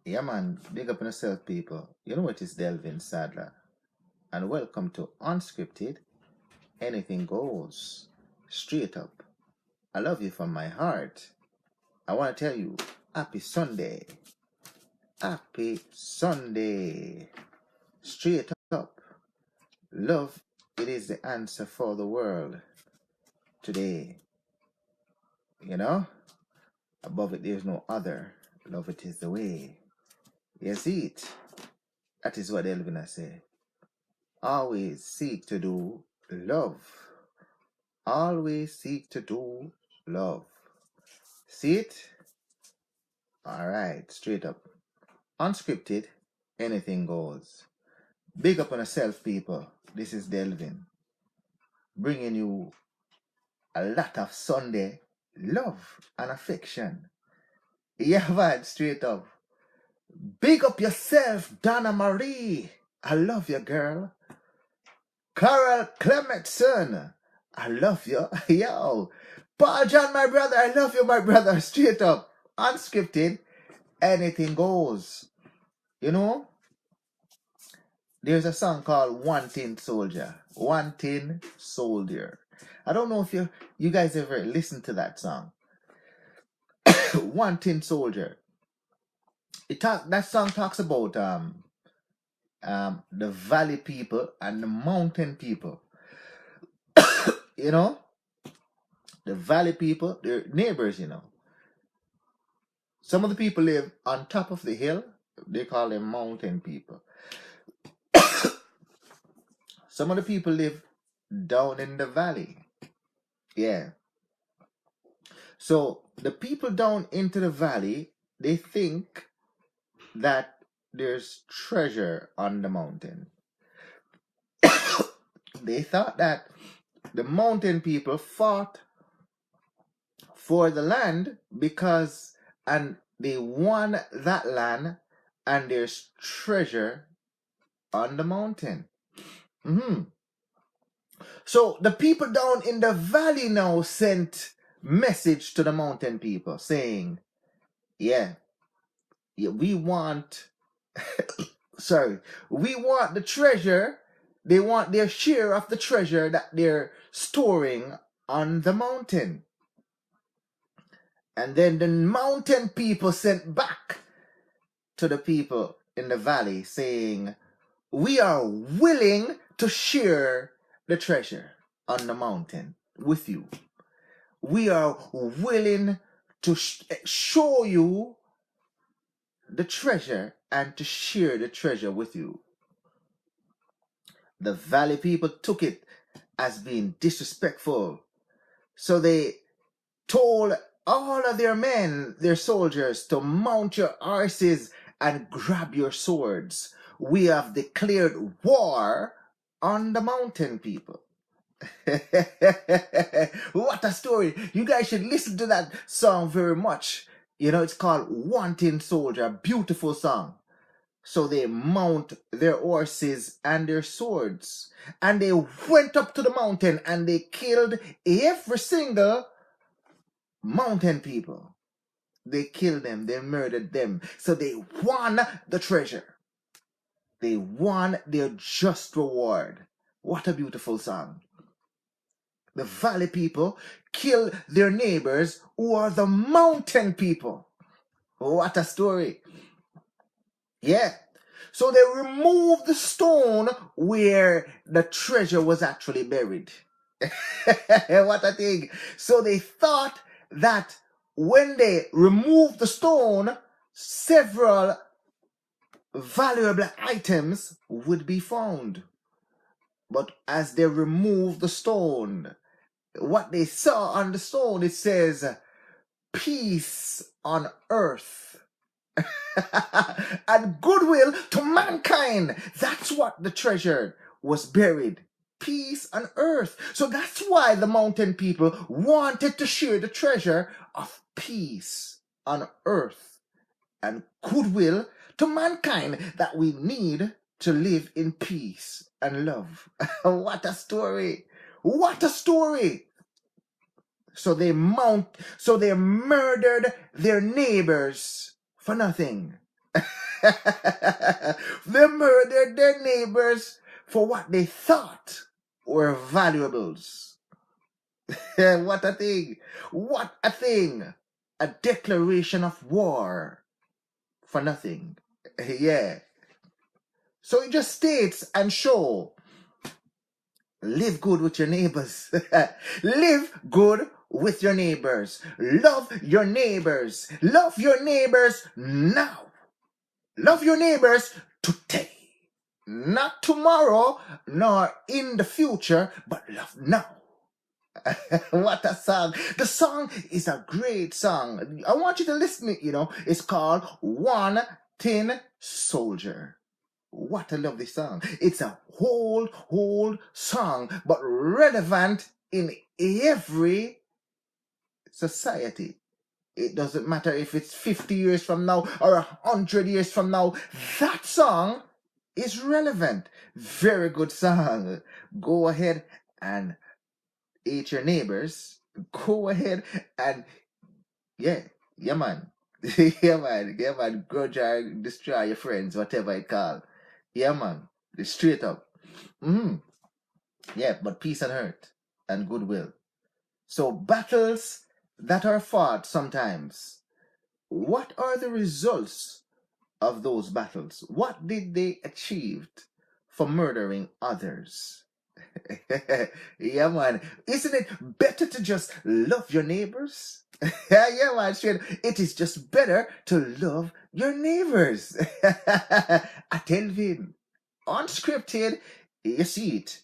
Yeah, man, big up on yourself, people. You know what is Delvin Sadler, and welcome to Unscripted. Anything goes. Straight up. I love you from my heart. I want to tell you, happy Sunday. Happy Sunday. Straight up. Love, it is the answer for the world today. You know? Above it, there's no other. Love, it is the way. You see it? That is what Delvin has said. Always seek to do love. Always seek to do love. See it? Alright, straight up. Unscripted, anything goes. Big up on yourself, people. This is Delvin. Bringing you a lot of Sunday love and affection. Yeah, man, straight up. Big up yourself, Donna Marie. I love you, girl. Carol Clementson. I love you. Yo. Paul John, my brother. I love you, my brother. Straight up. Unscripted. Anything goes. You know? There's a song called Wanting Soldier. Wanting Soldier. I don't know if you guys ever listened to that song. Wanting Soldier. That song talks about the valley people and the mountain people. You know? The valley people, they're neighbors, you know. Some of the people live on top of the hill. They call them mountain people. Some of the people live down in the valley. Yeah. So the people down into the valley, they think that there's treasure on the mountain. They thought that the mountain people fought for the land and they won that land, and there's treasure on the mountain. So the people down in the valley now sent message to the mountain people saying, yeah, we want we want the treasure. They want their share of the treasure that they're storing on the mountain. And then the mountain people sent back to the people in the valley saying, we are willing to share the treasure on the mountain with you. We are willing to show you the treasure and to share the treasure with you. The valley people took it as being disrespectful. So they told all of their men, their soldiers, to mount your horses and grab your swords. We have declared war on the mountain people. What a story. You guys should listen to that song very much. You know, it's called Wanting Soldier, a beautiful song. So they mount their horses and their swords. And they went up to the mountain and they killed every single mountain people. They killed them. They murdered them. So they won the treasure. They won their just reward. What a beautiful song. The valley people kill their neighbors who are the mountain people. What a story. Yeah. So they removed the stone where the treasure was actually buried. What a thing. So they thought that when they removed the stone, several valuable items would be found. But as they removed the stone, what they saw on the stone, it says, peace on earth. And goodwill to mankind. That's what the treasure was buried. Peace on earth. So that's why the mountain people wanted to share the treasure of peace on earth and goodwill to mankind that we need to live in peace and love. What a story. What a story. So they murdered their neighbors for nothing. They murdered their neighbors for what they thought were valuables. What a thing! What a thing! A declaration of war for nothing. Yeah. So it just states and show, live good with your neighbors. Live good with your neighbors. Love your neighbors. Love your neighbors now. Love your neighbors today. Not tomorrow, nor in the future, but love now. What a song. The song is a great song. I want you to listen to it, It's called One Tin Soldier. What a lovely song. It's a old song, but relevant in every society. It doesn't matter if it's 50 years from now or 100 years from now. That song is relevant. Very good song. Go ahead and eat your neighbors. Go ahead and, yeah, man. yeah, man. Grudge or destroy your friends, whatever it called. Yeah, man. Straight up. Yeah, but peace and hurt and goodwill. So battles that are fought sometimes, what are the results of those battles? What did they achieve for murdering others? Yeah, man. Isn't it better to just love your neighbors? Yeah, man. Straight. It is just better to love your neighbors. Delvin, Unscripted, you see it.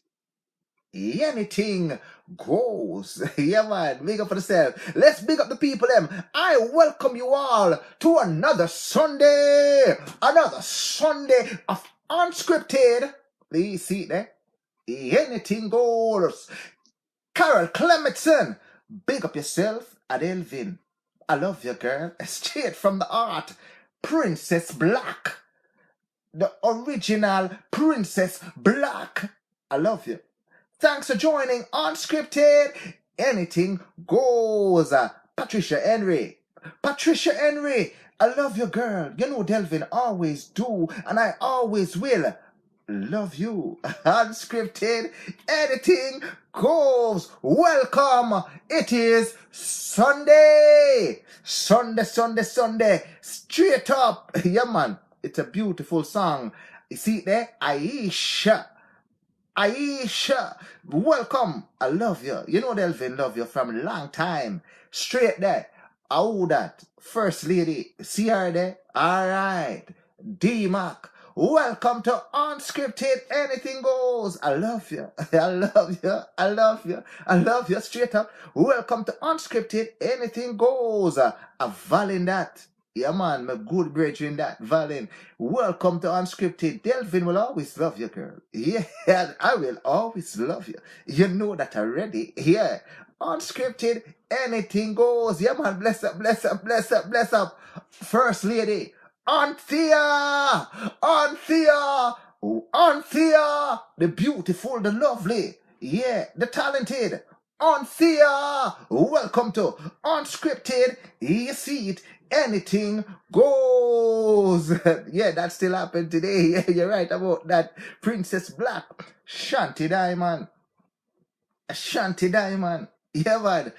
Anything goes. Yeah, man. Big up for yourself. Let's big up the people, them. I welcome you all to another Sunday. Another Sunday of Unscripted. You see it there? Anything goes. Carol Clementson, big up yourself. Delvin, I love you, girl. Straight from the heart. Princess Black. The original Princess Black. I love you. Thanks for joining Unscripted. Anything goes. Patricia Henry. I love you, girl. You know Delvin always do, and I always will. Love you. Unscripted. Anything goes. Welcome. It is Sunday. Sunday. Straight up. Yeah, man. It's a beautiful song. You see it there? Aisha, welcome. I love you. You know Delvin love you from a long time. Straight there. How that? First lady. See her there? Alright. D-Mac. Welcome to Unscripted. Anything goes. I love you. I love you. Straight up. Welcome to Unscripted. Anything goes. A Valin that. Yeah, man, my good brethren, that Valin. Welcome to Unscripted. Delvin will always love you, girl. Yeah, I will always love you. You know that already. Yeah. Unscripted, anything goes. Yeah, man, bless up. First lady, Anthea, the beautiful, the lovely. Yeah, the talented. Anthea, welcome to Unscripted. You see it. Anything goes. Yeah, that still happened today. Yeah, you're right about that. Princess Black. Shanty Diamond. Yeah, man.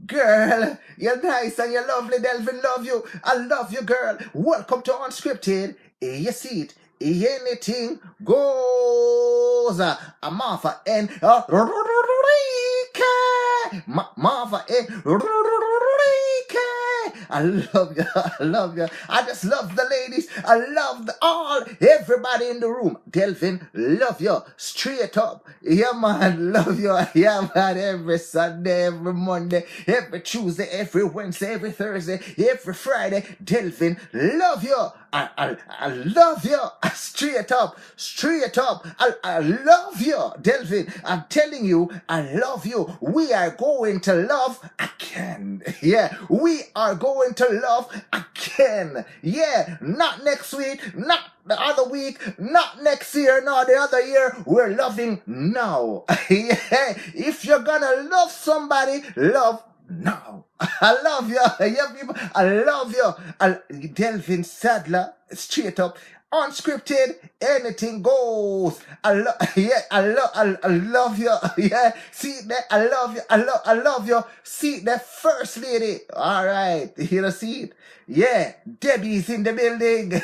Girl, you're nice and you're lovely. Delvin, love you. I love you, girl. Welcome to Unscripted. You see it. Anything goes. Martha and Martha and I love you. I just love the ladies. I love everybody in the room. Delvin, love you. Straight up. Yeah, man, love you. Yeah, man, every Sunday, every Monday, every Tuesday, every Wednesday, every Thursday, every Friday. Delvin, love you. I love you. Straight up. I love you, Delvin. I'm telling you, I love you. We are going to love again. Yeah, we are going to love again. Yeah, not next week, not the other week, not next year, not the other year. We're loving now. Yeah, if you're gonna love somebody, love now. I love you. Yeah, people. I love you. Delvin Sadler, straight up. Unscripted, anything goes. I love, yeah, I love you. Yeah, see that? I love you. I love you. See that first lady. All right, you know, see it. Yeah, Debbie's in the building.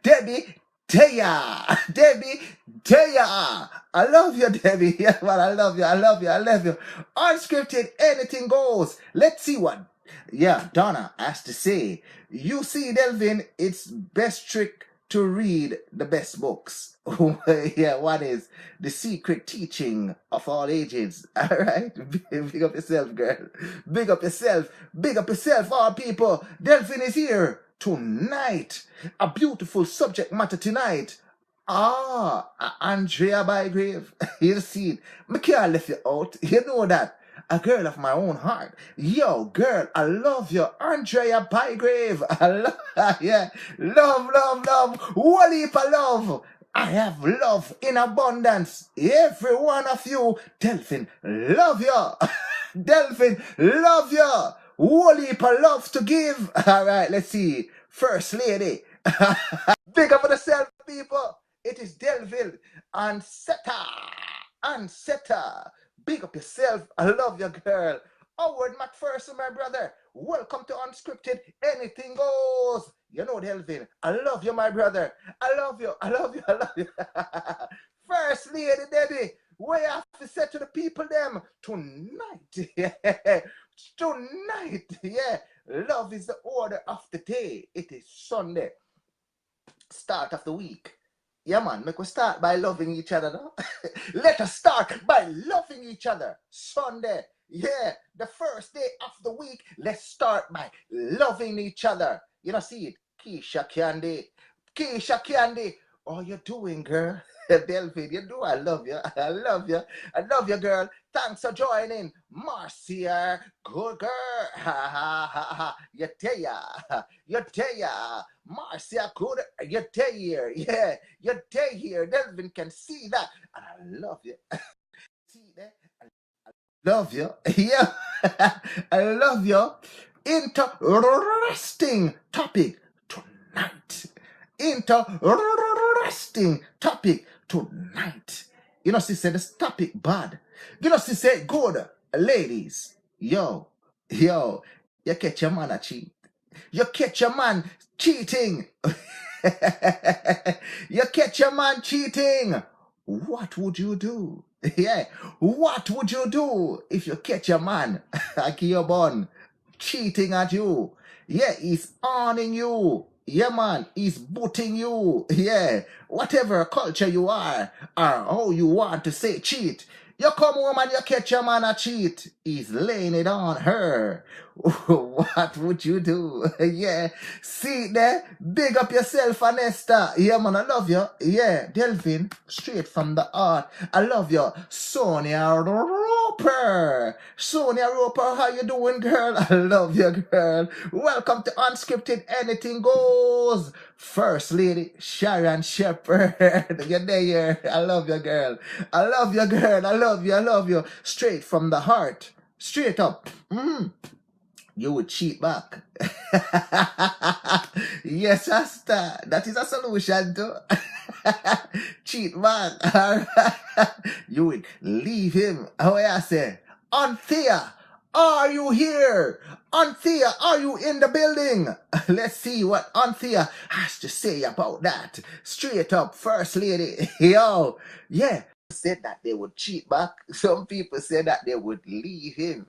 Debbie, Taya, Debbie, Taya. I love you, Debbie. Yeah, man, I love you. I love you. I love you. Unscripted, anything goes. Let's see what. Yeah, Donna has to say. You see, Delvin, it's best trick to read the best books. Yeah, what is the secret teaching of all ages? All right, big up yourself, girl. Big up yourself. Big up yourself, all people. Delvin is here tonight. A beautiful subject matter tonight. Andrea Bygrave. You see it. I can't leave you out. You know that. A girl of my own heart. Yo, girl, I love you. Andrea Bygrave. I love, yeah. Love, love, love. What heap of love. I have love in abundance. Every one of you. Delvin, love you. Delvin, love you. Whole heap of love to give. All right, let's see. First lady. Big up for the self, people. It is Delvin and Seta. And Seta. Big up yourself. I love you, girl. Howard McPherson, my brother. Welcome to Unscripted. Anything goes. You know, Delvin. I love you, my brother. I love you. I love you. I love you. First lady, Debbie. What you have to say to the people, them? Tonight. Yeah. Tonight. Yeah. Love is the order of the day. It is Sunday. Start of the week. Yeah, man, make we start by loving each other now. Let us start by loving each other. Sunday. Yeah, the first day of the week. Let's start by loving each other. You know, see it. Keisha Candy. Keisha Candy. How you doing, girl? Delvin, you do. I love you. I love you. I love you, girl. Thanks for joining. Marcia, good girl. Ha ha ha ha. You tell ya. You tell ya. Marcia, good. You tell here. Yeah. You tell here. Delvin can see that. And I love you. See that? Love you. Yeah. I love you. Interesting topic tonight. Interesting topic tonight. You know, she said this topic bad. You know, she said good. Ladies, yo, you catch your man a cheat. You catch your man cheating. You catch your man cheating. What would you do? Yeah, what would you do if you catch your man, like your bun, cheating at you? Yeah, he's owning you. Yeah, man, he's booting you. Yeah, whatever culture you are, or how you want to say cheat. You come home and you catch your man a cheat. He's laying it on her. What would you do? Yeah, see there? Big up yourself, Anesta. Yeah, man, I love you. Yeah, Delvin, straight from the heart. I love you. Sonia Roper. Sonia Roper, how you doing, girl? I love you, girl. Welcome to Unscripted, Anything Goes. First lady, Sharon Shepherd. You're there. I love you, girl. I love you, girl. I love you. I love you. Straight from the heart. Straight up. You would cheat back. Yes, Asta. That is a solution too. Cheat back. You would leave him. How I say? Anthea, are you here? Anthea, are you in the building? Let's see what Anthea has to say about that. Straight up, first lady. Yo, yeah. Said that they would cheat back. Some people said that they would leave him.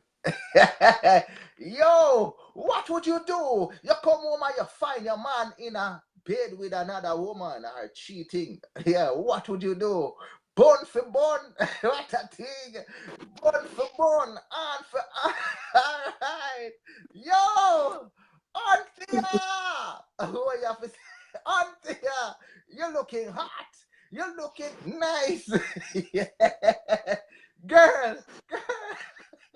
Yo, what would you do? You come home and you find your man in a bed with another woman or cheating. Yeah, what would you do? Bun for bun. What a thing. Bun for bun. And for alright. Yo, Anthea. What you have to say? Anthea, you're looking hot. You're looking nice. Yeah. Girl.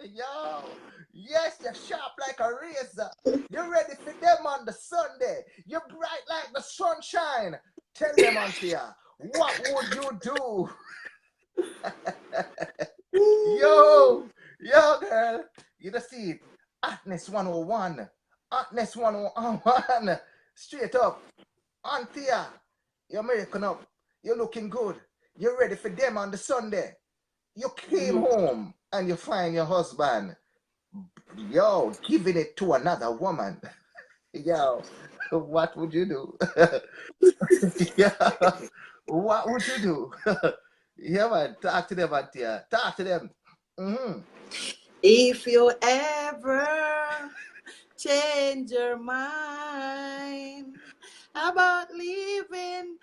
Yo, yes, you're sharp like a razor. You're ready for them on the Sunday. You're bright like the sunshine. Tell them, Anthea, what would you do? Yo, girl, you just see it. Hotness 101. Hotness 101. Straight up. Anthea, you're making up. You're looking good. You're ready for them on the Sunday. You came home and you find your husband, yo, giving it to another woman. Yo, what would you do? Yeah, what would you do? Yeah, man, talk to them, Antia. Talk to them. Mm-hmm. If you ever change your mind about leaving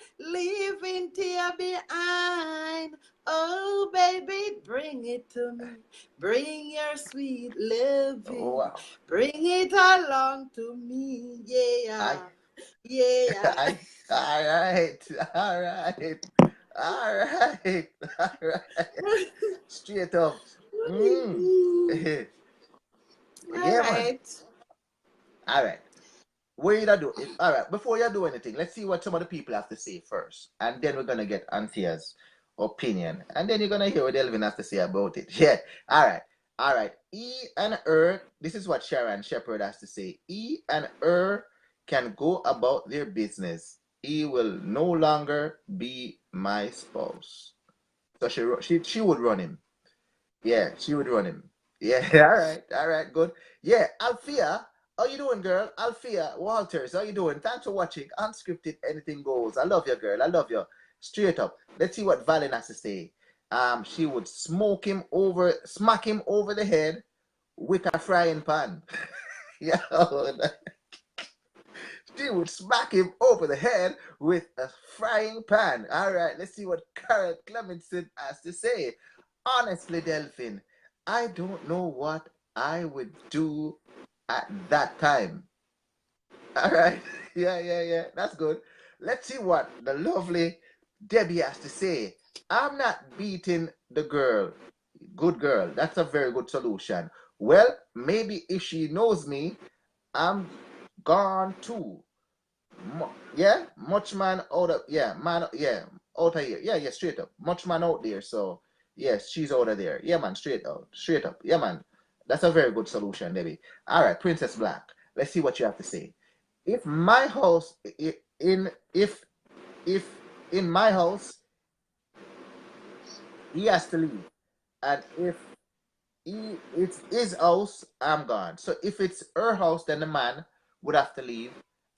tear behind, oh baby, bring it to me. Bring your sweet loving. Wow. Bring it along to me. Yeah. Yeah. All right, all right, all right, all right. Straight up. Mm. All Yeah, man. right. All right. What you gonna do? All right. Before you do anything, let's see what some of the people have to say first, and then we're gonna get Anthea's opinion, and then you're gonna hear what Delvin has to say about it. Yeah. All right. All right. E and Er. This is what Sharon Shepherd has to say. E and Er can go about their business. E will no longer be my spouse. So she would run him. Yeah, she would run him. Yeah, all right, good. Yeah, Althea, how you doing, girl? Althea Walters, how you doing? Thanks for watching Unscripted Anything Goes. I love you, girl. I love you. Straight up. Let's see what Valen has to say. She would smack him over the head with a frying pan. Yeah, she would smack him over the head with a frying pan. All right, let's see what Karen Clemenson has to say. Honestly, Delphine, I don't know what I would do at that time. All right, yeah. That's good. Let's see what the lovely Debbie has to say. I'm not beating the girl. Good girl. That's a very good solution. Well, maybe if she knows me, I'm gone too. Yeah, much man out of out of here. Yeah, straight up. Much man out there. So yes, she's out of there. Yeah, man, straight up. Yeah, man. That's a very good solution, Debbie. All right, Princess Black. Let's see what you have to say. If my house, if in my house, he has to leave, and if it's his house, I'm gone. So if it's her house, then the man would have to leave.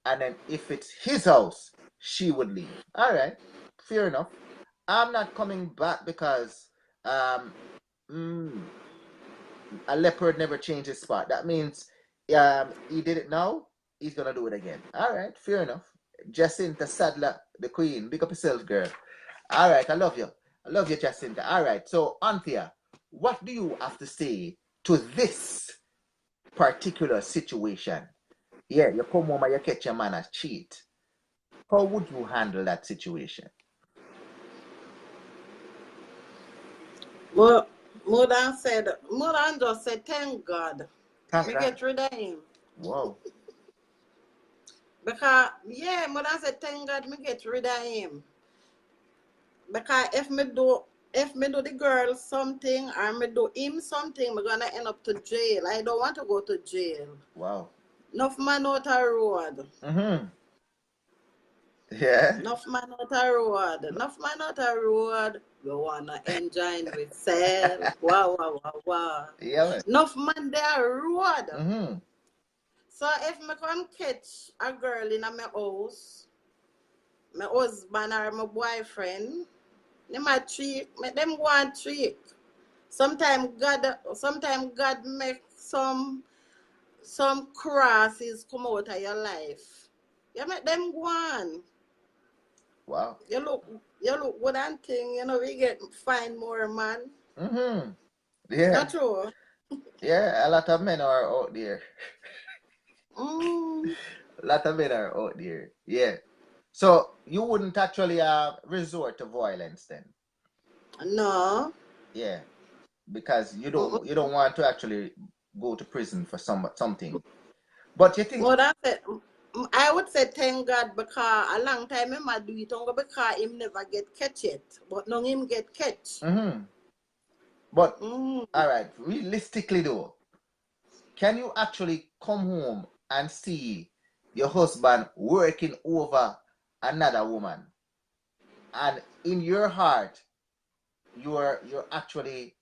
And then if it's his house, she would leave. All right, fair enough. I'm not coming back because um, mm, a leopard never changed his spot. That means he did it now, he's gonna do it again. All right, fair enough. Jacinta Sadler, the queen. Big up yourself, girl. All right, I love you. I love you, Jacinta. All right, so Anthea, what do you have to say to this particular situation? Yeah, you come home and you catch your man as cheat. How would you handle that situation? Well, Mudan just said, thank God. Thank Me God. get rid of him. Wow. Because, yeah, Mudan said, thank God me get rid of him. Because if me do the girl something or me do him something, I'm gonna end up to jail. I don't want to go to jail. Wow. Enough man out a road. Mm-hmm. Yeah. Enough man out a road. Enough man out a road. You wanna enjoy with self. Wow. Yeah, man. Enough man there road. Mm-hmm. So if me come catch a girl in my house, my husband or my boyfriend, them a trick, make them go and trick. Sometimes God make some crosses come out of your life. You make them go on. Wow. You look good and thing, we find more man. Mm-hmm. Yeah. Not true. Yeah, a lot of men are out there. Mm. A lot of men are out there. Yeah. So you wouldn't actually resort to violence then? No. Yeah. Because you don't want to actually go to prison for something. But you think Well, that's it. I would say thank God because a long time him a do it only because him never get catch it. But now him get catch. mm-hmm. But all right, realistically though, can you actually come home and see your husband working over another woman, and in your heart you're actually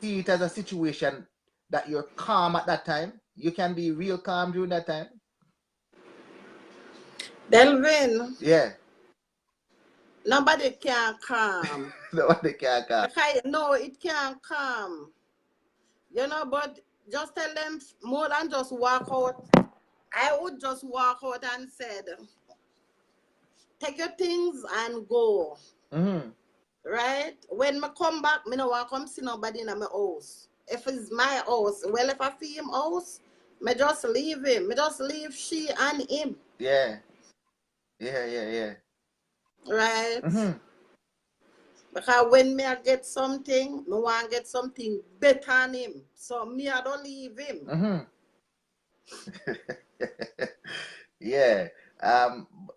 see it as a situation that you're calm at that time? You can be real calm during that time. Delvin, Yeah. nobody can calm. Nobody can calm. Okay, no, it can't calm. But just tell them more than just walk out. I would just walk out and said, take your things and go. Mm-hmm. Right? When I come back, me no want come see nobody in my house. If it's my house, well, if I see him house, me just leave him. Me just leave she and him. Yeah. Yeah. Right? Mm-hmm. Because when me I get something, me want get something better than him. So me I don't leave him. Mm-hmm. Yeah.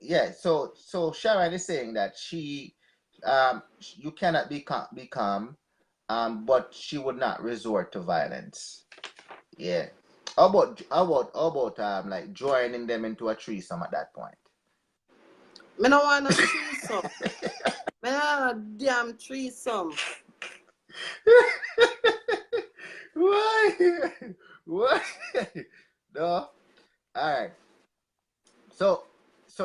Yeah. So Sharon is saying that you cannot be calm, but she would not resort to violence. Yeah. How about like joining them into a threesome at that point? Me no want no threesome. Me no want no damn threesome. Why? Why? No. All right. So,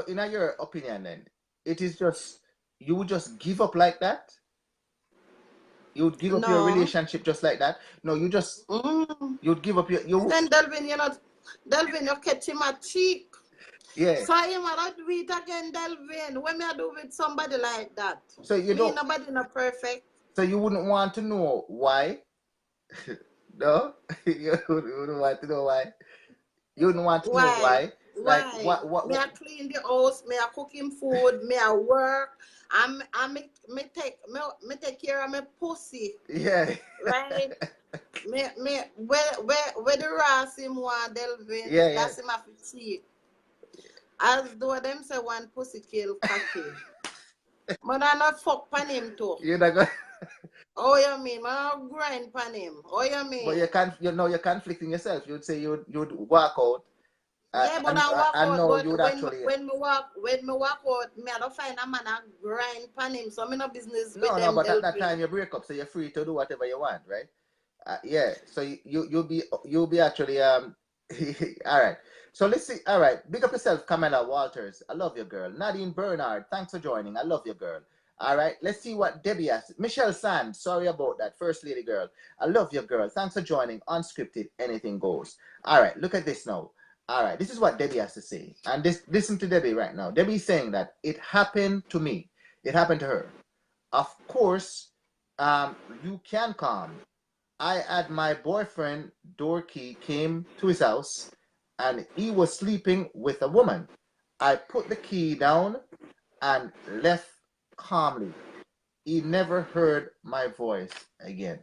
in your opinion, then it is just you would just give up like that. You would give up your No. relationship just like that. No, you'd give up Then Delvin, Delvin, you catch him a cheek. yeah. So him I don't do it again, Delvin. When me I do with somebody like that. So you Me don't. nobody not perfect. So you wouldn't want to know why? No, you wouldn't want to know why. You wouldn't want to know Why? why. Like Why? what? Me I clean the house, me I cook him food, me I work. Me take care of my pussy. Yeah. Right? Where the ras him want Delvin, Yeah. that's him have to see. As though them say one pussy kill cocky. But I not fuck pan him too. You're not going. Oh you mean? Man not grind pan him. Oh you But mean? you're conflicting yourself. You'd say you'd walk out, Yeah, but I walk and out. no, But you'd actually when me walk out, me I don't find a man a grind pan him. So me no business with no. them But at that Delvin. time you break up, so you're free to do whatever you want, right? Yeah. So you'll be actually all right. So let's see. All right. Big up yourself, Camilla Walters. I love you, girl. Nadine Bernard. Thanks for joining. I love you, girl. All right. Let's see what Debbie has. Michelle Sand. Sorry about that. First lady girl. I love you, girl. Thanks for joining. Unscripted. Anything goes. All right. Look at this now. All right. This is what Debbie has to say. And listen to Debbie right now. Debbie's saying that it happened to me. It happened to her. Of course, you can calm. I had my boyfriend Dorky came to his house and he was sleeping with a woman. I put the key down and left calmly. He never heard my voice again.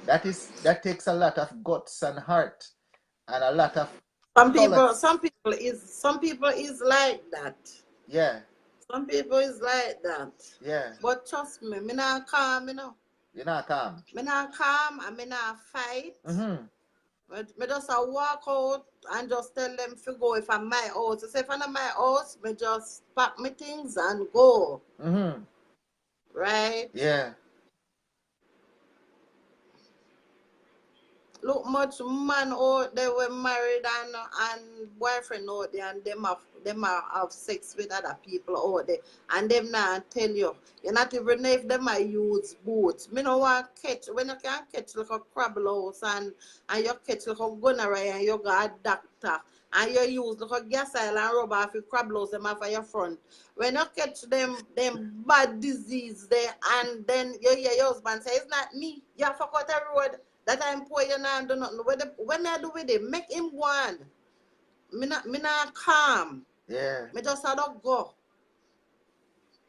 That takes a lot of guts and heart and a lot of Some toilets. some people is like that. Yeah. Some people is like that. Yeah. But trust me not calm, You're not calm. Me not calm and me not fight. Mm-hmm. But me just walk out and just tell them to go if I'm my house. So if I'm not my house, me just pack my things and go. Mm-hmm. Right? Yeah. Look, much man out they were married and boyfriend out there and them have sex with other people out there and them not tell you. You not even know if them use boats. Me no want catch when you can catch like a crab house and you catch like a gonorrhea and you got a doctor and you use like a gas oil and rub off your crab house them off of your front. When you catch them bad disease there and then you hear your husband say it's not me, you fuck out the road. That I'm poor, you know, do nothing. When I do with it, make him go on. Me not calm. Yeah. Me just had to go.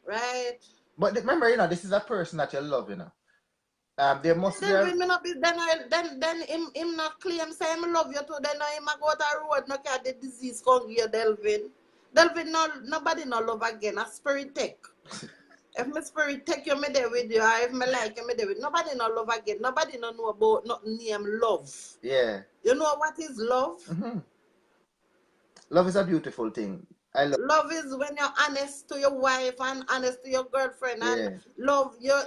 Right? But remember, this is a person that you love, There must be Then me not be then him not claim say him love you too. Then him a go to the road, no care the disease come here, Delvin. Delvin nobody no love again. A spirit take. If my spirit take you, me there with you. Or if me like you, me there with nobody no love again. Nobody no know about nothing named love. Yeah. You know what is love? Mm-hmm. Love is a beautiful thing. I love. Love is when you're honest to your wife and honest to your girlfriend and Yeah. love your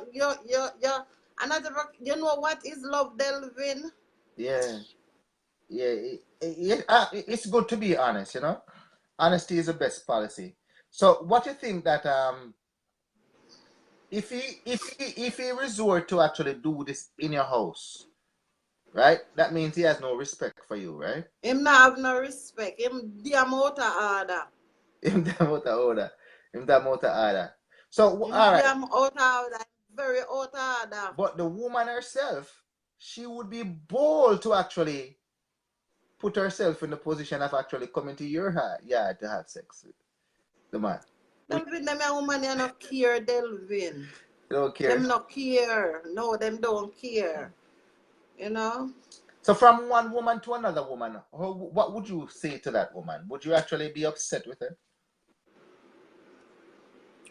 another. You know what is love, Delvin? Yeah. Yeah. It's good to be honest, you know. Honesty is the best policy. So, what you think that if he resort to actually do this in your house, right? That means he has no respect for you, right? Him not have no respect. Him damn out of order. In the motor order. In the motor order. So, Him all right. damn out of order. Very out of order. But the woman herself, she would be bold to actually put herself in the position of actually coming to your yard to have sex with the man. Delvin, them young woman you not care, Delvin. You don't care. Them not care. No, them don't care. You know? So from one woman to another woman, what would you say to that woman? Would you actually be upset with her?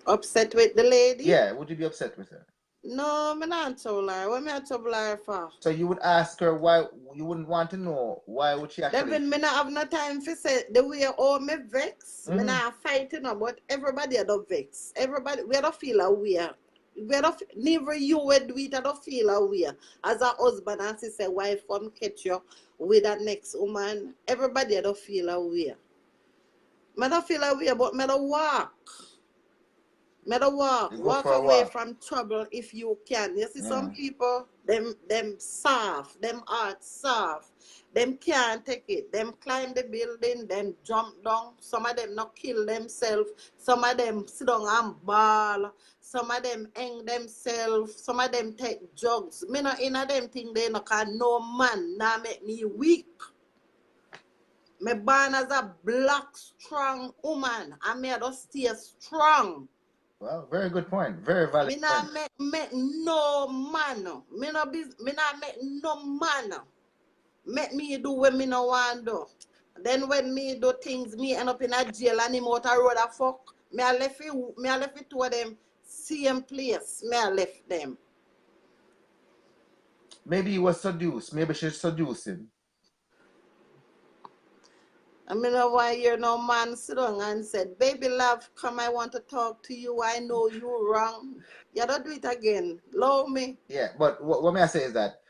Upset with the lady? Yeah, would you be upset with her? No, me not trouble her. What me a trouble her for? So you would ask her why you wouldn't want to know why would she actually. Delvin, me not have no time for say the way all me vex. Me Mhm. not fighting about everybody I don't vex. Everybody we don't feel aware. We don't never you would do it, I don't feel aware. As a husband and sister wife come catch you with that next woman. Everybody I don't feel aware. Me don't feel aware, but me don't walk. Me don't walk. You go Walk for a away walk. from trouble if you can. You see some Yeah. people, them soft, them heart soft. Them can't take it. Them climb the building, them jump down. Some of them not kill themselves. Some of them sit down and ball. Some of them hang themselves. Some of them take drugs. Me not in a them thing they no can no man now make me weak. Me born as a black strong woman and me I just stay strong. Well, very good point. Very valid Me point. not make no man. Me not make no man. Make me do what me no want do. Then when me do things, me end up in a jail and him out a road a fuck. Me I left it to them same place. Me I left them. Maybe he was seduced. Maybe she's seducing. I mean, know why you're no man sit down and said, baby love, come, I want to talk to you. I know you wrong. You don't do it again. Love me. Yeah, but what may I say is that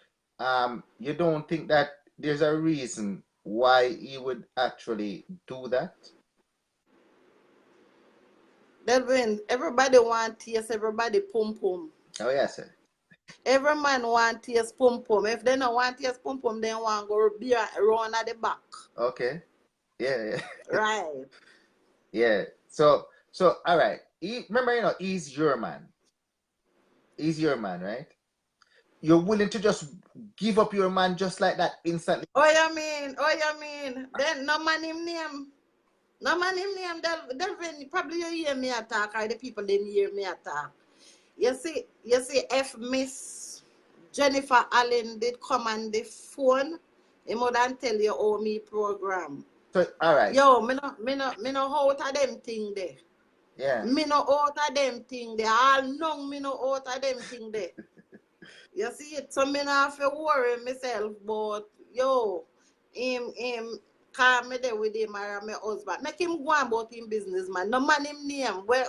you don't think that there's a reason why he would actually do that? Delvin, everybody want taste, everybody pum pum. Oh yeah, sir. Every man want taste pum pum. If they don't want taste pum pum, they want go be around at the back. Okay. Yeah, Right. yeah. So all right. Remember, you know, he's your man. He's your man, right? You're willing to just give up your man just like that instantly. Oh, you mean? Oh, you mean? Then no man him name. No man him name. Delvin, probably you hear me attack, or the people didn't hear me attack. You see, if Miss Jennifer Allen did come on the phone, he would not tell you how me program. So all right. Yo, me no out of them thing there. Yeah. Me no out of them thing there. All long me no out of them thing there. You see it, so me not have to worry myself, but yo, him call me there with him or my husband. Make him go about him business, man. No man him name. Where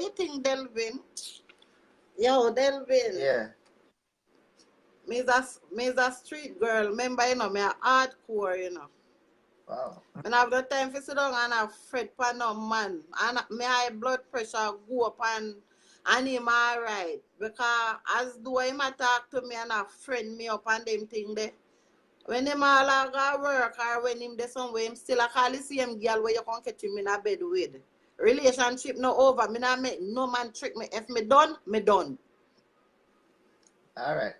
you think, Delvin? Yo, Delvin. Yeah. Me's a street girl. Remember, you know, me a hardcore, you know. Wow. When I have the time to sit down and I fret for no man. And my high blood pressure go up and him alright. Because as though him a talk to me and a friend me up and them thing there. When him all a go work or when him there somewhere, him still a call the same girl where you can catch him in a bed with. Relationship no over. Me not make no man trick me. If me done, me done. All right.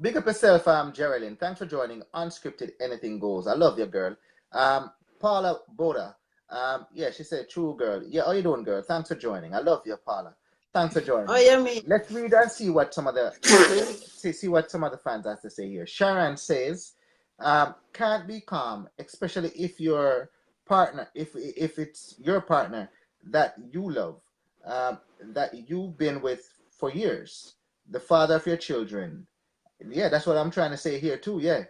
Big up yourself, Geraldine. Thanks for joining Unscripted Anything Goes. I love you, girl. Paula Boda. Yeah, she said, true girl. Yeah, how you doing, girl? Thanks for joining. I love you, Paula. Thanks for joining. Oh, you mean? Let's read and see what some of the see what some of the fans have to say here. Sharon says, can't be calm, especially if your partner, if it's your partner that you love. that you've been with for years, the father of your children. Yeah, that's what I'm trying to say here too. Yeah,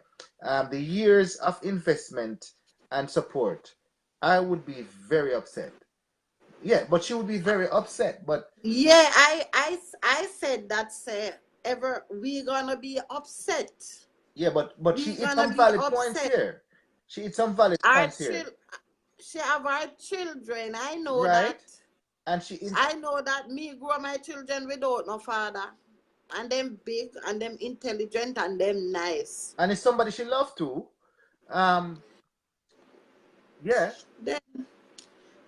the years of investment and support, I would be very upset. Yeah, but she would be very upset. But Yeah, I said that, say, ever we gonna be upset. yeah, but she We hit gonna some be valid points upset. here. She hit some valid Our points here, chil she have our children. I know that. right? And she in, I know that me grow my children without no father. And them big and them intelligent and them nice. and it's somebody she loved too. Um, yeah,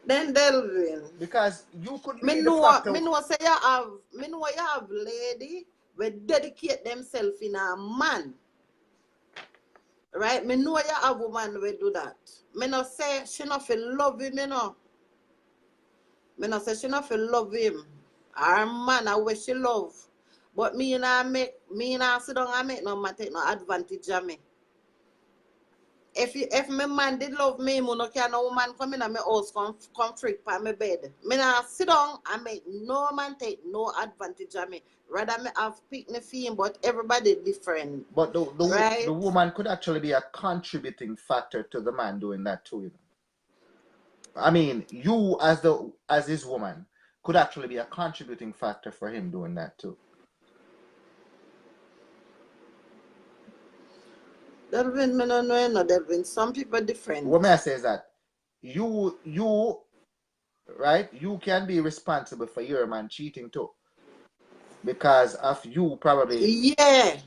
Then Delvin. because you could Me be the know factor. say you have lady we dedicate themselves in a man. Right? Me know you have woman we do that. Me no say she not feel love him, you know. Me no say she not feel love him. Our man I wish she love. But me nah sit down and make no man take no advantage of me. If my man did love me, no can no woman come in and my house come freak by my bed. Me nah sit down and make no man take no advantage of me. Rather me have pick me feel, but everybody different. But the Right? woman could actually be a contributing factor to the man doing that too. You know? I mean, you as his woman could actually be a contributing factor for him doing that too. Delvin, me no know no Delvin. Some people different. What may I say is that you right, you can be responsible for your man cheating too. Because of you probably Yeah.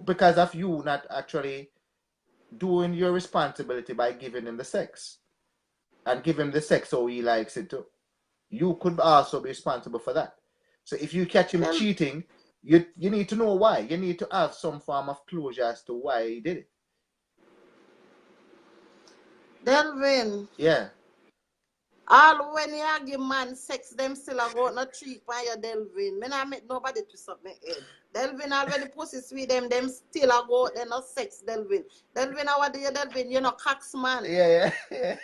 because of you not actually doing your responsibility by giving him the sex and give him the sex so he likes it too. You could also be responsible for that. So if you catch him Del cheating, you need to know why. You need to have some form of closure as to why he did it. Delvin. Yeah. All when you give man sex, them still a go out no treat by your Delvin. Me not make nobody twist up my head. Delvin, all when the pussy sweet them still a go out there no sex, Delvin. Delvin, how do you Delvin? You know, cocks man. Yeah, yeah.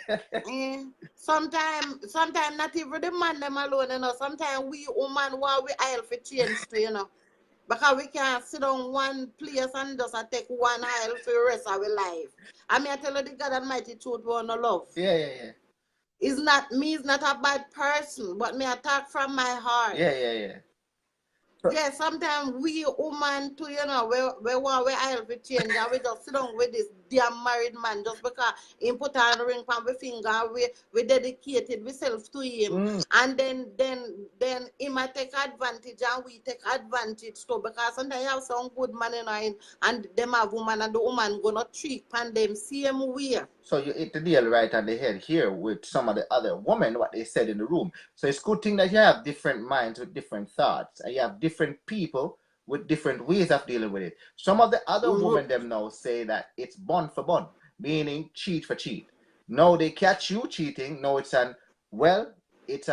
Sometimes not even the man them alone, you know. Sometimes we woman want we aisle for change to, you know. Because we can't sit on one place and just take one aisle for the rest of our life. I mean, I tell you the God Almighty truth, we want no love. Yeah. It's not me, it's not a bad person, but me attack from my heart. Yeah. Yeah, sometimes we woman too, you know, we want we help with change and we just sit down with this damn married man just because he put on ring on my finger and we dedicated ourselves to him. And then he might take advantage and we take advantage too, because sometimes you have some good man in and them have woman and the woman gonna treat on them same way. So you hit the nail right on the head here with some of the other women, what they said in the room. So it's a good thing that you have different minds with different thoughts, and you have different people with different ways of dealing with it. Some of the other women them now say that it's bun for bun, meaning cheat for cheat. Now they catch you cheating. Now it's an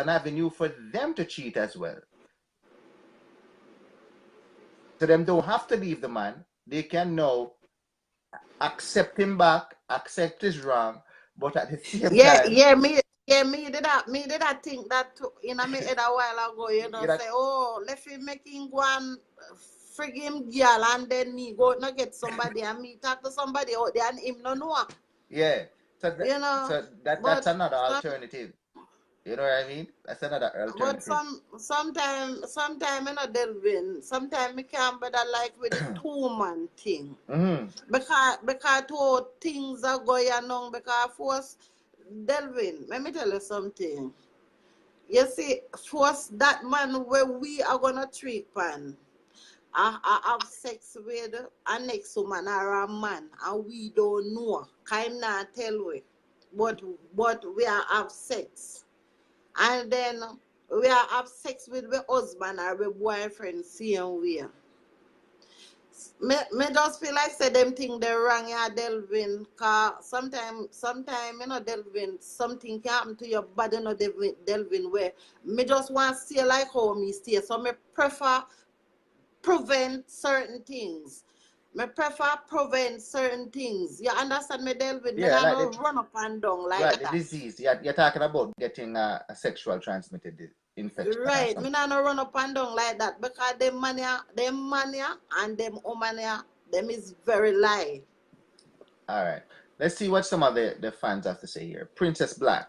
avenue for them to cheat as well. So them don't have to leave the man. They can now accept him back, accept his wrong, but at the same time, Me did I think that too, you know, me head a while ago, you know, say, oh, let me make him go and frig him girl and then me go not get somebody and me talk to somebody out there and him no know. yeah. You know, That's another alternative. You know what I mean? That's another but alternative. sometime you know Delvin, sometimes me can't better like with the two-man thing. Because two things are going on because first Delvin, let me tell you something. You see, first that man where we are gonna treat pan. I have sex with a next woman or a man and we don't know. Kind not tell we. But we are have sex. And then we are have sex with the husband or the boyfriend same way. Me just feel like say them thing they wrong, yeah, Delvin. Cause sometime you know Delvin, something can happen to your body, you know, Delvin, where me just want to stay like how me stay. So me prefer prevent certain things. Me prefer prevent certain things. You understand me, Delvin? Me Yeah, not run up and down like right, the that. disease. You're talking about getting a sexual transmitted infection or Right, me something. not no run up and down like that because them mania and them omania, them is very lie. All right. Let's see what some of the fans have to say here. Princess Black.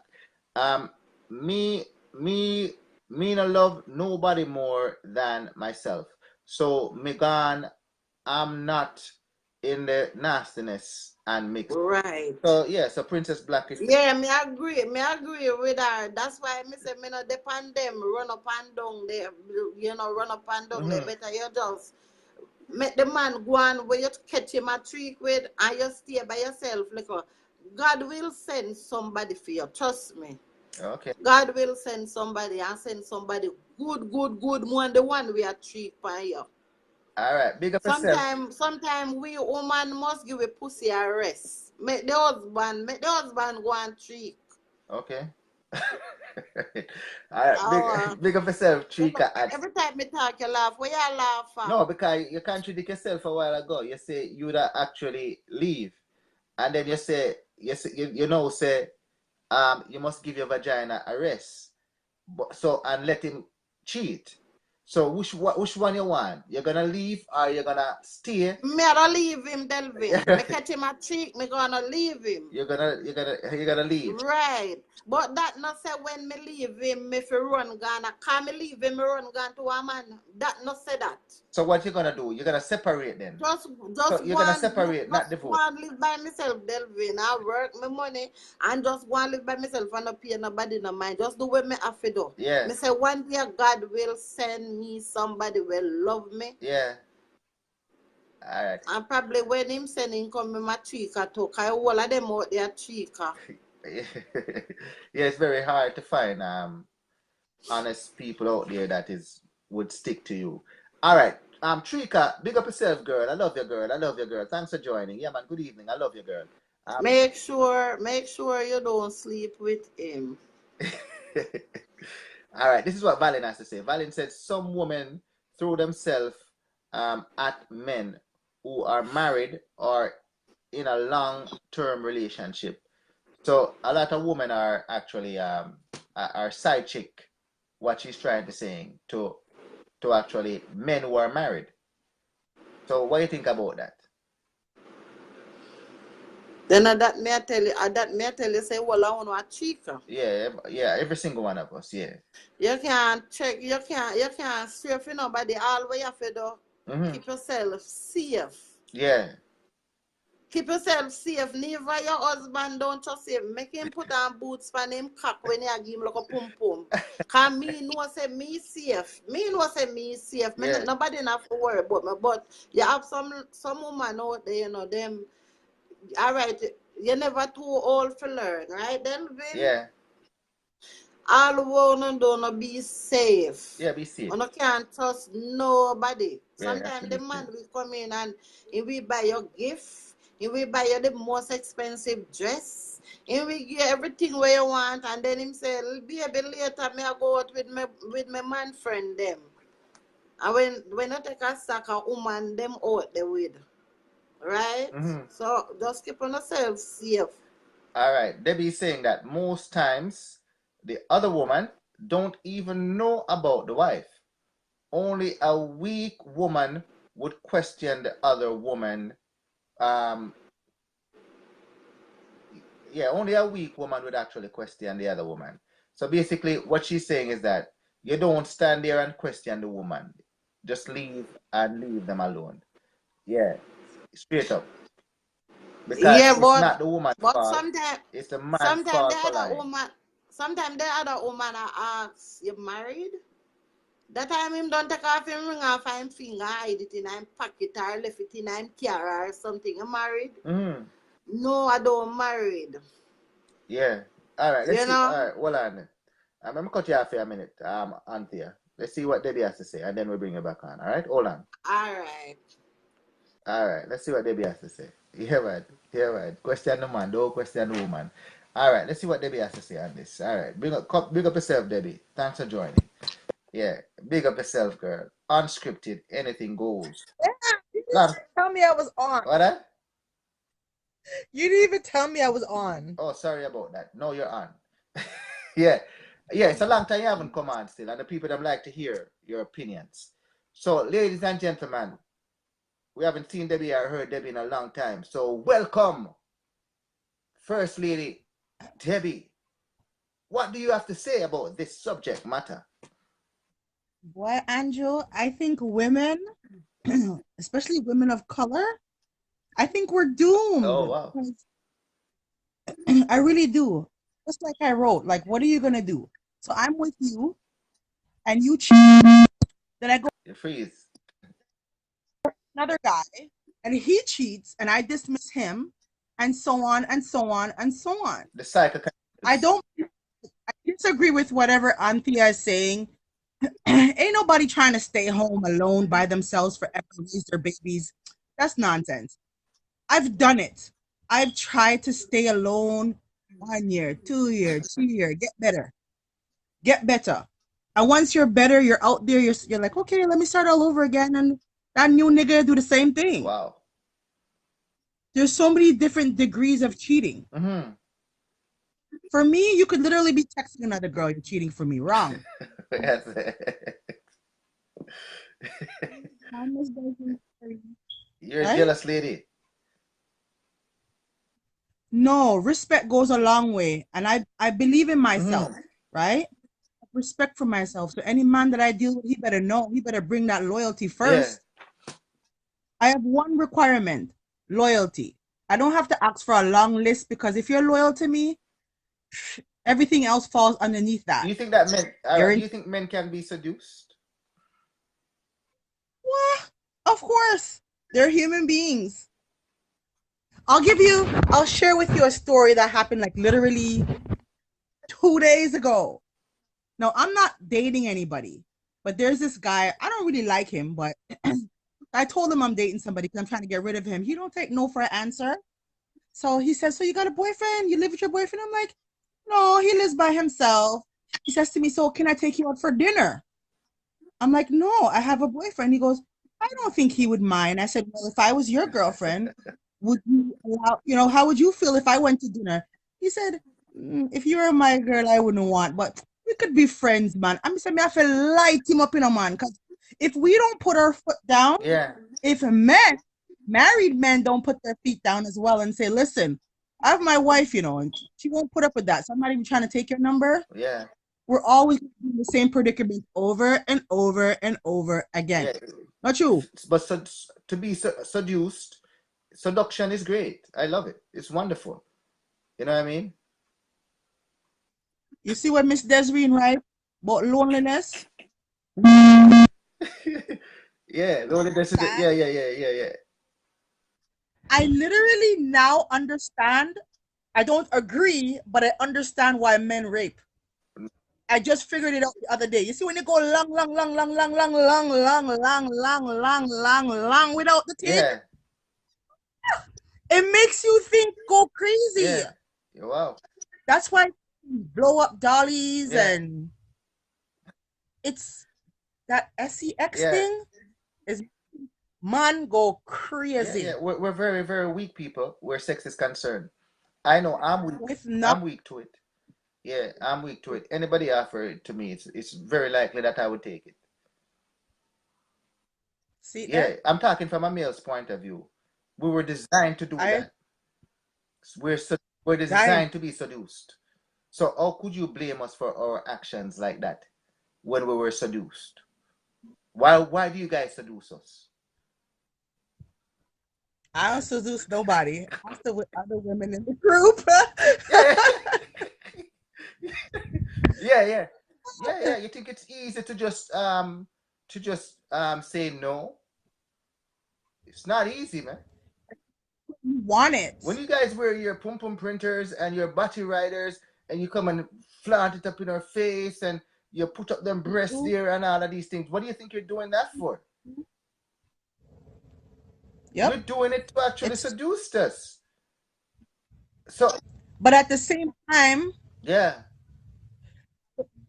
Um, me, me, me no love nobody more than myself. So Megan, I'm not in the nastiness and mix. Right. So yeah, so Princess Black is Yeah, me agree with her. That's why me say me not depend them run up and down there. Run up and down there. hmm Better you just make the man go on where you catch him a trick with and you stay by yourself. Like, God will send somebody for you. Trust me. Okay. God will send somebody and send somebody good more than the one we are trick by you. All right. Big up yourself. Sometime we woman must give a pussy a rest. Make the husband go and trick. Okay. All right. Big Oh, big up yourself, you know, Trika. every time me talk, you laugh. Where you laugh for? No, because you contradict yourself a while ago. You say you would actually leave, and then you say you must give your vagina a rest, but so and let him cheat. So which one you want? You're gonna leave or you're gonna stay? Me gonna leave him, Delvin. Me catch him a cheek, me gonna leave him. you're gonna leave. Right. But that not say when me leave him, me fi run Ghana. Can me leave him, me run Ghana to a man. That not say that. So what you're gonna do? You're gonna separate then. Just So just you're gonna one separate, not just divorce. one live by myself, Delvin. I work my money and just one live by myself and not pay nobody no mind. Just do what me have to do. Yeah, Me say one day God will send me somebody will love me. yeah. All right. And probably when him sending come me my chica talk, I all of them out there chica. Yeah, it's very hard to find honest people out there that is would stick to you. All right. Trika, big up yourself, girl. I love you, girl. I love you, girl. Thanks for joining. Yeah, man. Good evening. I love you, girl. Um, Make sure you don't sleep with him. all right. This is what Valen has to say. Valen said some women throw themselves at men who are married or in a long-term relationship. So a lot of women are actually are side chick. What she's trying to saying to actually men who are married. So what do you think about that? Then that me I tell you say well I want a chica. Yeah, yeah, every single one of us, yeah. You can't check you can't straight for nobody all way you have to do. Mm-hmm. Keep yourself safe. Yeah, Keep yourself safe. Never your husband don't trust him. Make him put on boots for him cock when you give him like a pum pum. Cause me know say me safe. Me know say me safe. Me, yeah, nobody not have to worry about me. But you have some woman out there, them all right, you're never too old for learn, right, Delvin? yeah, All wanna do not be safe. yeah, be safe. You can't trust nobody. Yeah, you have to Sometimes be the safe. man will come in and he will buy your gift, he will buy you the most expensive dress, he will give you everything where you want, and then him say, baby, later me I go out with my man friend them. And when I take a sack of woman them out there with. Right? Mm-hmm. So just keep on yourself safe. All right. Debbie is saying that most times the other woman don't even know about the wife. Only a weak woman would question the other woman. Um, yeah, only a weak woman would actually question the other woman. So basically, what she's saying is that you don't stand there and question the woman. Just leave and leave them alone. Yeah, straight up. Because Yeah, it's not the woman's but fault. It's the man's sometimes fault for lying. the other woman asks, you married? That time him don't take off him ring off him finger, hide it in him pocket or left it in him car or something. You married? Mm-hmm. No, I don't married. Yeah. All right. Let's You see. All know? right. Hold on. I'm gonna cut you off for a minute, Anthea. Let's see what Debbie has to say, and then we'll bring you back on. All right. Hold on. Alright. All right. Let's see what Debbie has to say. Yeah, man. Yeah, man. Question the man. Don't question the woman. All right. Let's see what Debbie has to say on this. All right. Big up yourself, Debbie. Thanks for joining. Yeah. Big up yourself, girl. Unscripted. Anything goes. Yeah, you didn't Lam. tell me I was on. What that? You didn't even tell me I was on. Oh, sorry about that. No, you're on. Yeah. Yeah, it's a long time you haven't come on still, and the people that like to hear your opinions. So, ladies and gentlemen, we haven't seen Debbie or heard Debbie in a long time. So, welcome, First Lady Debbie. What do you have to say about this subject matter? Boy, Andrew, I think women, especially women of color, I think we're Oh, doomed. wow. I really do. Just like I wrote, like, what are you gonna do? So I'm with you, and you cheat. Then I go You freeze. another guy, and he cheats, and I dismiss him, and so on and so on and so on. The cycle. I disagree with whatever Anthea is saying. Ain't nobody trying to stay home alone by themselves forever, raise their babies. That's nonsense. I've done it. I've tried to stay alone 1 year, 2 year, 3 year, get better. Get better. And once you're better, you're out there, you're like, okay, let me start all over again. And that new nigga do the same thing. Wow. There's so many different degrees of cheating. Mm-hmm. For me, you could literally be texting another girl, you're cheating for me. Wrong. You're a Right? jealous lady. No, respect goes a long way. And I believe in myself, right? Respect for myself. So any man that I deal with, he better know. He better bring that loyalty first. Yeah. I have one requirement, loyalty. I don't have to ask for a long list because if you're loyal to me, everything else falls underneath that. Do you think that men? Do you think men can be seduced? What? Of course, they're human beings. I'll share with you a story that happened like literally 2 days ago. No, I'm not dating anybody, but there's this guy. I don't really like him, but I told him I'm dating somebody because I'm trying to get rid of him. He don't take no for an answer. So he says, so you got a boyfriend? You live with your boyfriend? I'm like, no, he lives by himself. He says to me, so can I take you out for dinner? I'm like, no, I have a boyfriend. He goes, I don't think he would mind. I said, well, if I was your girlfriend, would you allow, how would you feel if I went to dinner? He said, if you were my girl, I wouldn't want, but we could be friends, man. I'm saying, I have to light him up in a man, because if we don't put our foot down, if married men don't put their feet down as well and say, listen, I have my wife, and she won't put up with that, so I'm not even trying to take your number. Yeah. We're always in the same predicament over and over and over again. Yeah. Not true. But to be seduced, seduction is great. I love it. It's wonderful. You know what I mean? You see what Miss Desiree write about loneliness? Yeah, loneliness is yeah. I literally now understand. I don't agree, but I understand why men rape. I just figured it out the other day. You see, when you go long without the thing, it makes you think, go crazy. Yeah. Wow. That's why blow up dollies and it's that sex thing is man go crazy. Yeah. We're very, very weak people where sex is concerned. I know I'm weak. I'm weak to it. Yeah, I'm weak to it. Anybody offer it to me, it's very likely that I would take it. See, I'm talking from a male's point of view. We were designed to do that. We're designed to be seduced. So how could you blame us for our actions like that when we were seduced? Why do you guys seduce us? I don't seduce nobody. I'm still with other women in the group. Yeah. You think it's easy to just say no? It's not easy, man. You want it. When you guys wear your pum pum printers and your body riders and you come and flaunt it up in our face and you put up them breasts there and all of these things, what do you think you're doing that for? Yep. You're doing it to actually seduce us. So, but at the same time,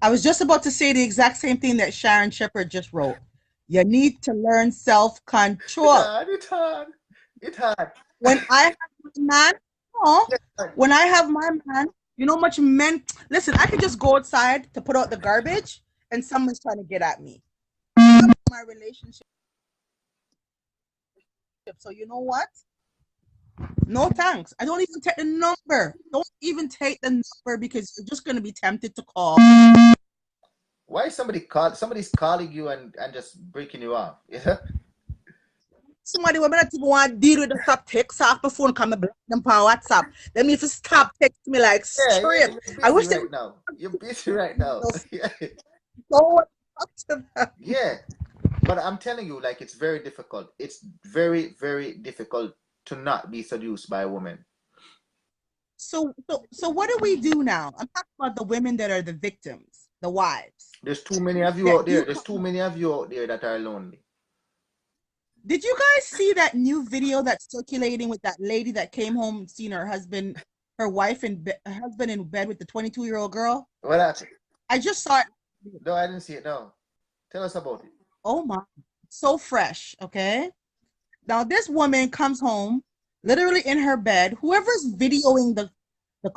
I was just about to say the exact same thing that Sharon Shepard just wrote. You need to learn self-control. It's hard. When I have my man, when I have my man, You know how much men listen, I could just go outside to put out the garbage and someone's trying to get at me. My relationship. So you know what? No thanks. I don't even take the number. Don't even take the number because you're just gonna be tempted to call. Why is somebody's calling you and just breaking you off? Yeah. Somebody will not even want to deal with the stop text off the phone, come and block them on WhatsApp. Then if you stop text me like Yeah, straight. you're I busy wish they right now. You're busy right now. Yeah. would talk to them. Yeah. But I'm telling you, like, it's very difficult. It's very, very difficult to not be seduced by a woman. So what do we do now? I'm talking about the women that are the victims, the wives. There's too many of you That out there. There's too many of you out there that are lonely. Did you guys see that new video that's circulating with that lady that came home and seen her husband, her wife and her husband in bed with the 22-year-old girl? What happened? I just saw it. No, I didn't see it. No. Tell us about it. Oh my, so fresh. Okay. Now this woman comes home, literally in her bed. Whoever's videoing the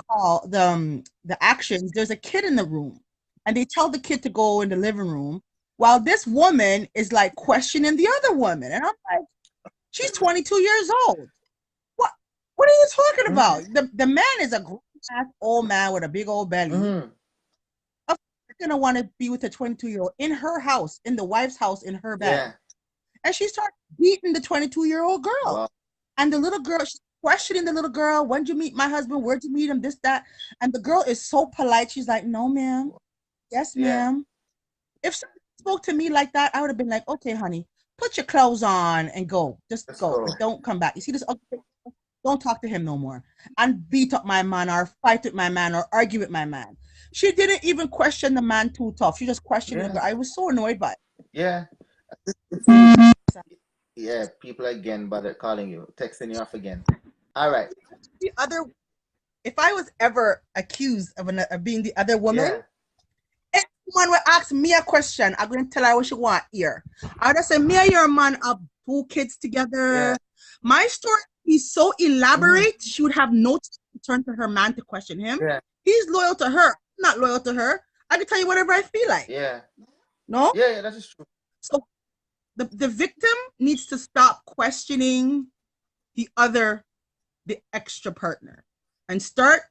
call, the actions, there's a kid in the room, and they tell the kid to go in the living room while this woman is like questioning the other woman, and I'm like, she's 22 years old. What are you talking about? The man is a grown ass old man with a big old belly. Mm-hmm. Of course, you're gonna want to be with a 22-year-old in her house, in the wife's house, in her bed. Yeah. And she starts beating the 22-year-old girl. Wow. And the little girl, she's questioning the little girl. When'd you meet my husband? Where'd you meet him? This, that. And the girl is so polite. She's like, no, ma'am. Yes, Yeah. ma'am. If someone spoke to me like that, I would have been like, okay, honey, put your clothes on and go. Just Let's go. go. And don't come back. You see this? Okay, don't talk to him no more. And beat up my man or fight with my man or argue with my man. She didn't even question the man too tough. She just questioned the girl. I was so annoyed by it. Yeah. Yeah, people again bother calling you, texting you off again. All right. The other, if I was ever accused of being the other woman, if someone would ask me a question, I'm going to tell her what she want here. I would say, me and your man have 2 kids together. Yeah. My story is so elaborate, she would have no time to turn to her man to question him. Yeah. He's loyal to her. I'm not loyal to her. I can tell you whatever I feel like. Yeah. No? Yeah, that is true. So the victim needs to stop questioning the extra partner and start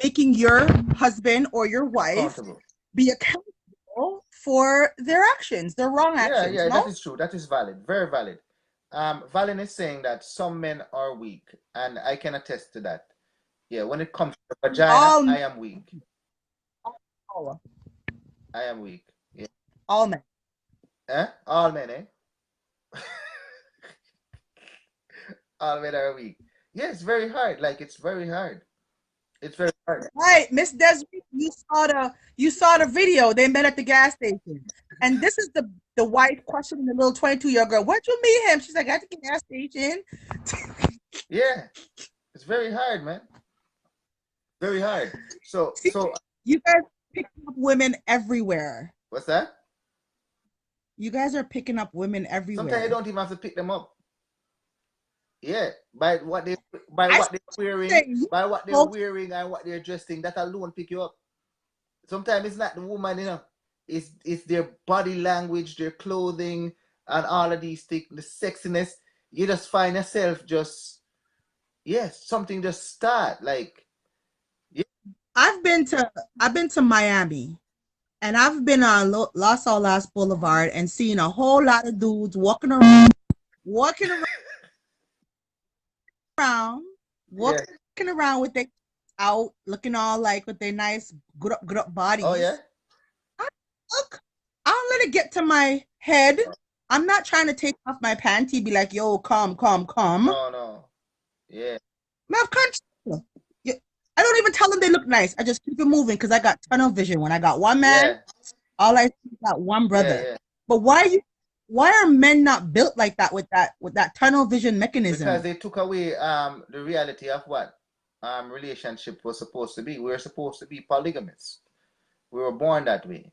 making your husband or your wife be accountable for their actions, their wrong actions. Yeah, no? that is true. That is valid. Very valid. Valen is saying that some men are weak, and I can attest to that. Yeah, when it comes to vagina, I am weak. I am weak. Yeah. All men. All men, eh? All men are weak. Yeah, it's very hard. Like, it's very hard. It's very hard. Right, Miss Desiree, you saw the video. They met at the gas station, and this is the wife questioning the little 22-year-old girl. Where'd you meet him? She's like, at the gas station. Yeah, it's very hard, man. Very hard. So you guys are picking up women everywhere. What's that? You guys are picking up women everywhere. Sometimes you don't even have to pick them up. Yeah, by what they're wearing and what they're dressing, that alone pick you up. Sometimes it's not the woman, you know. It's their body language, their clothing, and all of these things, the sexiness. You just find yourself something just start like. Yeah. I've been to Miami, and I've been on Los Olas Boulevard and seen a whole lot of dudes walking around with their out, looking all like with their nice good up bodies. Oh yeah. I'll let it get to my head. I'm not trying to take off my panty, be like, yo, come. No. Yeah. I don't even tell them they look nice. I just keep it moving because I got tunnel vision. When I got one man, all I see is that one brother. Yeah. But why are men not built like that with that tunnel vision mechanism? Because they took away the reality of what relationship was supposed to be. We were supposed to be polygamous. We were born that way.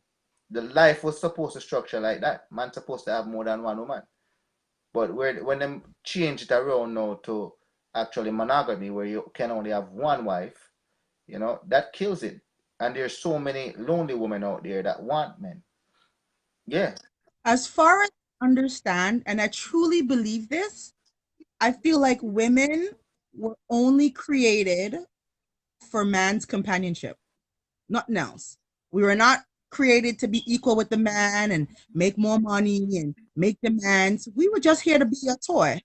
The life was supposed to structure like that. Man's supposed to have more than one woman. But when them change it around now to actually monogamy, where you can only have one wife, that kills it. And there's so many lonely women out there that want men. Yeah. As far as I understand, and I truly believe this, I feel like women were only created for man's companionship, nothing else. We were not created to be equal with the man and make more money and make demands. We were just here to be a toy.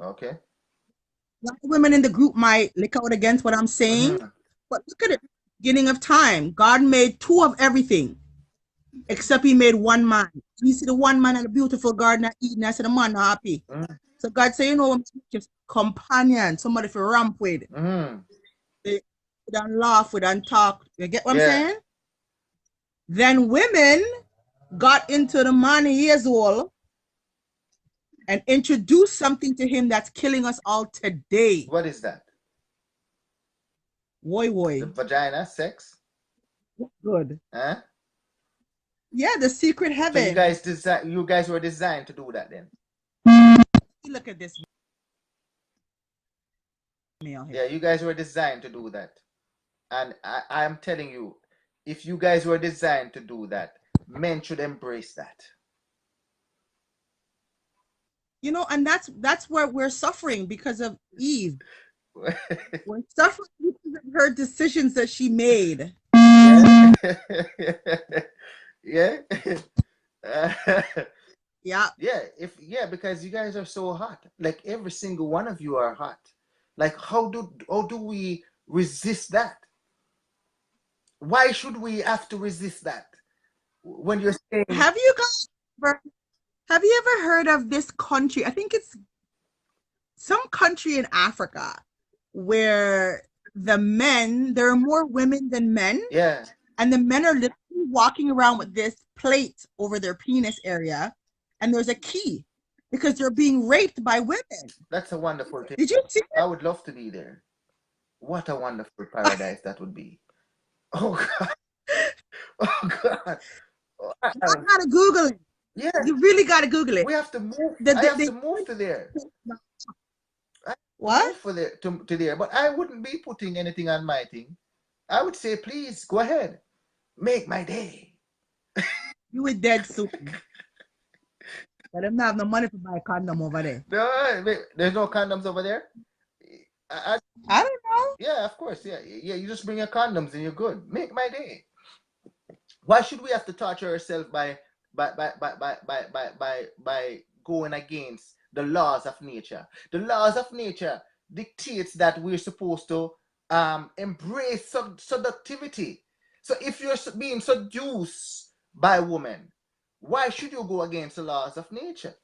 Okay. A lot of women in the group might lick out against what I'm saying, Hmm. but look at it. Beginning of time, God made two of everything, except He made one man. You see the one man and the beautiful garden of Eden. I said the man not happy. Hmm. So God said, just companion, somebody for ramp with. Hmm. They don't laugh with and talk. You get what I'm Yeah. saying? Then women got into the man years old and introduced something to him that's killing us all today. What is that? Woy The woy. vagina, sex? Good. Huh? Yeah, the secret So you heaven. guys were designed to do that then? Look at this male Yeah, here. you guys were designed to do that. And I'm telling you, if you guys were designed to do that, men should embrace that. And that's where we're suffering because of Eve. We're suffering because of her decisions that she made. Yeah. Yeah. Yeah. Yeah, because you guys are so hot. Like every single one of you are hot. Like how do we resist that? Why should we have to resist that? When you're saying, Have you guys have you ever heard of this country? I think it's some country in Africa where there are more women than men, yeah, and the men are literally walking around with this plate over their penis area, and there's a key because they're being raped by women. that's a wonderful thing. Did you see I would love to be there. What a wonderful it? paradise that would be. Oh God. Oh God. Oh, I gotta Google it. yeah, You really gotta Google it. we have to move. The, I the, have to move to there. the, I have to what? move for there to there. But I wouldn't be putting anything on my thing. I would say, please go ahead. Make my day. You were dead soon. But them not have no money to buy a condom over there. No, there's no condoms over there. I don't know. Yeah, of course. Yeah, yeah. You just bring your condoms and you're good. Make my day. Why should we have to torture ourselves by going against the laws of nature? The laws of nature dictates that we're supposed to embrace seductivity. So if you're being seduced by women, why should you go against the laws of nature?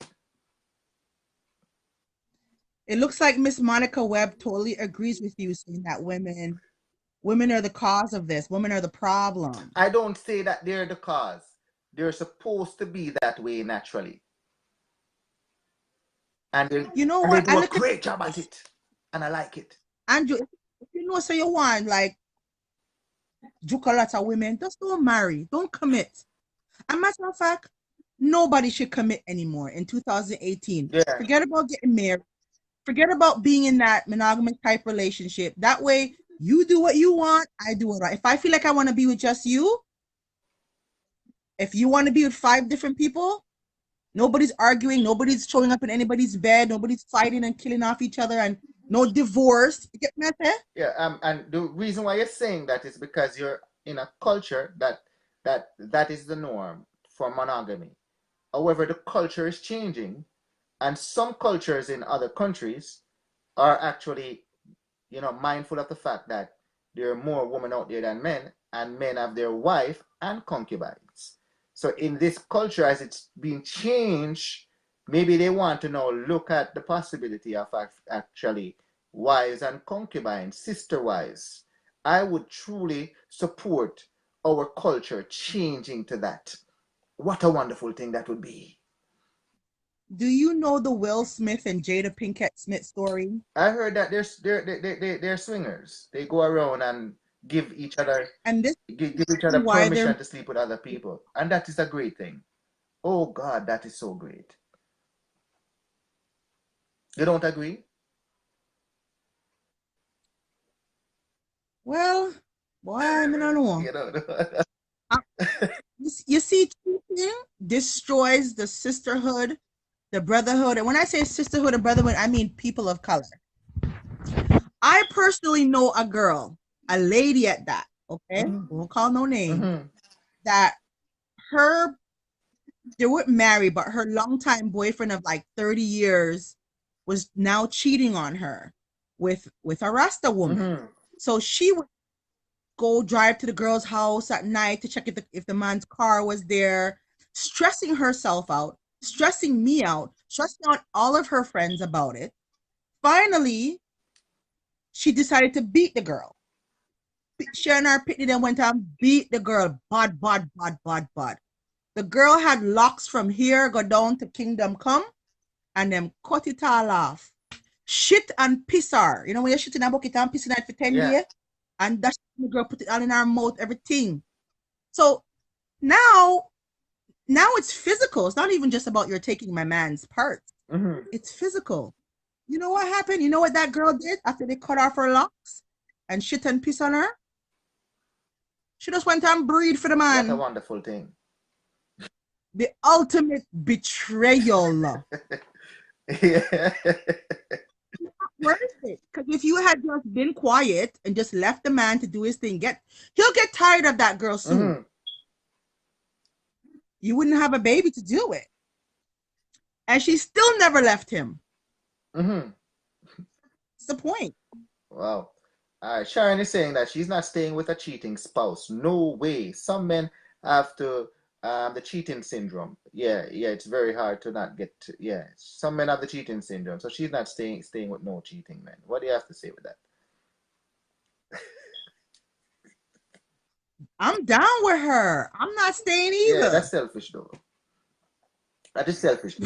It looks like Miss Monica Webb totally agrees with you, saying that women are the cause of this. Women are the problem. I don't say that they're the cause. They're supposed to be that way naturally. And You know they what? I do a look at great job at this. it. And I like it. Andrew, if you know so you want like juke a lot of women, just don't marry. Don't commit. And matter of fact, nobody should commit anymore in 2018. Yeah. Forget about getting married. Forget about being in that monogamous type relationship. That way, you do what you want, I do what I. If I feel like I want to be with just you, if you want to be with 5 different people, nobody's arguing, nobody's showing up in anybody's bed, nobody's fighting and killing off each other, and no divorce. You get me? Yeah, and the reason why you're saying that is because you're in a culture that is the norm for monogamy. However, the culture is changing, and some cultures in other countries are actually, mindful of the fact that there are more women out there than men, and men have their wife and concubines. So in this culture, as it's being changed, maybe they want to now look at the possibility of actually wives and concubines, sister wives. I would truly support our culture changing to that. What a wonderful thing that would be. Do you know the Will Smith and Jada Pinkett Smith story? I heard that they're swingers. They go around and give each other And this give each other why they're permission to sleep with other people, and that is a great thing. Oh God, that is so great. You don't agree? Well, boy, I don't know. You know. Uh, You see, cheating destroys the sisterhood, the brotherhood. And when I say sisterhood and brotherhood, I mean people of color. I personally know a girl, a lady at that, okay? Won't call no name, that they weren't married, but her longtime boyfriend of like 30 years was now cheating on her with a Rasta woman. So she would go drive to the girl's house at night to check if the man's car was there, stressing herself out, stressing me out, stressing out all of her friends about it. Finally, she decided to beat the girl. She and her pitney then went and beat the girl. Bad, bad, bad, bad, bad. The girl had locks from here, go down to Kingdom Come, and them cut it all off. Shit and piss her. You know when you're shitting a bucket and pissing it for 10 days? And that the girl put it all in her mouth, everything. So now it's physical. It's not even just about you're taking my man's parts. It's physical. You know what happened? You know what that girl did after they cut off her locks and shit and piss on her? She just went and breed for the man. What a wonderful thing. The ultimate betrayal. Yeah. Worth it. Because if you had just been quiet and just left the man to do his thing, he'll get tired of that girl soon. You wouldn't have a baby to deal with. And she still never left him. What's the point? Wow. All right, Sharon is saying that she's not staying with a cheating spouse. No way. Some men have to the cheating syndrome. Yeah, it's very hard to not get to, some men have the cheating syndrome, so she's not staying with no cheating men. What do you have to say with that? I'm down with her. I'm not staying either. Yeah, that's selfish though. That is selfish.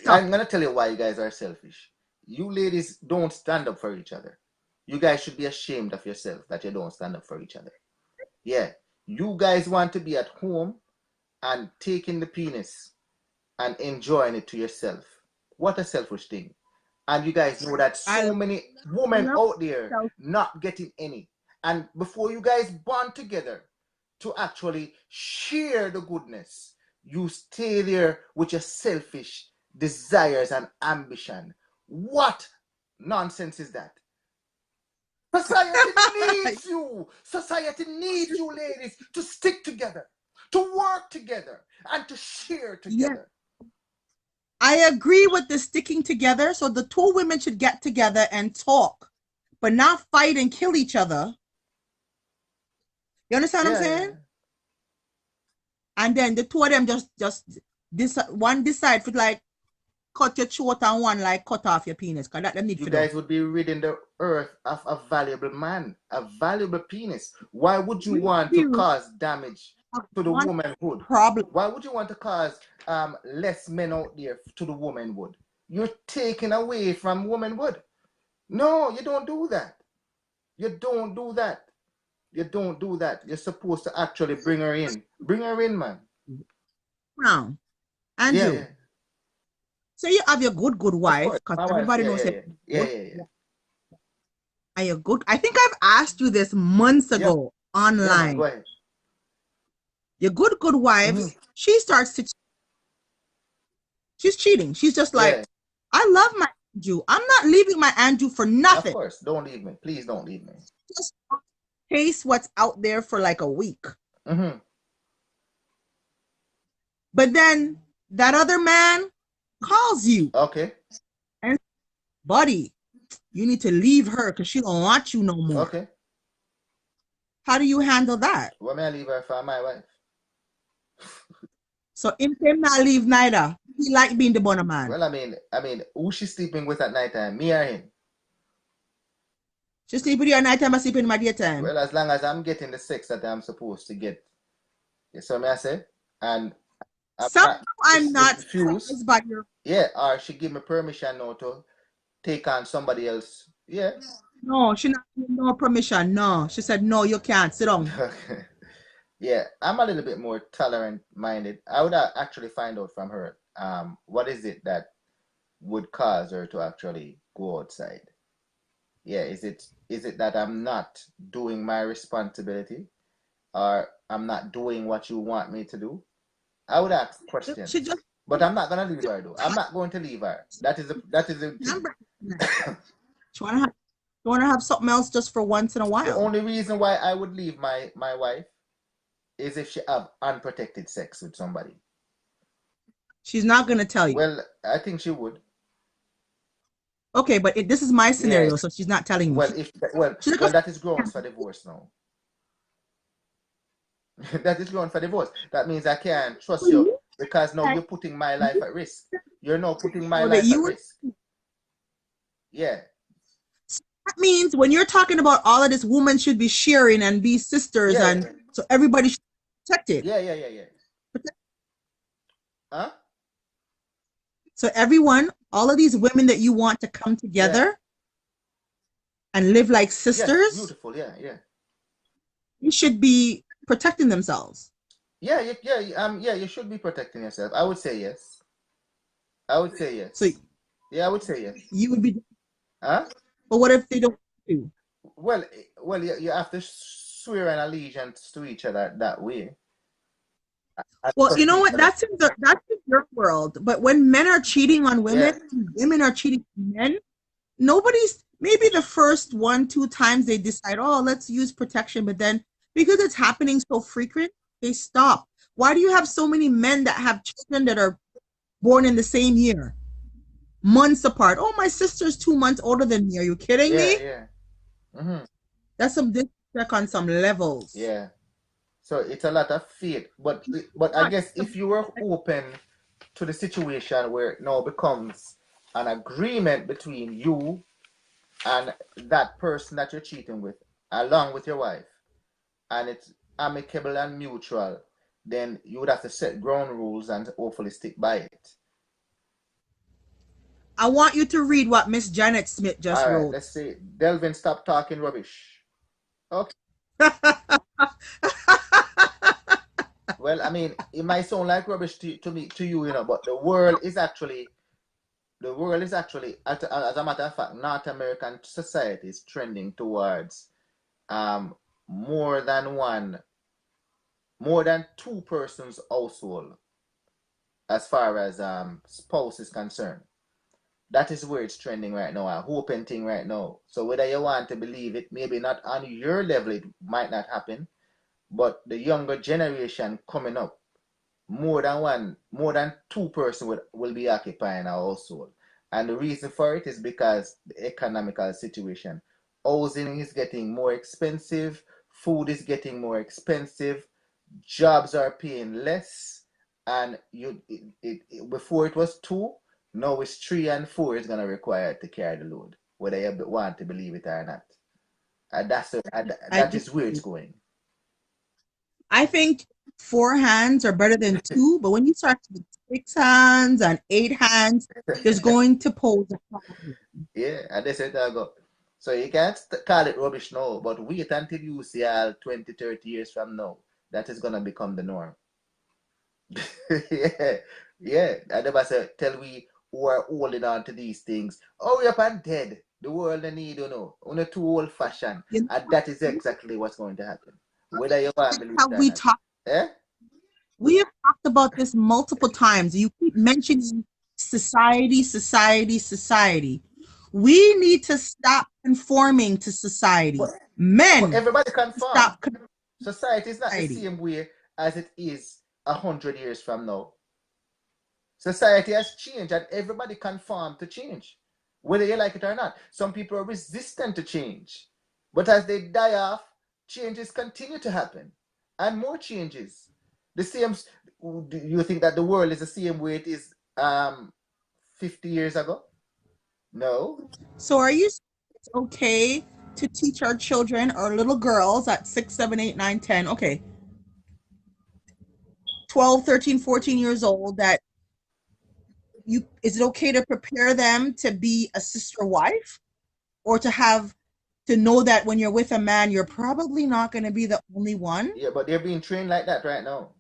I'm gonna tell you why you guys are selfish. You ladies don't stand up for each other. You guys should be ashamed of yourself that you don't stand up for each other. Yeah, you guys want to be at home and taking the penis and enjoying it to yourself. What a selfish thing. And you guys know that so many women out there not getting any. And before you guys bond together to actually share the goodness, you stay there with your selfish desires and ambition. What nonsense is that? Society needs you. Society needs you, ladies, to stick together, to work together, and to share together. Yeah. I agree with the sticking together. So the two women should get together and talk, but not fight and kill each other. You understand what I'm saying? Yeah. And then the two of them just one decide for like cut your throat and one like cut off your penis. Because that they need you guys would be ridding the earth of a valuable man, a valuable penis. Why would you want to cause damage to the womanhood? Why would you want to cause less men out there to the womanhood? You're taking away from womanhood. No, you don't do that. You don't do that. You don't do that. You're supposed to actually bring her in. Bring her in, man. Now, Andrew. Yeah. So you have your good wife, because everybody knows it. Yeah. Are you good? I think I've asked you this months ago online. Go ahead. Your good wife, she starts to she's cheating. She's just like, I love my Andrew. I'm not leaving my Andrew for nothing. Of course, don't leave me. Please don't leave me. Just taste what's out there for like a week. But then that other man calls you. Okay. And buddy, you need to leave her because she don't want you no more. Okay. How do you handle that? Why may I leave her for my wife? So him not leave neither. He like being the bonner man. Well, I mean, who she sleeping with at night time? Me or him? She sleep with you at night time or sleep in my daytime? Well, as long as I'm getting the sex that I'm supposed to get. Yes, what may I say? And somehow I'm not refused. Yeah, or she give me permission now to take on somebody else. Yeah. No, she not giving no permission. No. She said, no, you can't. Sit down. Okay. Yeah, I'm a little bit more tolerant minded. I would actually find out from her what is it that would cause her to actually go outside. Yeah, is it that I'm not doing my responsibility, or I'm not doing what you want me to do? I would ask She just questions, but I'm not gonna leave her though. I'm not going to leave her. That is the thing. she wanna have something else just for once in a The while. only reason why I would leave my wife is if she have unprotected sex with somebody. She's not gonna tell you. Well, I think she would. Okay, but this is my Yeah. scenario, so she's not telling you. Well, She's like, well, that is grounds for divorce now. That is grounds for divorce. That means I can't trust you because now you're putting my life at risk. You're now putting my so that life at you risk. Yeah. that means when you're talking about all of this, women should be sharing and be sisters, Yeah. and so everybody should be protected. Yeah. Huh? So everyone, all of these women that you want to come together and live like Yes, sisters, beautiful. Yeah. you should be protecting themselves. Yeah, you should be protecting yourself. I would say yes. I would say yes. So Yeah, I would say yes. you would be, Huh? but what if they don't do? Well, you have to swear an allegiance to each other that way. And Well, trust you know each what? other. That's in your world. But when men are cheating on women, Yeah. women are cheating on men, nobody's maybe the first 1, 2 times they decide, oh, let's use protection, but then because it's happening so frequent, they stop. Why do you have so many men that have children that are born in the same year, months apart? Oh, my sister's 2 months older than me. Are you kidding me? Yeah. Mm-hmm. That's some disrespect on some levels. Yeah. So it's a lot of faith. But I guess if you were open to the situation where it now becomes an agreement between you and that person that you're cheating with, along with your wife, and it's amicable and mutual, then you would have to set ground rules and hopefully stick by it. I want you to read what Miss Janet Smith just All right, wrote. let's see. Delvin, stop talking rubbish. Okay. Well, I mean, it might sound like rubbish to me, to you, but the world is actually, as a matter of fact, North American society is trending towards more than two persons household as far as spouse is concerned. That is where it's trending right now, a open thing right now. So whether you want to believe it, maybe not on your level, it might not happen, but the younger generation coming up, more than two person will be occupying a household. And the reason for it is because the economical situation. Housing is getting more expensive, food is getting more expensive, jobs are paying less, and before it was two, now it's 3 and 4 is gonna require to carry the load, whether you want to believe it or not. And that is where it's going. I think 4 hands are better than two, but when you start with 6 hands and 8 hands, there's going to pose a problem. Yeah, and they said I go. So you can't call it rubbish now, but wait until you see 20, 30 years from now. That is gonna become the norm. Yeah. I never say tell we who are holding on to these things. Hurry up and dead. The world need only too old fashioned. You know, And that is exactly what's going to happen. Whether you want to believe have it or we not. talked? Eh? We have talked about this multiple times. You keep mentioning society. We need to stop conforming to society. But Men, everybody conform. stop. Society is not the Society. same way as it is 100 years from now. Society has changed and everybody conform to change, whether you like it or not. Some people are resistant to change, but as they die off, changes continue to happen and more changes. The same, do you think that the world is the same way it is 50 years ago? No. So are you saying it's okay to teach our children, our little girls at 6, 7, 8, 9, 10, okay, 12, 13, 14 years old, that is it okay to prepare them to be a sister wife, or to know that when you're with a man, you're probably not going to be the only one? Yeah, but they're being trained like that right now.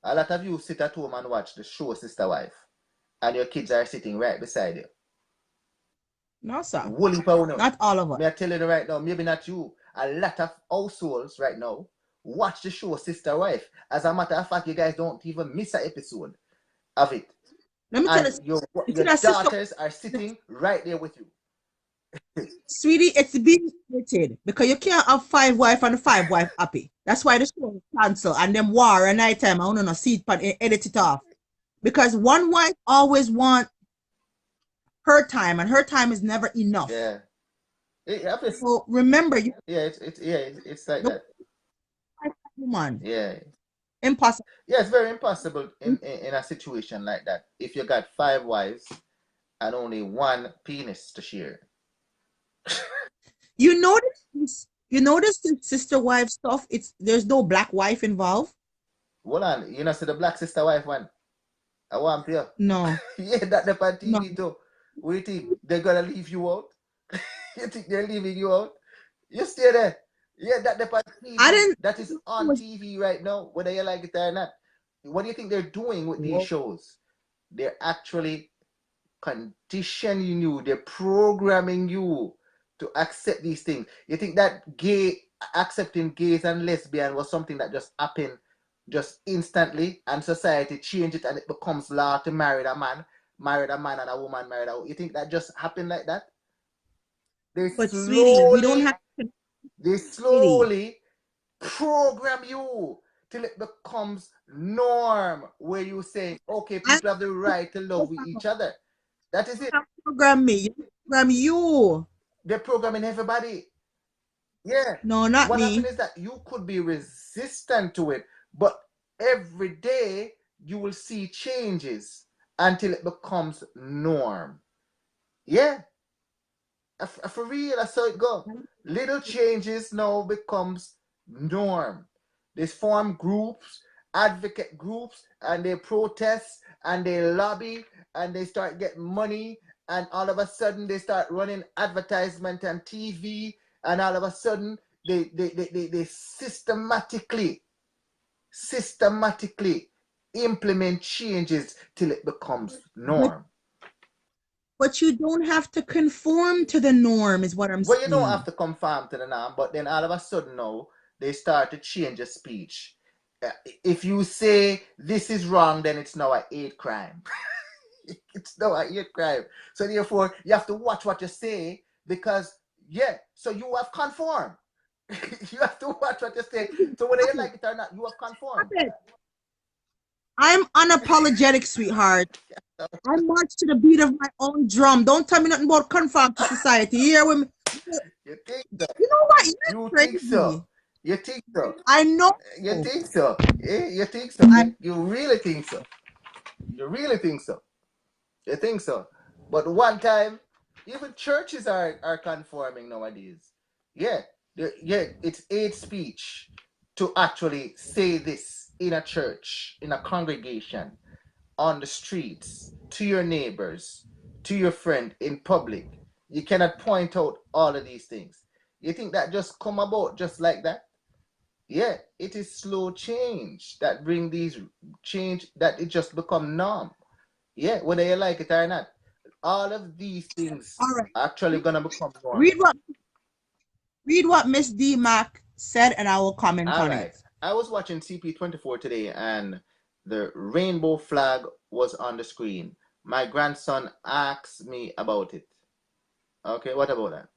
A lot of you sit at home and watch the show Sister Wife, and your kids are sitting right beside you. No, sir. Woolly powder. Not all of us. Me I tell you right now, maybe not you. A lot of households right now watch the show Sister Wife. As a matter of fact, you guys don't even miss an episode of it. Let me tell And you, your that sister, daughters are sitting right there with you. sweetie, it's being edited because you can't have 5 wife and 5 wife happy. That's why the show is cancelled and them war at night time. I want to see it but edit it off. Because one wife always want her time and her time is never enough. Yeah. So remember, you it's like that. Woman. Yeah. Impossible. Yeah, it's very impossible in a situation like that. If you got 5 wives and only 1 penis to share. You notice the sister wife stuff. There's no black wife involved. Hold on, you know, see the black sister wife one. I want you. No. Yeah, that the on TV No. too. What do you think? They're gonna leave you out? You think they're leaving you out? You stay there. Yeah, that the on TV. That is on TV right now, whether you like it or not. What do you think they're doing with these shows? They're actually conditioning you, they're programming you to accept these things. You think that accepting gays and lesbian was something that just happened just instantly and society changed it and it becomes law to marry a man and a woman married a woman? You think that just happened like that? Sweetie, we don't have to. They slowly program you till it becomes norm where you say, okay, people have the right to love with each other. That is it. Program me. Program you. They're programming everybody. Yeah. No, not what me. What happens is that you could be resistant to it, but every day you will see changes until it becomes norm. Yeah. For real, that's how it goes. Little changes now becomes norm. They form groups, advocate groups, and they protest and they lobby and they start getting money, and all of a sudden they start running advertisement and TV, and all of a sudden they systematically implement changes till it becomes norm. But you don't have to conform to the norm, is what I'm saying. Well, you don't have to conform to the norm, but then all of a sudden now they start to change your speech. If you say this is wrong, then it's now a hate crime. It's now a hate crime. So therefore, you have to watch what you say because, so you have conformed. You have to watch what you say. So whether you like it or not, you have conformed. I'm unapologetic, sweetheart. I march to the beat of my own drum. Don't tell me nothing about conform to society. Here with me. You think so? You know what? You think so? You think so? I know. You think so? You think so? You really think so? You really think so? You think so? But one time, even churches are conforming nowadays. Yeah, it's hate speech to actually say this in a church, in a congregation, on the streets, to your neighbors, to your friend, in public. You cannot point out all of these things. You think that just come about just like that? Yeah, it is slow change that bring these change, that it just become norm. Yeah, whether you like it or not. All of these things are actually gonna become norm. Read what Miss D Mac said and I will comment on it. I was watching CP24 today and the rainbow flag was on the screen. My grandson asked me about it. Okay, what about that?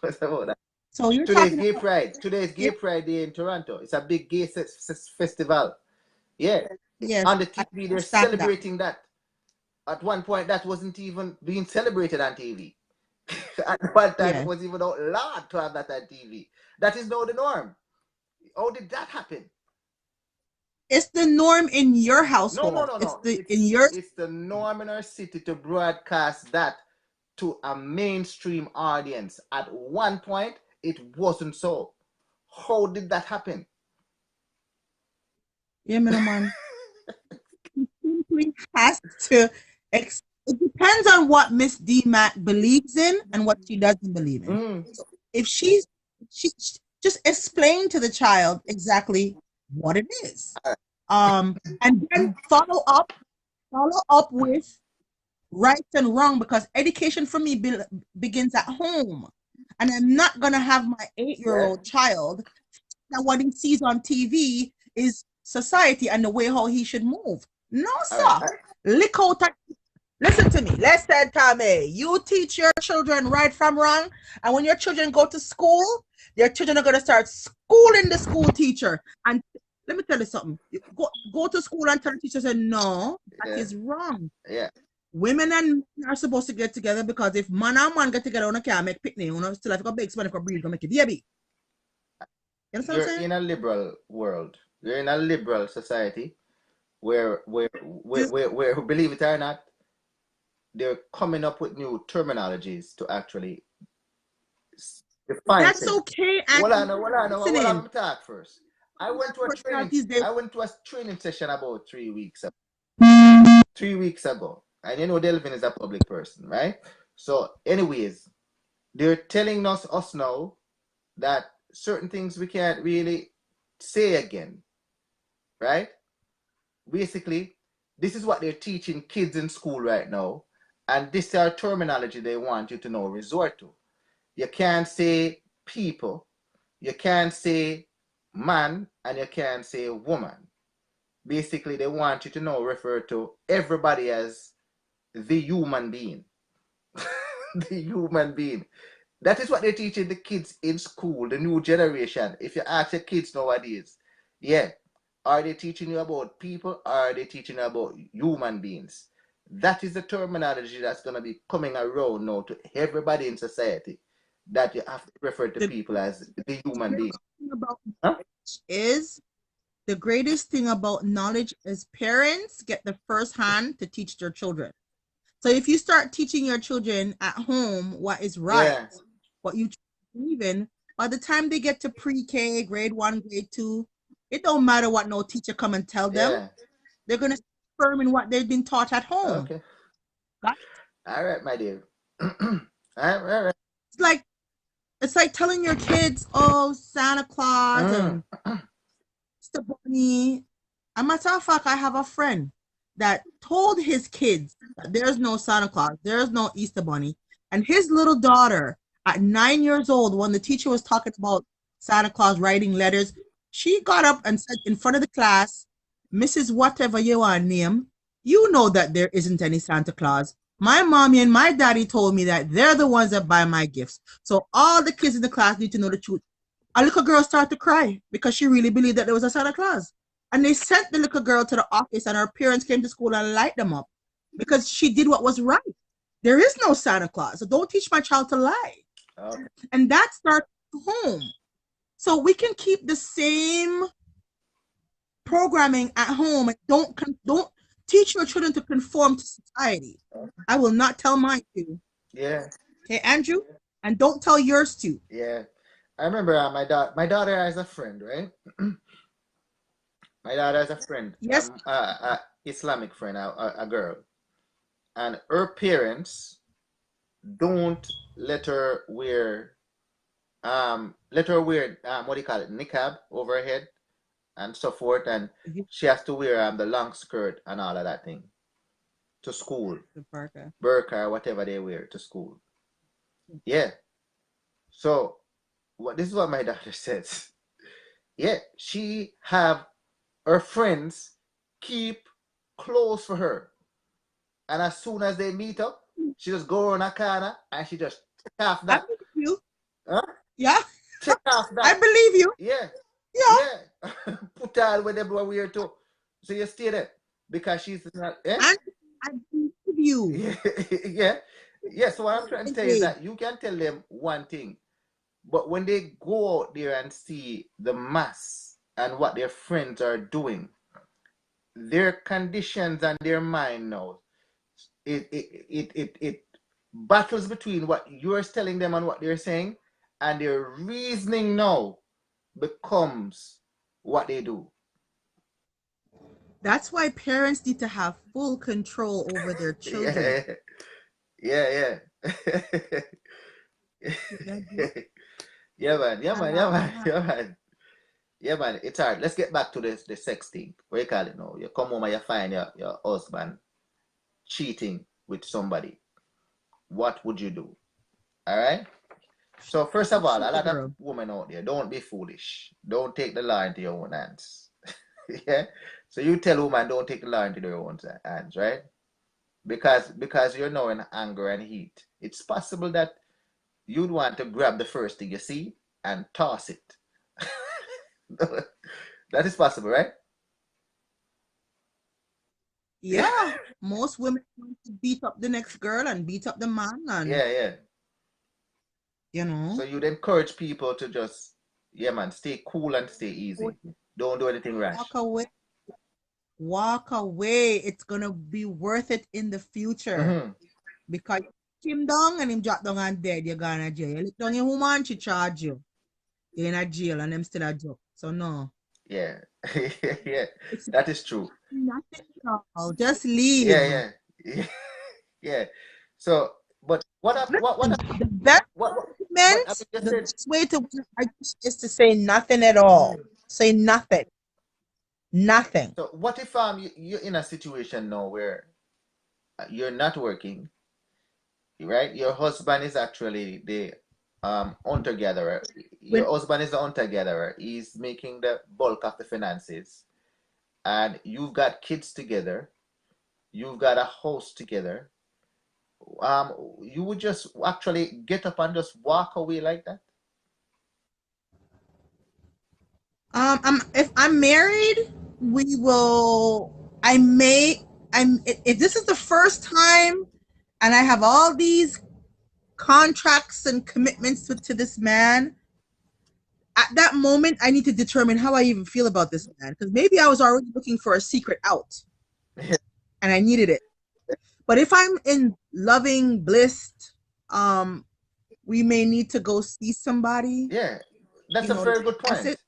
What about that? So you're Today's Gay Pride. Today's Gay Pride Day in Toronto. It's a big gay festival. Yeah. Yes. On the TV, they're celebrating that. At one point, that wasn't even being celebrated on TV. At one time, it was even outlawed to have that on TV. That is now the norm. How did that happen? It's the norm in your household. No. It's the norm in our city to broadcast that to a mainstream audience. At one point, it wasn't so. How did that happen? Yeah, man. He simply has to. It depends on what Miss D Mac believes in and what she doesn't believe in. So if she just explain to the child exactly what it is, and then follow up with right and wrong, because education for me begins at home. And I'm not going to have my 8-year-old child that what he sees on TV is society and the way how he should move. No, All sir. right. Lick out. Listen to me. Listen, Tommy. You teach your children right from wrong. And when your children go to school, their children are going to start schooling the school teacher. And let me tell you something. Go to school and tell the teacher, say, no, that is wrong. Yeah. Women and men are supposed to get together, because if man and man get together, you can't make picnic. You still have to bake somebody for breed, make a baby. You understand what I'm You're saying? in a liberal world. You're in a liberal society where believe it or not, they're coming up with new terminologies to actually define That's things. okay. And Hold on, talk first. I went to a training session about 3 weeks ago. 3 weeks ago. And you know Delvin is a public person, right? So, anyways, they're telling us now that certain things we can't really say again, right? Basically, this is what they're teaching kids in school right now, and this is our terminology they want you to know resort to. You can't say people, you can't say man, and you can't say woman. Basically, they want you to know refer to everybody as the human being. The human being. That is what they're teaching the kids in school, the new generation. If you ask your kids nowadays, yeah, are they teaching you about people, or are they teaching you about human beings? That is the terminology that's going to be coming around now to everybody in society, that you have to refer to people as the human being. Huh? The greatest thing about knowledge is parents get the first hand to teach their children. So if you start teaching your children at home what is right, what you believe in, by the time they get to pre-K, grade 1, grade 2, it don't matter what no teacher come and tell them. They're going to firm in what they've been taught at home. Okay. All right, my dear. All right. It's like telling your kids, oh, Santa Claus and Mr. Bunny. As a matter of fact, I have a friend that told his kids that there's no Santa Claus, there's no Easter Bunny. And his little daughter, at 9 years old, when the teacher was talking about Santa Claus writing letters, she got up and said in front of the class, Mrs. Whatever you are name, you know that there isn't any Santa Claus. My mommy and my daddy told me that they're the ones that buy my gifts. So all the kids in the class need to know the truth. A little girl started to cry because she really believed that there was a Santa Claus. And they sent the little girl to the office, and her parents came to school and light them up because she did what was right. There is no Santa Claus, so don't teach my child to lie. Okay. And that starts home. So we can keep the same programming at home, and don't teach your children to conform to society. I will not tell mine to. Yeah. Okay, Andrew? And don't tell yours to. Yeah. I remember my daughter has a friend, right? My daughter has a friend. Yes. Islamic friend, a girl. And her parents don't let her wear what do you call it, niqab over her head and so forth, and she has to wear the long skirt and all of that thing to school. The burqa, whatever they wear to school. Yeah. So this is what my daughter says. Yeah, she have her friends keep clothes for her, and as soon as they meet up, she just go around a corner and she just take off that. I believe you. Huh? Yeah. Take off that. I believe you. Yeah. Yeah. Put all with everyone wear too. So you stay there because she's not. Yeah? I believe you. Yeah. Yeah. So what I'm trying to tell you is that you can tell them one thing, but when they go out there and see the mass and what their friends are doing, their conditions and their mind now, it battles between what you're telling them and what they're saying, and their reasoning now becomes what they do. That's why parents need to have full control over their children. Yeah. Yeah, man. Yeah, man. It's hard. Let's get back to this the sex thing. What you call it now? You come home and you find your husband cheating with somebody, what would you do? All right. So first of all, Shoot a the lot of girl. women out there, don't be foolish. Don't take the law into your own hands. Yeah. So you tell women don't take the law into their own hands, right? Because you're now in anger and heat. It's possible that you'd want to grab the first thing you see and toss it. That is possible, right? Yeah, most women want to beat up the next girl and beat up the man, and Yeah, yeah. you So know, you'd encourage people to just, yeah, man, stay cool and stay easy. Don't do anything walk rash. away. Walk away. It's gonna be worth it in the future Mm-hmm. because him down and him drop down and dead. You're gonna jail. You look down your woman, she charge you. You're in a jail and them still a joke. So no, Yeah. Yeah. it's That is true. nothing at all. Just Yeah, leave. yeah. Yeah. So, but Listen, the best what I argument, just the said. best way to win argument is to say nothing at all. Mhm. Say nothing. Nothing. So what if you're in a situation now where you're not working, right? Your husband is actually the hunter gatherer. Your When husband is the hunter gatherer. He's making the bulk of the finances, and you've got kids together. You've got a house together. You would just actually get up and just walk away like that. if I'm married, we will. I may. If this is the first time, and I have all these contracts and commitments to this man. At that moment, I need to determine how I even feel about this man because maybe I was already looking for a secret out and I needed it. But if I'm in loving bliss, um, we may need to go see somebody, Yeah, that's a to very good discuss point. it.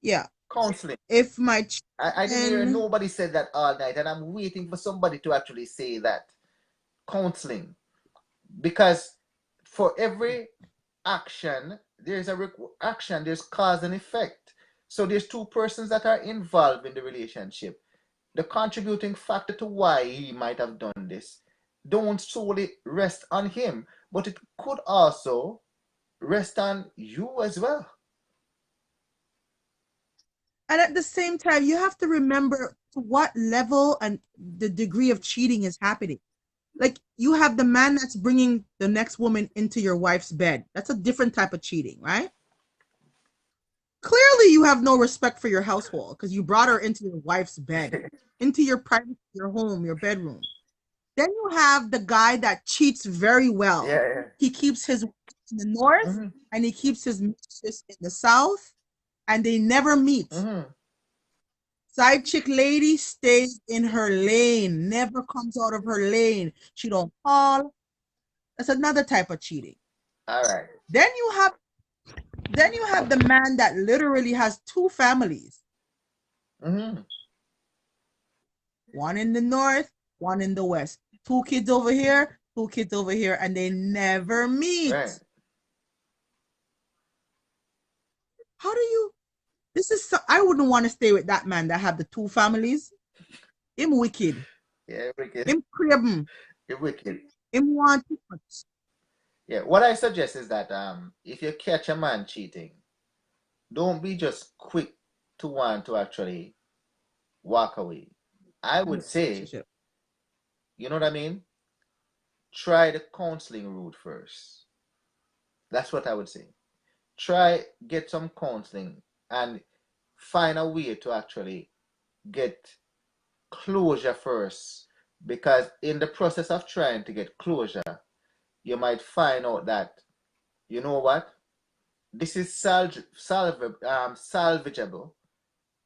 Yeah. Counseling. If my I didn't hear children, nobody said that all night, and I'm waiting for somebody to actually say that. Counseling. Because for every action, there's a action, there's cause and effect. So there's two persons that are involved in the relationship. The contributing factor to why he might have done this don't solely rest on him, but it could also rest on you as well. and at the same time, you have to remember to what level and the degree of cheating is happening. Like you have the man that's bringing the next woman into your wife's bed. That's a different type of cheating, right? Clearly, you have no respect for your household because you brought her into your wife's bed, into your private, your home, your bedroom. Then you have the guy that cheats very well. Yeah, He keeps his wife in the north yeah. and he keeps his mistress in the south, and they never meet. Mm-hmm. Side chick lady stays in her lane, never comes out of her lane. She don't call. That's another type of cheating. All right. Then you have the man that literally has two families, Mm-hmm. one in the north, one in the west. Two kids over here, two kids over here, and they never meet. Right. How do you? I wouldn't want to stay with that man that have the two families. Him wicked. Yeah, wicked. Him craven. You're wicked. Him want too much. Yeah. What I suggest is that if you catch a man cheating, don't be just quick to want to actually walk away. I would say, Relationship. you know what I mean? Try the counseling route first. That's what I would say. Try get some counseling and find a way to actually get closure first. Because in the process of trying to get closure, you might find out that, you know what? This is salvageable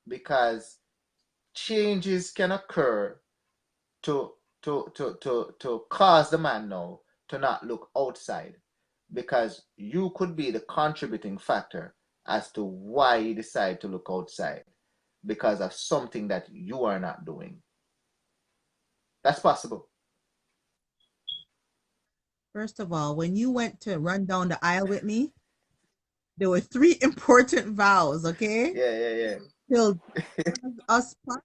because changes can occur to to cause the man now to not look outside because you could be the contributing factor as to why he decide to look outside because of something that you are not doing. That's possible. First of all, when you went to run down the aisle with me, there were three important vows, okay? Yeah, Till us part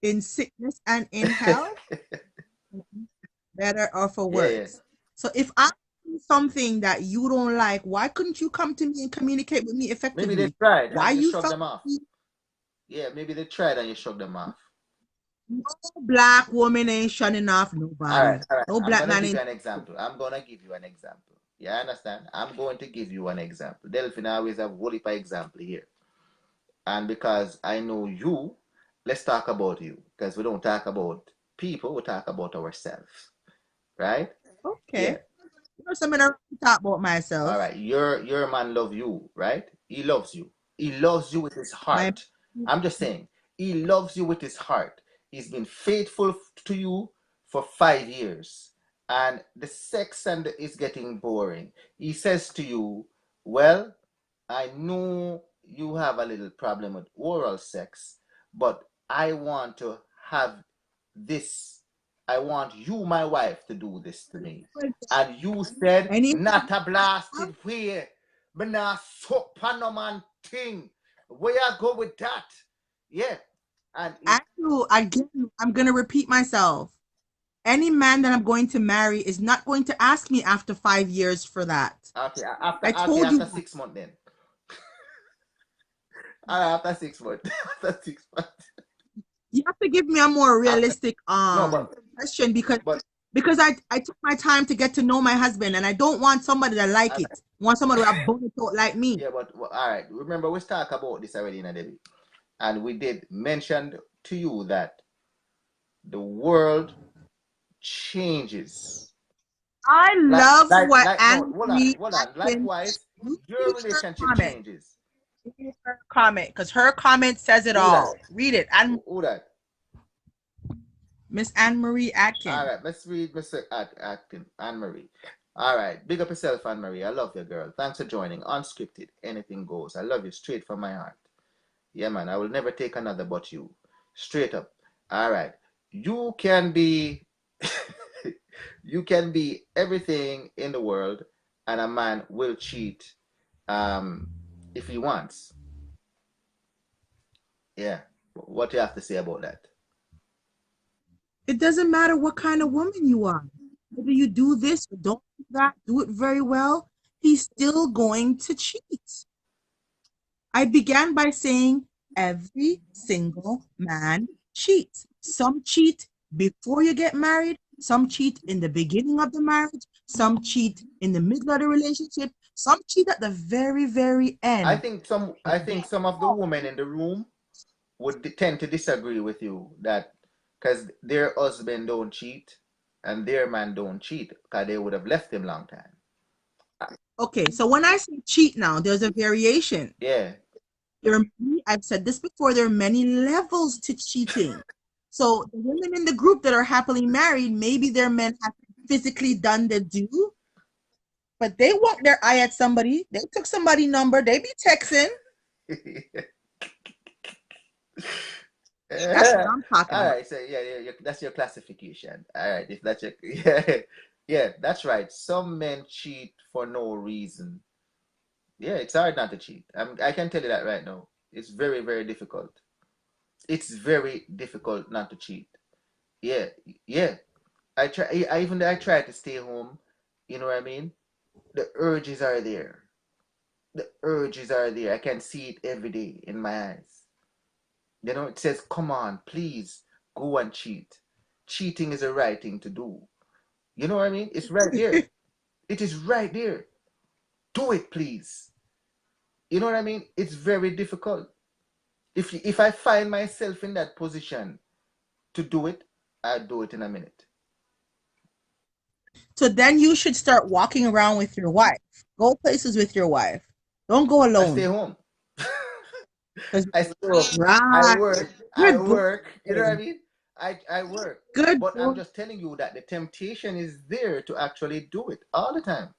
in sickness and in health. yeah. better or for Yeah, yeah. worse. So if I do something that you don't like, why couldn't you come to me and communicate with me Maybe they effectively? tried Why and you you shrugged felt them off. Yeah, maybe they tried and you shrugged them off. no black woman ain't shunning off nobody. All right. No I'm black gonna man give you ain't. an example. I'm gonna give you an example. Yeah, I understand. I'm going to give you an example. Delphine always have whole heap of example here. And because I know you, let's talk about you. Because we don't talk about people, we talk about ourselves. Right? Okay. Yeah. You know something I really talk about All myself. right. Your man love you, right? He loves you. He loves you with his My heart. I'm just saying, he loves you with his heart. He's been faithful to you for 5 years. And the sex and is getting boring. He says to you, well, I know you have a little problem with oral sex, but I want to have this. I want you, my wife, to do this to me. And you said, any not a blasted way. Me not suck pan no man thing. Where I go with that? Yeah. And it, Andrew, again, I'm gonna repeat myself. Any man that I'm going to marry is not going to ask me after 5 years for that. I okay, told you after that. 6 months then. After 6 months. After 6 months. You have to give me a more After realistic no, but question but because I took my time to get to know my husband and I don't want somebody that like all it. I want somebody who have bonnet out like me. yeah, but well, all right. Remember, we talked about this already in a debate, and we did mention to you that the world changes. I love what No, Anne-Marie hold on. Atkins. Likewise, You your read her relationship comment. changes. Read her comment because her comment says it Who that? all. Read it. And Who that? Miss Anne-Marie All Atkins. right, let's read Mr. Acting, Anne Marie. All right, big up yourself, Anne Marie. I love you, girl. Thanks for joining. Unscripted, anything goes. I love you straight from my heart. Yeah, man, I will never take another but you. Straight up. All right, you can be, you can be everything in the world, and a man will cheat, um, if he wants. Yeah, what do you have to say about that? It doesn't matter what kind of woman you are. Whether you do this or don't do that, do it very well, he's still going to cheat. I began by saying every single man cheats. Some cheat before you get married, some cheat in the beginning of the marriage, some cheat in the middle of the relationship, some cheat at the very, very end. But I they think some of the all women in the room would tend to disagree with you that because their husband don't cheat and their man don't cheat because they would have left him long time. okay. So when I say cheat now, there's a variation. Yeah. There are many, I've said this before, there are many levels to cheating. So the women in the group that are happily married, maybe their men have physically done the do, but they want their eye at somebody. They took somebody number, they be texting. That's what I'm talking All about. right, so yeah, that's your classification. All right, if that's your yeah, yeah, that's right. Some men cheat for no reason. Yeah, it's hard not to cheat. I can tell you that right now. It's very, very difficult. It's very difficult not to cheat. Yeah, yeah. I try to stay home. You know what I mean? The urges are there. The urges are there. I can see it every day in my eyes. You know, it says, come on, please go and cheat. Cheating is the right thing to do. You know what I mean? It's right there. It is right there. Do it, please. You know what I mean? It's very difficult. If I find myself in that position to do it, I'll do it in a minute. So then you should start walking around with your wife. Go places with your wife. Don't go I stay alone. home. 'Cause- I stay home. I right. work. I Good boy. work. You know what I mean? I work. Good But boy. I'm just telling you that the temptation is there to actually do it all the time.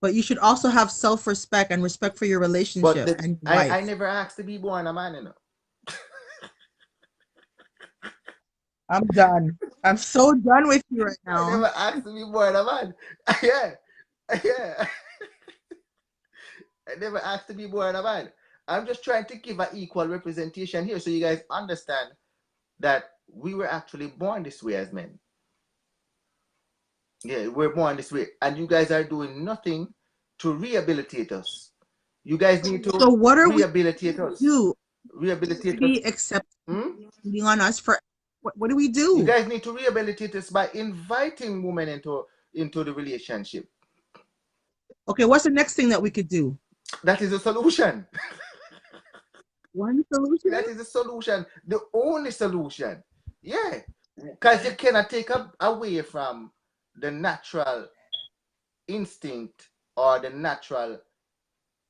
But you should also have self-respect and respect for your But relationship the, and your I wife. never asked to be born a man, I'm done. I'm so done with you right I now. never asked to be born a man. Yeah. Yeah. I never asked to be born a man. I'm just trying to give an equal representation here so you guys understand that we were actually born this way as men. Yeah, we're born this way, and you guys are doing nothing to rehabilitate us. You guys need to So what are we rehabilitate us. do? Rehabilitate us. Be accepting Hmm? on us for what do we You do? guys need to rehabilitate us by inviting women into the relationship. Okay, what's the next thing that we could do? That is a solution. One solution? That is the solution. The only solution. Yeah. Because you cannot take away from the natural instinct or the natural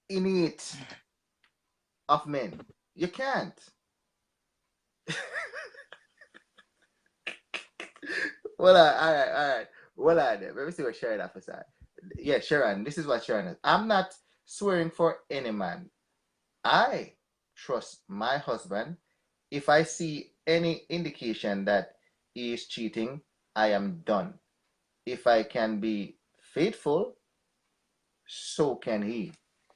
innate of men. You can't. Well, all right. Well, all right. Let me see what Sharon has to say. Yeah, Sharon, this is what Sharon is. I'm not swearing for any man. I trust my husband. If I see any indication that he is cheating, I am done. If I can be faithful, so can he.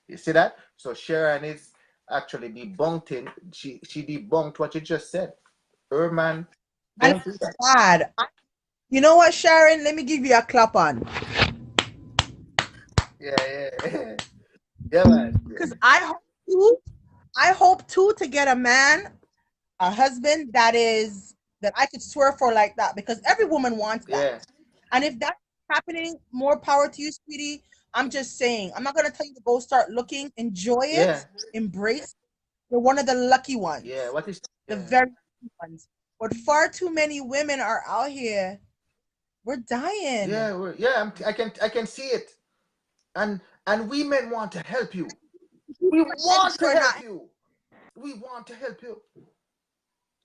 You see that? So Sharon is actually debunking. She debunked what you just said. Her man I'm don't do that. glad. You know what, Sharon? Let me give you a clap on. Yeah. Yeah, man. Because I hope too to get a husband that I could swear for like that, because every woman wants that. Yeah. And if that's happening, more power to you, sweetie. I'm just saying, I'm not gonna tell you to go start looking, enjoy it, Yeah. embrace. You're one of the lucky ones. Yeah. What is The yeah. very lucky ones. But far too many women are out here. We're dying. Yeah, I can see it. And we men want to help you. We want to help you. We want to help you.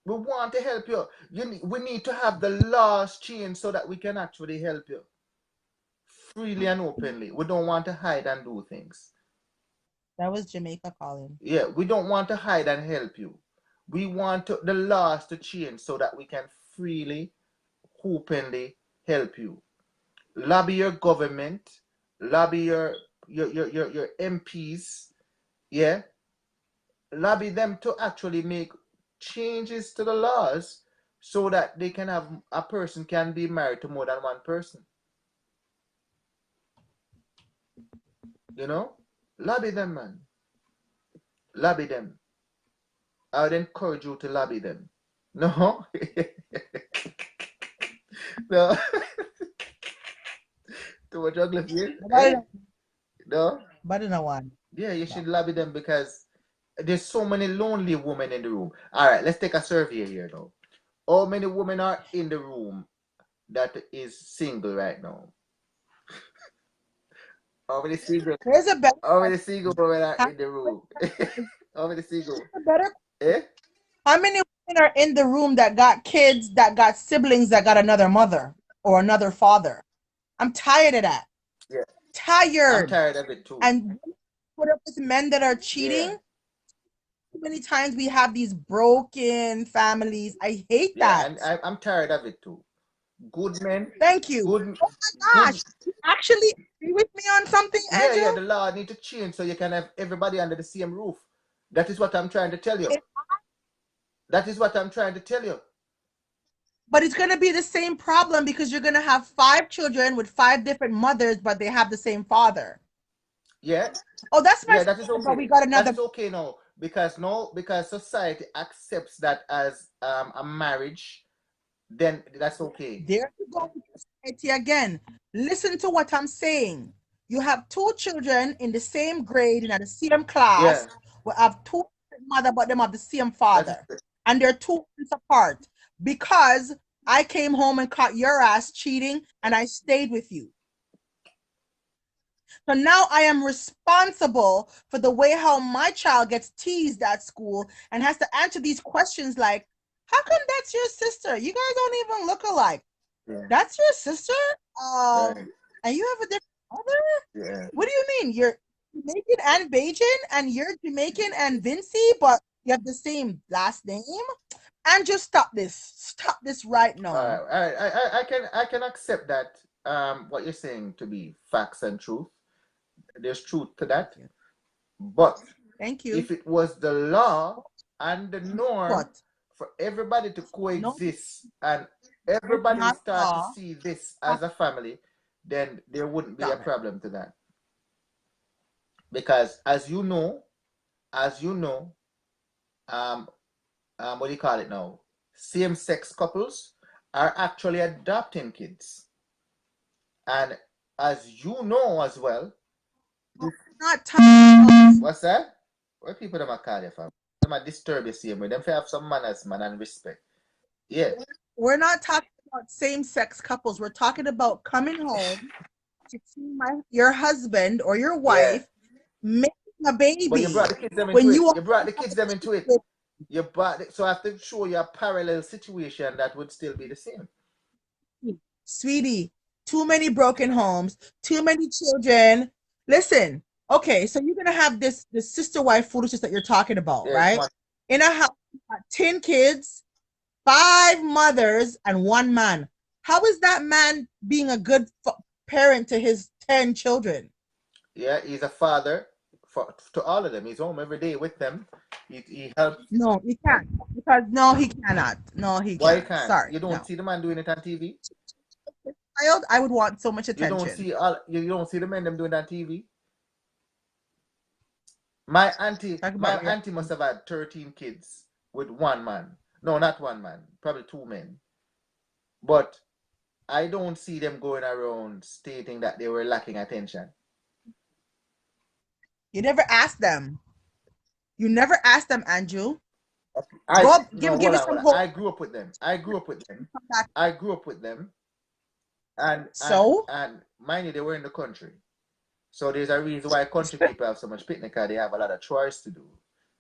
We want to help you. We need to have the laws changed so that we can actually help you freely and openly. We don't want to hide and do things. That was Jamaica calling. Yeah, we don't want to hide and help you. We want the laws to change so that we can freely, openly help you. Lobby your government, lobby your MPs, yeah. Lobby them to actually make changes to the laws so that they can have a person can be married to more than one person. You know? Lobby them, man. Lobby them. I would encourage you to lobby them. No? No. Too much ugly here? No? But in a one. Yeah, you should lobby them because there's so many lonely women in the room. All right, let's take a survey here now. How many women are in the room that is single right now? How many single? There's a better. How many single women are in the room? How many single? Better. Eh? How many women are in the room that got kids, that got siblings, that got another mother or another father? I'm tired of that. Yeah. Tired. I'm tired of it too. And put up with men that are cheating. Yeah. Too many times we have these broken families. I hate that. And I'm tired of it too. Good men. Thank you. Good. Oh my gosh. You actually agree with me on something, Andrew? Yeah, the law need to change so you can have everybody under the same roof. That is what I'm trying to tell you. That is what I'm trying to tell you. But it's going to be the same problem because you're going to have 5 children with 5 different mothers, but they have the same father. Yeah. Oh, that's my that is okay. But we got another. That is okay now because society accepts that as a marriage. Then that's okay. There you go with society again. Listen to what I'm saying. You have 2 children in the same grade and at the same class. Yeah. We have 2 mother, but them have the same father, and they're 2 months apart because I came home and caught your ass cheating, and I stayed with you. So now I am responsible for the way how my child gets teased at school and has to answer these questions like, how come that's your sister? You guys don't even look alike. Yeah. That's your sister? Right. And you have a different mother? Yeah. What do you mean? You're Jamaican and Bajan, and you're Jamaican and Vinci, but you have the same last name? And just stop this. Stop this right now. All right. I can accept that what you're saying to be facts and truth. There's truth to that. But thank you. If it was the law and the norm for everybody to No, coexist and it's everybody not start to all. see this as a family, then there wouldn't be a Stop it. problem to that. Because as you know, um, what do you call it now? Same-sex couples are actually adopting kids. And as you know as well, Not talking. what's that? What people them a call you from? Them a disturb you same way. Them have some manners, man, and respect. Yeah. We're not talking about same-sex couples. We're talking about coming home to see your husband or your Yeah. wife making a But you brought baby the kids them into when it. you You brought the already have kids a them into it. kid. So I have to show you a parallel situation that would still be the same. Sweetie, too many broken homes, too many children. Listen, okay, so you're gonna have this sister wife foolishness that you're talking about, Yeah, it's right? much. In a house, 10 kids, 5 mothers, and 1 man. How is that man being a good parent to his 10 children? Yeah, he's a father to all of them. He's home every day with them. He helps. No, he can't. Because no, he cannot. No, he Why he can't. can't? Sorry, You don't no. see the man doing it on TV. Child, I would want so much You don't attention. see all. You don't see the men them doing it on TV. My Talk about auntie must have had 13 kids with 1 man. No, not 1 man. Probably 2 men. But I don't see them going around stating that they were lacking attention. You never asked them. You never asked them, Andrew. I Go up, no, give hold me on, some hold on. hope. I grew up with them. I grew up with them. I grew up with them. And So mind you, they were in the country. So there's a reason why country people have so much picnic, because they have a lot of chores to do.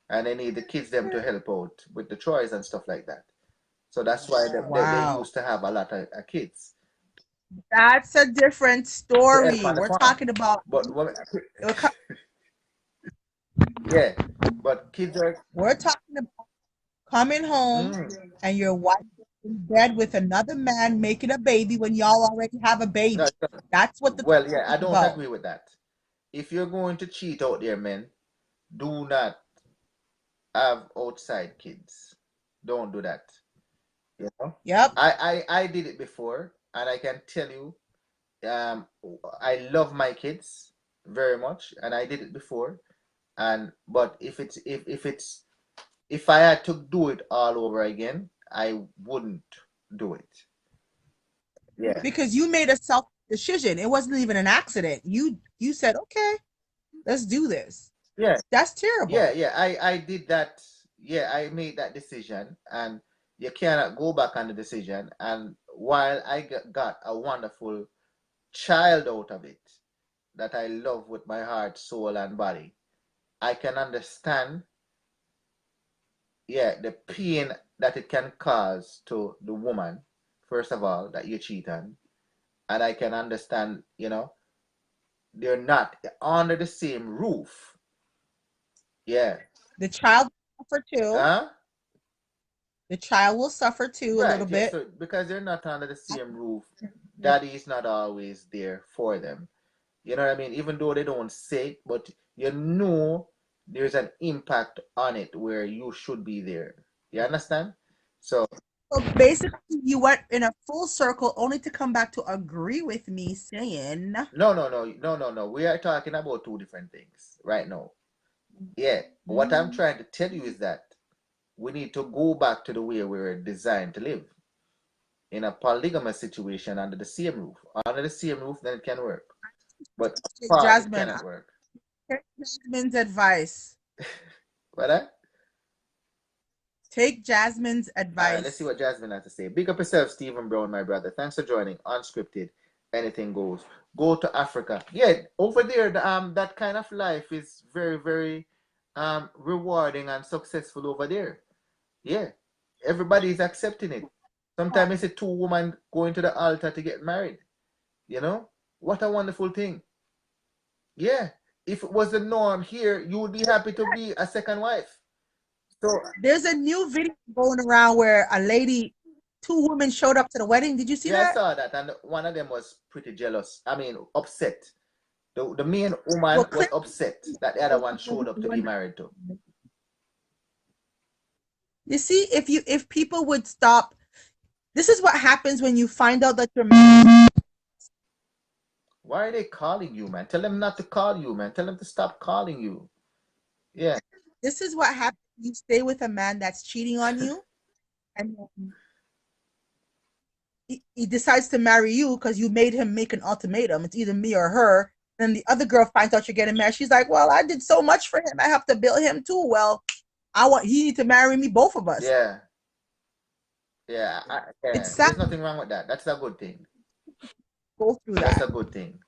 And they need the kids them to help out with the chores and stuff like that. So that's why they wow, used to have a lot of kids. that's a different To help story. on the We're farm. talking about But yeah, but kids are we're talking about coming home mm, and your wife is in bed with another man making a baby when y'all already have a no, baby. That's what the talk well, yeah, I is don't about. agree with that. If you're going to cheat out there, men, do not have outside kids. Don't do that. You know? Yep. I did it before, and I can tell you, um, I love my kids very much, and I did it before. And but if I had to do it all over again, I wouldn't do it. Yeah. Because you made a self decision. It wasn't even an accident. You said, okay, let's do this. Yeah. That's Yeah, terrible. yeah. I did that. Yeah, I made that decision, and you cannot go back on the decision. And while I got a wonderful child out of it that I love with my heart, soul, and body, I can understand, yeah, the pain that it can cause to the woman, first of all, that you cheat on. And I can understand, they're not under the same roof. Yeah. The child will suffer too. Huh? The child will suffer too a Right, little yeah. bit. So because they're not under the same roof, daddy is not always there for them. You know what I mean? Even though they don't say it, but there's an impact on it where you should be there. You understand? So So basically, you went in a full circle only to come back to agree with me saying, no, no, no, no, no, no. We are talking about 2 different things right now. Yeah. What I'm trying to tell you is that we need to go back to the way we were designed to live in a polygamous situation under the same roof. Under the same roof, then it can work. But apart, it Jasmine, cannot work. take Jasmine's advice. What? Take Jasmine's All right, let's see advice. what Jasmine has to say. Big up yourself, Stephen Brown, my brother. Thanks for joining. Unscripted, anything goes. Go to Africa. Yeah, over there, that kind of life is very, very rewarding and successful over there. Yeah, everybody is accepting it. Sometimes it's a 2 women going to the altar to get married. You know, what a wonderful thing. Yeah, if it was the norm here, you would be happy to be a second wife. So There's a new video going around where a lady, 2 women showed up to the wedding. Did you see yeah, I that? saw that, and one of them was pretty jealous. I mean, upset. The main Well, woman was clearly, upset that the other one showed up to be married to. You see, if people would stop, this is what happens when you find out that your man. Why are they calling you, man? Tell them not to call you, man. Tell them to stop calling you. Yeah. This is what happens. You stay with a man that's cheating on you, and then he decides to marry you because you made him make an ultimatum. It's either me or her. Then the other girl finds out you're getting married. She's like, "Well, I did so much for him. I have to bill him too. Well, he need to marry me, both of us." Yeah. Yeah. It's sad There's nothing wrong with that. That's a good thing. to go through That's a that. good thing.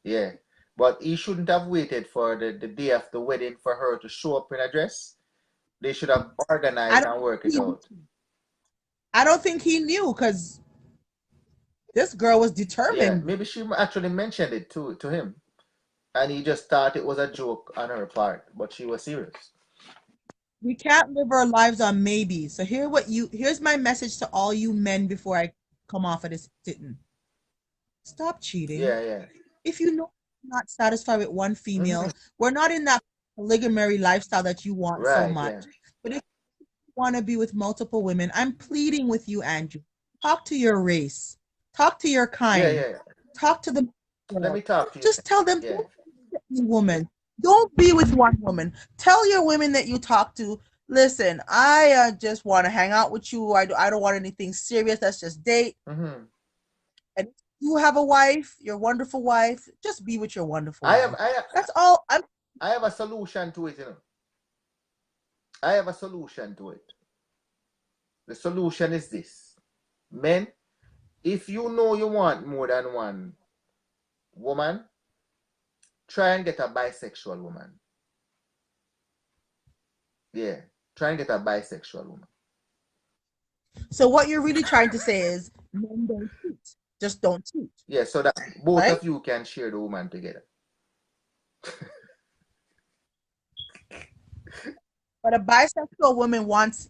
Yeah. But he shouldn't have waited for the day of the wedding for her to show up in a dress. They should have I organized don't and worked it he, out. I don't think he knew because this girl was Yeah. determined. Maybe she actually mentioned it to him. And he just thought it was a joke on her part, but she was serious. We can't live our lives on maybe. So here's my message to all you men before I come off of this sitting. Stop cheating. Yeah. If you know you're not satisfied with one female, Mhm. we're not in that polygamy lifestyle that you want so Right, much. yeah. But if you want to be with multiple women, I'm pleading with you, Andrew. Talk to your race. Talk to your kind. Yeah. Talk to the Let me talk to you. just tell them, Yeah. woman, don't be with one woman. Tell your women that you talk to, listen, I just want to hang out with you. I don't want anything serious. Let's just date. Mm-hmm. And if you have a wife, your wonderful wife, just be with your wonderful wife. I That's all. I have a solution to it, I have a solution to it. The solution is this. Men, if you know you want more than one woman, try and get a bisexual woman. Yeah. Try and get a bisexual woman. So what you're really trying to say is men don't cheat. Just don't cheat. Yeah, so that both right? of you can share the woman together. But a bisexual woman wants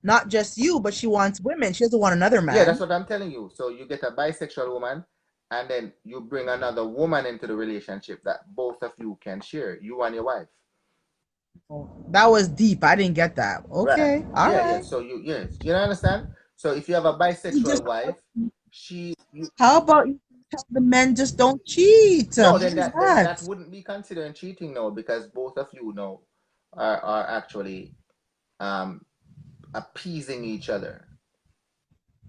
not just you, but she wants women. She doesn't want another man. Yeah, that's what I'm telling you. So you get a bisexual woman, and then you bring another woman into the relationship that both of you can share, you and your wife. Oh, that was deep. I didn't get that. Okay. Right. All Yeah. right. So you understand? So if you have a bisexual wife, how about you tell the men just don't cheat? No, then that wouldn't be considered cheating now, because both of you now are actually appeasing each other.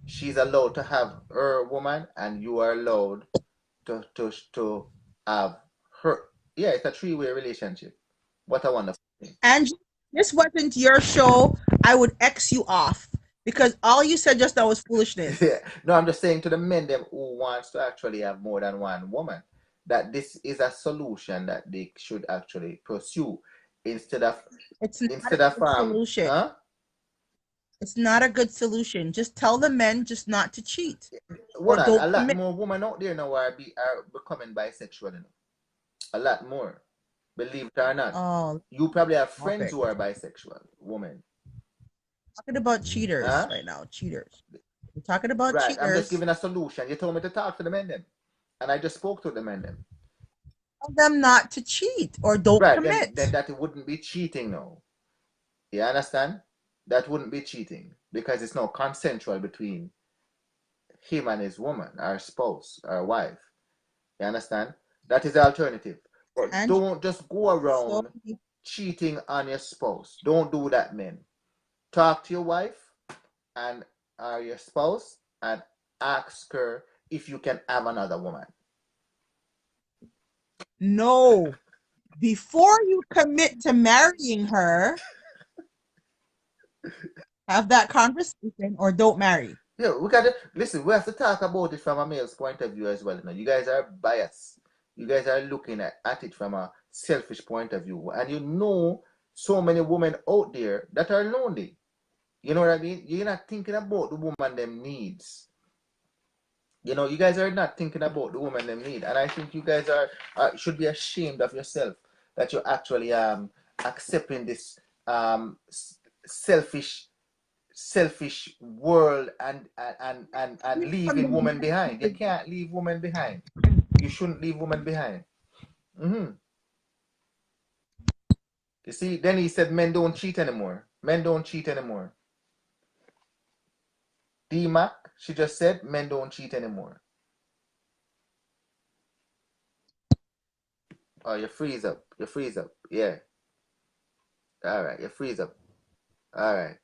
She's allowed to have her woman, and you are allowed to have her. Yeah, it's a three-way relationship. What a wonderful thing. And this wasn't your show, I would X you off because all you said just now was foolishness. Yeah. No, I'm just saying to the men them who wants to actually have more than one woman, that this is a solution that they should actually pursue instead of solution. Huh? It's not a good solution. Just tell the men just not to cheat. Well, a lot more women out there now are becoming bisexual. A lot more. Believe it or not. Oh, you probably have friends who are bisexual women. Talking about cheaters right now. Cheaters. We're talking about cheaters. I'm just giving a solution. You told me to talk to the men then, and I just spoke to the men then. Tell them not to cheat or don't commit. Then that wouldn't be cheating now. You understand? That wouldn't be cheating because it's not consensual between him and his woman, our spouse, our wife. You understand? That is the alternative. But don't just go around cheating on your spouse. Don't do that, men. Talk to your wife and your spouse and ask her if you can have another woman. No. Before you commit to marrying her, have that conversation or don't marry. Yeah, we gotta listen. We have to talk about it from a male's point of view as well. You guys are biased. You guys are looking at it from a selfish point of view, and so many women out there that are lonely. You know what I mean? You're not thinking about the woman them needs. You guys are not thinking about the woman them need, and I think you guys should be ashamed of yourself that you're actually accepting this selfish world and leaving women behind. You can't leave women behind. You shouldn't leave women behind. You see, then he said men don't cheat anymore. Men don't cheat anymore. D-Mac, she just said men don't cheat anymore. Oh, you freeze up. You freeze up. Yeah. All right. You freeze up. All right.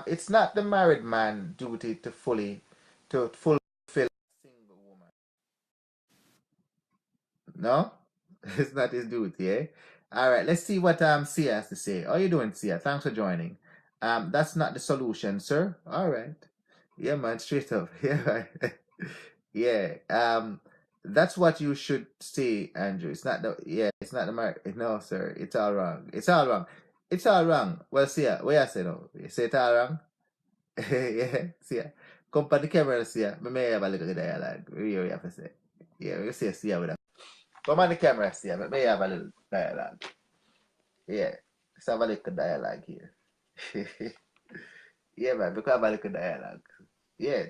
It's not the married man duty to fulfill a single woman. No, it's not his duty, eh? All right. Let's see what Sia has to say. How you doing, Sia? Thanks for joining. That's not the solution, sir. All right. Yeah, man. Straight up. Yeah. Right. Yeah. That's what you should say, Andrew. It's not the it's not the married. No, sir. It's all wrong. It's all wrong. It's all wrong. Well, Sia, what you say now? You say it all wrong? Yeah, see ya. Come on the camera and see ya. Me may have a little dialogue. What you have to say? Yeah, we say see ya with that. Come on the camera and see ya. Me may have a little dialogue. Yeah, let's have a little dialogue here. Yeah, man, we can have a little dialogue. Yeah.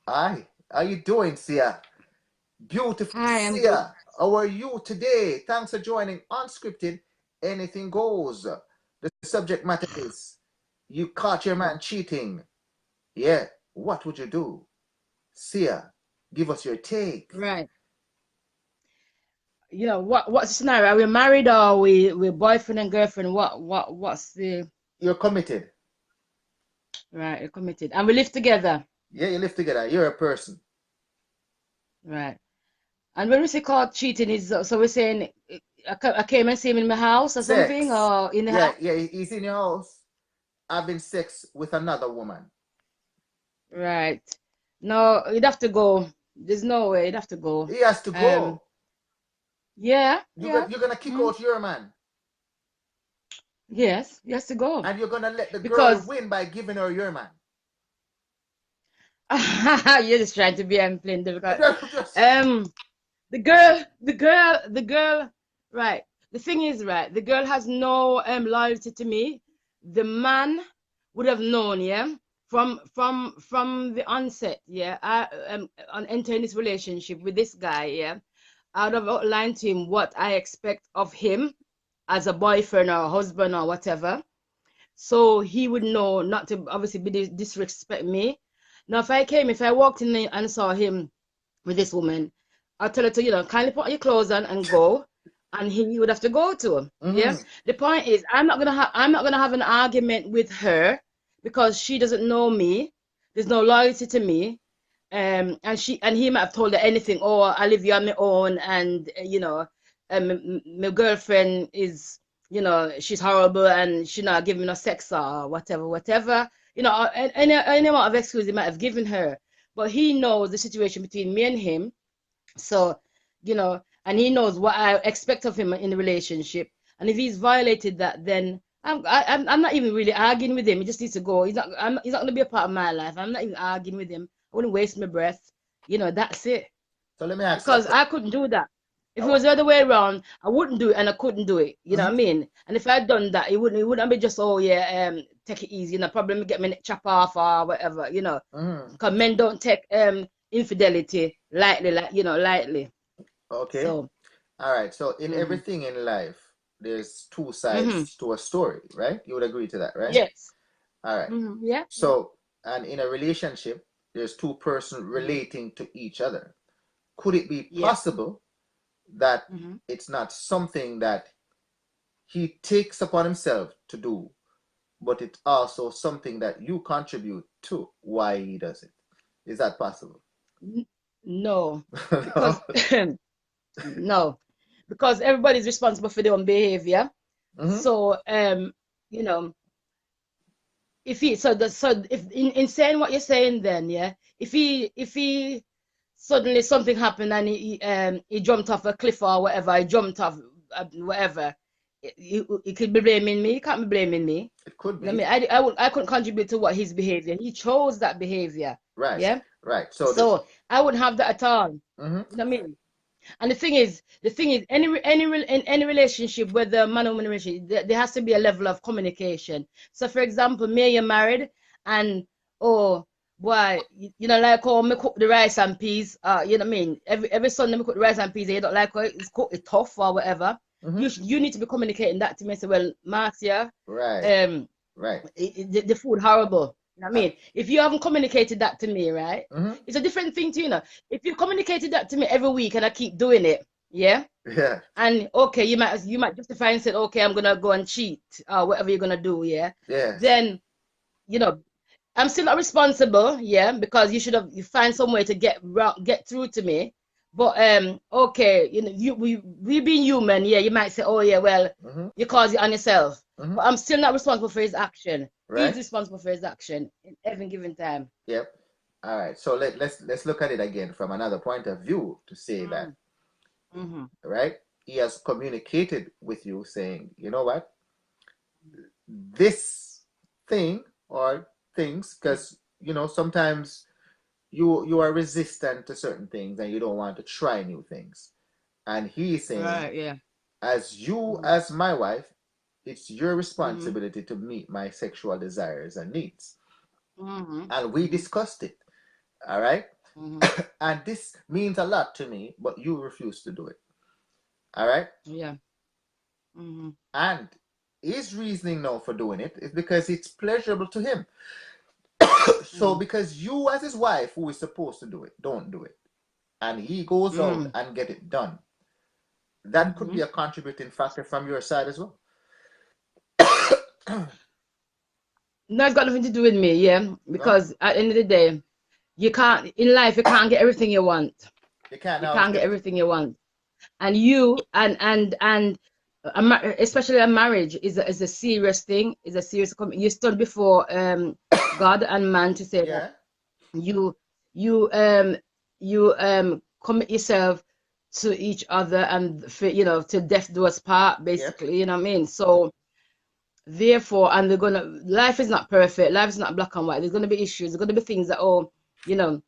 Hi, how you doing, Sia? Beautiful Hi, I'm good. Sia. How are you today? Thanks for joining Unscripted. Anything goes. The subject matter is you caught your man cheating. Yeah, what would you do? Sia, give us your take. Right. You know, what's the scenario? Are we married or we boyfriend and girlfriend? What's the You're committed. right? You're committed. And we live together. Yeah, you live together. You're a person. Right. And when we say caught cheating is so we're saying I came and see him in my house or something Sex. or in the Yeah, house. yeah, he's in your house having sex with another woman. Right. No, you'd have to go. There's no way you'd have to go. He has to go. Yeah, You're yeah. gonna kick out your man. Yes, he has to go. And you're gonna let the girl Because win by giving her your man. you're just trying to be playing difficult. Just- The girl, right. The thing is, right, the girl has no loyalty to me. The man would have known, yeah, from the onset, yeah. On entering this relationship with this guy, yeah, I would have outlined to him what I expect of him as a boyfriend or a husband or whatever. So he would know not to obviously disrespect me. Now, if I walked in there and saw him with this woman, I'll tell her to, kindly put your clothes on and go, and he would have to go to him. Mhm. Yeah. The point is, I'm not gonna have an argument with her because she doesn't know me. There's no loyalty to me. And he might have told her anything. Oh, I live here on my own, and my girlfriend is, she's horrible and she not giving me no sex or whatever. Any amount of excuse he might have given her, but he knows the situation between me and him. So, and he knows what I expect of him in the relationship. And if he's violated that, then I'm not even really arguing with him. He just needs to go. He's not going to be a part of my life. I'm not even arguing with him. I wouldn't waste my breath. That's it. So let me ask Because I couldn't do that. If it was the other way around, I wouldn't do it and I couldn't do it. You know what I mean? And if I'd done that, it wouldn't be just, take it easy, probably get my neck chop off or whatever, Because men don't take infidelity lightly, lightly. Okay. So, all right. So in everything in life, there's two sides to a story, right? You would agree to that, right? yes. All right. Yeah. So, and in a relationship, there's two persons relating to each other. Could it be possible that it's not something that he takes upon himself to do, but it's also something that you contribute to why he does it? Is that possible? No. Because no. Because everybody's responsible for their own behavior. So if in saying what you're saying, then if he suddenly something happened and he jumped off a cliff or whatever, he jumped off whatever, he could be blaming me. He can't be blaming me. It could be. I mean, I couldn't contribute to what his behavior. He chose that behavior. Right. Yeah. Right. So I wouldn't have that at all. Mm-hmm. You know what I mean? And the thing is, in any relationship, whether man or woman relationship, there has to be a level of communication. So, for example, me and you're married, and oh boy, like how me cook the rice and peas. You know what I mean? Every Sunday me cook the rice and peas, and you don't like how it's cooked, it's tough or whatever. You need to be communicating that to me. Say, well, Marx, right. Right. The food horrible. You know what I mean? If you haven't communicated that to me, right? It's a different thing to, if you communicated that to me every week and I keep doing it, yeah? Yeah. And okay, you might justify and say, okay, I'm gonna go and cheat or whatever you're gonna do, yeah? Yes. Then, I'm still not responsible, yeah, because you find some way to get through to me. But okay, we being human, yeah, you might say, oh yeah, well, you cause it on yourself. But I'm still not responsible for his action. Right. He's responsible for his action in every given time. Yep. All right. So let's look at it again from another point of view to say that, right? He has communicated with you saying, you know what? This thing or things, because sometimes you are resistant to certain things and you don't want to try new things. And he's saying, Right, yeah. as my wife, it's your responsibility to meet my sexual desires and needs. And we discussed it. All right. And this means a lot to me, but you refuse to do it. All right. Yeah. And his reasoning now for doing it is because it's pleasurable to him. So because you as his wife, who is supposed to do it, don't do it, and he goes out and get it done, that could be a contributing factor from your side as well. No, it's got nothing to do with me, yeah. Because at the end of the day, you can't get everything you want. You can't get everything you want. And especially a marriage is a serious thing. Is a serious you stood before God and man to say that you commit yourself to each other and till death do us part, basically. You know what I mean? So therefore, and life is not perfect. Life is not black and white. There's gonna be issues. There's gonna be things that and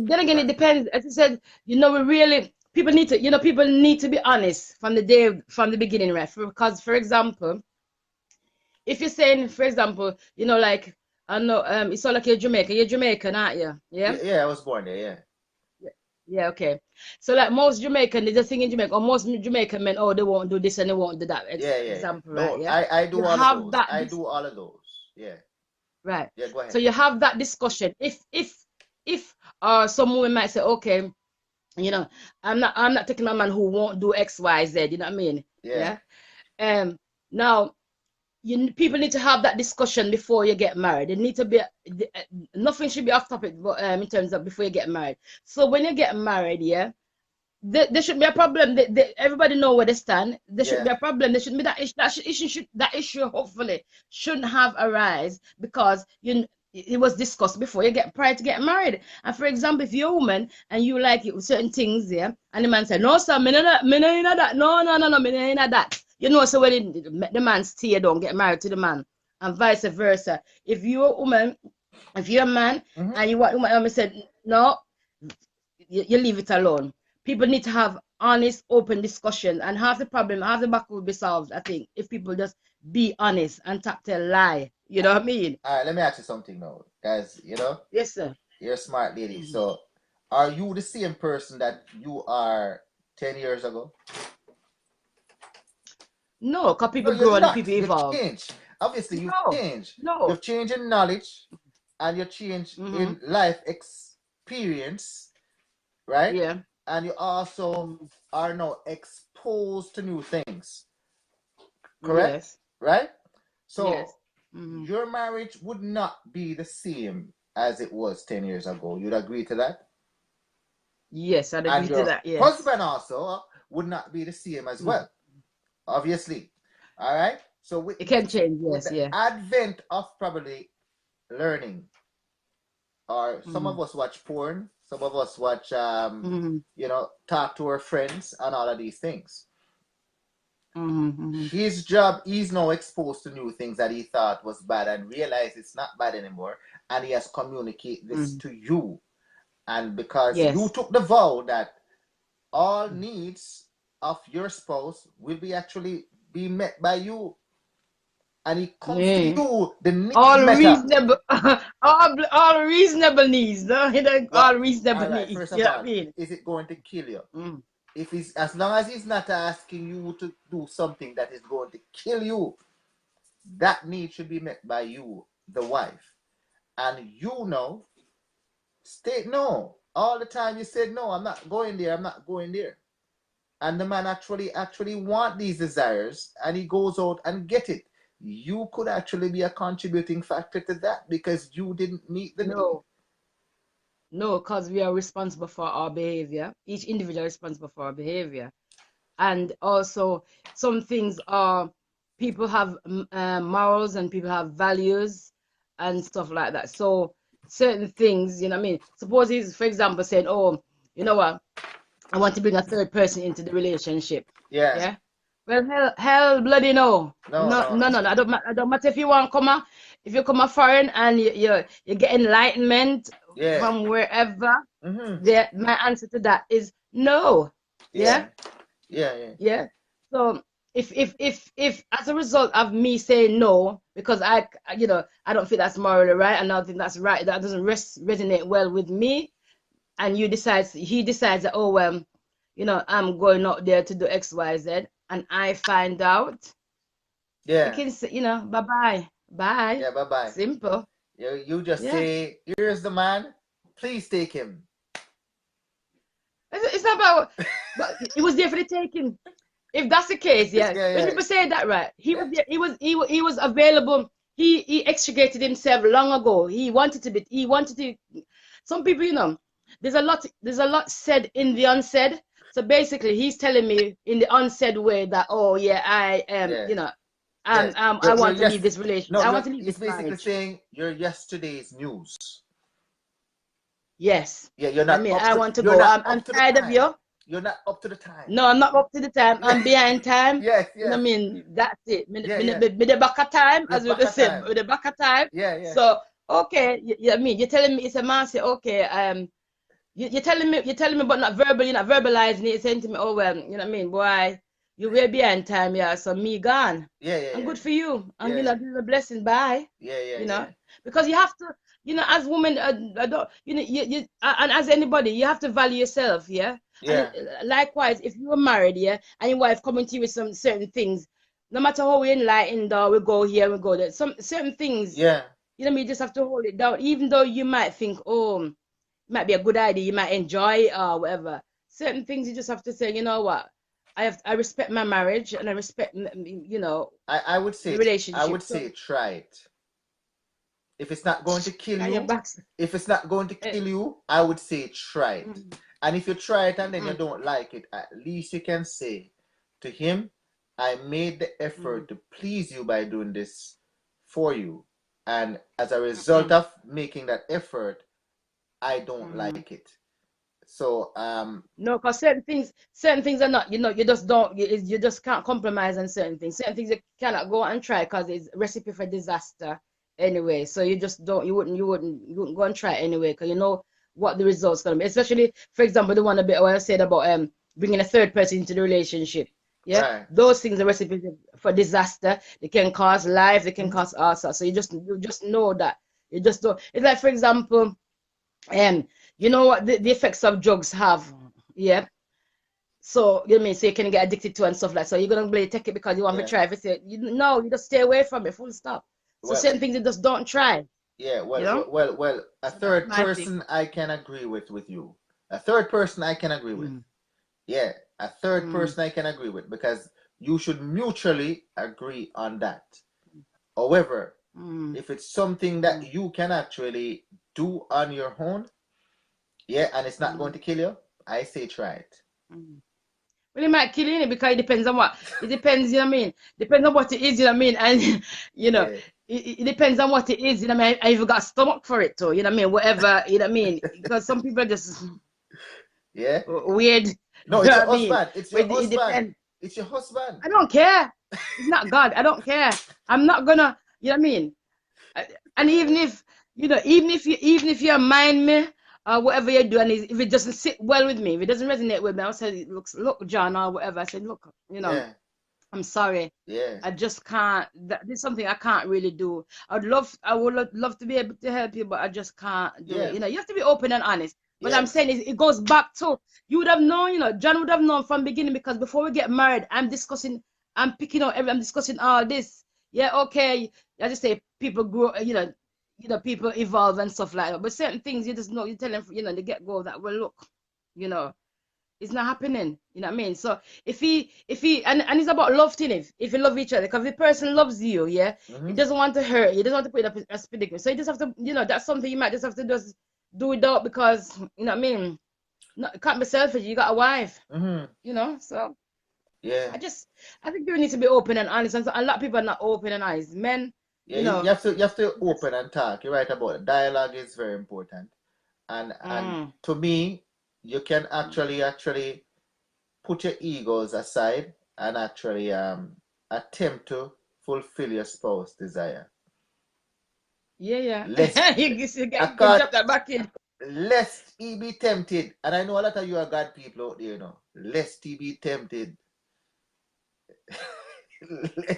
then again, it depends. As I said, we really people need to be honest from the beginning, right? Because, for example, if you're saying, for example, like I know, it's all like you're Jamaican. You're Jamaican, aren't you? Yeah. Yeah, I was born there. Yeah. Yeah, okay. So like most Jamaican, there's a thing in Jamaica, or most Jamaican men, they won't do this and they won't do that. Example, no, right? Yeah. I do all of those. I do all of those. Yeah. Right. Yeah, go ahead. So you have that discussion. If some women might say, okay, I'm not taking a man who won't do X, Y, Z. You know what I mean? Yeah. Now people need to have that discussion before you get married. It need to be nothing should be off topic, but in terms of before you get married. So when you get married, yeah, there should be a problem. Everybody know where they stand. There should be a problem. There shouldn't be that issue. That issue hopefully shouldn't have arise because it was discussed before prior to getting married. And for example, if you're a woman and you like certain things, yeah, and the man said, no, sir, me no in that. No, me in that. So when the man stay, don't get married to the man, and vice versa. If you're a woman, if you're a man, and you want a woman, said, no, you leave it alone. People need to have honest, open discussion, and half the battle will be solved, I think, if people just be honest and tell lie. You know what I mean? All right, let me ask you something now, guys. Yes, sir. You're a smart lady. So, are you the same person that you are 10 years ago? No, because people grow and people evolve. You've changed. Obviously, you've changed. No. You've changed in knowledge and you've changed in life experience, right? Yeah. And you also are now exposed to new things. Correct? Yes. Right? So, yes. Your marriage would not be the same as it was 10 years ago. You'd agree to that? Yes, I'd agree to that. Yes. Husband also would not be the same as well. Obviously. All right? So it can change, yes, with the advent of probably learning, or some of us watch porn, some of us watch talk to our friends and all of these things. His job, he's now exposed to new things that he thought was bad and realized it's not bad anymore, and he has communicated this to you. And because you took the vow that all needs of your spouse will be met by you, and it comes to you the needs reasonable all reasonable needs, no? All reasonable needs. First you of know all, what I mean? is it going to kill you? if he's, as long as he's not asking you to do something that is going to kill you, that need should be met by you, the wife. And you know, state no. All the time you said no, I'm not going there, I'm not going there. And the man actually want these desires and he goes out and get it. You could actually be a contributing factor to that because you didn't meet the need. No, because we are responsible for our behavior. Each individual is responsible for our behavior. And also, some things are, people have morals and people have values and stuff like that. So, certain things, you know what I mean? Suppose he's, for example, saying, oh, you know what? I want to bring a third person into the relationship. Yeah. Yeah. Well, hell, bloody no. No. I don't matter if you want to come, if you come a foreign and you get enlightenment from wherever. My answer to that is no. Yeah. So if as a result of me saying no, because I don't feel that's morally right, and I don't think that's right, that doesn't resonate well with me, and he decides that, oh well, I'm going out there to do X, Y, Z, and I find out, you can say, bye. Yeah, bye. Simple. You just say, here's the man, please take him. It's not about, but it was there for the taking. If that's the case, when people say that, right? He was available. He extricated himself long ago. He wanted to. Some people, there's a lot said in the unsaid. So basically, he's telling me in the unsaid way that, oh yeah, I am, I want to leave this relationship. I want to leave this marriage. He's basically saying you're yesterday's news. Yes. Yeah, you're not. I want to go. I'm tired of you. You're not up to the time. No, I'm not up to the time. I'm behind time. Yes. I mean, that's it. With the back of time, as we say, with the back of time. Yeah. So, okay, you're telling me, it's a man say, okay, you're telling me, but not verbally, you're not verbalizing it. You're saying to me, oh well, you know what I mean, boy, you way behind time, so me gone. Yeah. Good for you. And this is a blessing. Bye. Yeah. Because you have to, as women, and as anybody, you have to value yourself. Yeah. And likewise, if you were married, and your wife coming to you with some certain things, no matter how we enlightened or we go here, we go there, some certain things, you just have to hold it down, even though you might think, oh, it might be a good idea, you might enjoy it or whatever. Certain things you just have to say, you know what, I respect my marriage and I respect, I would say, the relationship. I would say try it. If it's not going to kill you, I would say try it. And if you try it and then you don't like it, at least you can say to him, I made the effort to please you by doing this for you. And as a result of making that effort, I don't like it. So no, because certain things are not, you just can't compromise on certain things. Certain things you cannot go and try because it's a recipe for disaster anyway. So you just don't, you wouldn't go and try it anyway, because you know what the result's gonna be. Especially, for example, the one what I said about bringing a third person into the relationship. Those things are recipes for disaster. They can cause life, they can cause all sorts. So you just know that. You just don't. It's like, for example, you know what the effects of drugs have. So you know what I mean, so you can get addicted to and stuff like that. So you're gonna take it because you want to try it. No, you just stay away from it, full stop. So certain things you just don't try. Well, a third person I can agree with you. A third person I can agree with. A third person I can agree with, because you should mutually agree on that. However, if it's something that you can actually do on your own, and it's not going to kill you, I say try it. Well, it might kill you because it depends on what. It depends, you know what I mean? Depends on what it is, you know what I mean? And, it depends on what it is, you know what I mean? I even got stomach for it too, you know what I mean? Whatever, you know what I mean? Because some people are just weird. No, it's your husband. It's your husband. It's your husband. I don't care. It's not God. I don't care. I'm not gonna, you know what I mean? And even if you mind me, or whatever you do, and if it doesn't sit well with me, if it doesn't resonate with me, I'll say, look, John, or whatever. I said, look, I'm sorry. I just can't. This is something I can't really do. I would love to be able to help you, but I just can't do it. You have to be open and honest. But I'm saying it goes back to, you would have known, you know, John would have known from beginning, because before we get married, I'm discussing all this. Yeah, okay. I just say people grow, people evolve and stuff like that. But certain things you just know, you tell them, the get go that, well, look, you know, it's not happening. You know what I mean? So if he and it's about love thing, if you love each other, because if the person loves you, yeah, he doesn't want to hurt you, he doesn't want to put you in a predicament. So you just have to, that's something you might just have to just do without, because you know what I mean? No, it can't be selfish, you got a wife. So Yeah. I think people need to be open and honest, and so a lot of people are not open and honest. Men, Yeah, you have to open and talk. You're right about it. Dialogue is very important. And to me, you can actually put your egos aside and actually attempt to fulfill your spouse's desire. Yeah. Lest you get drop that back in. lest he be tempted. And I know a lot of you are God people out there, lest he be tempted.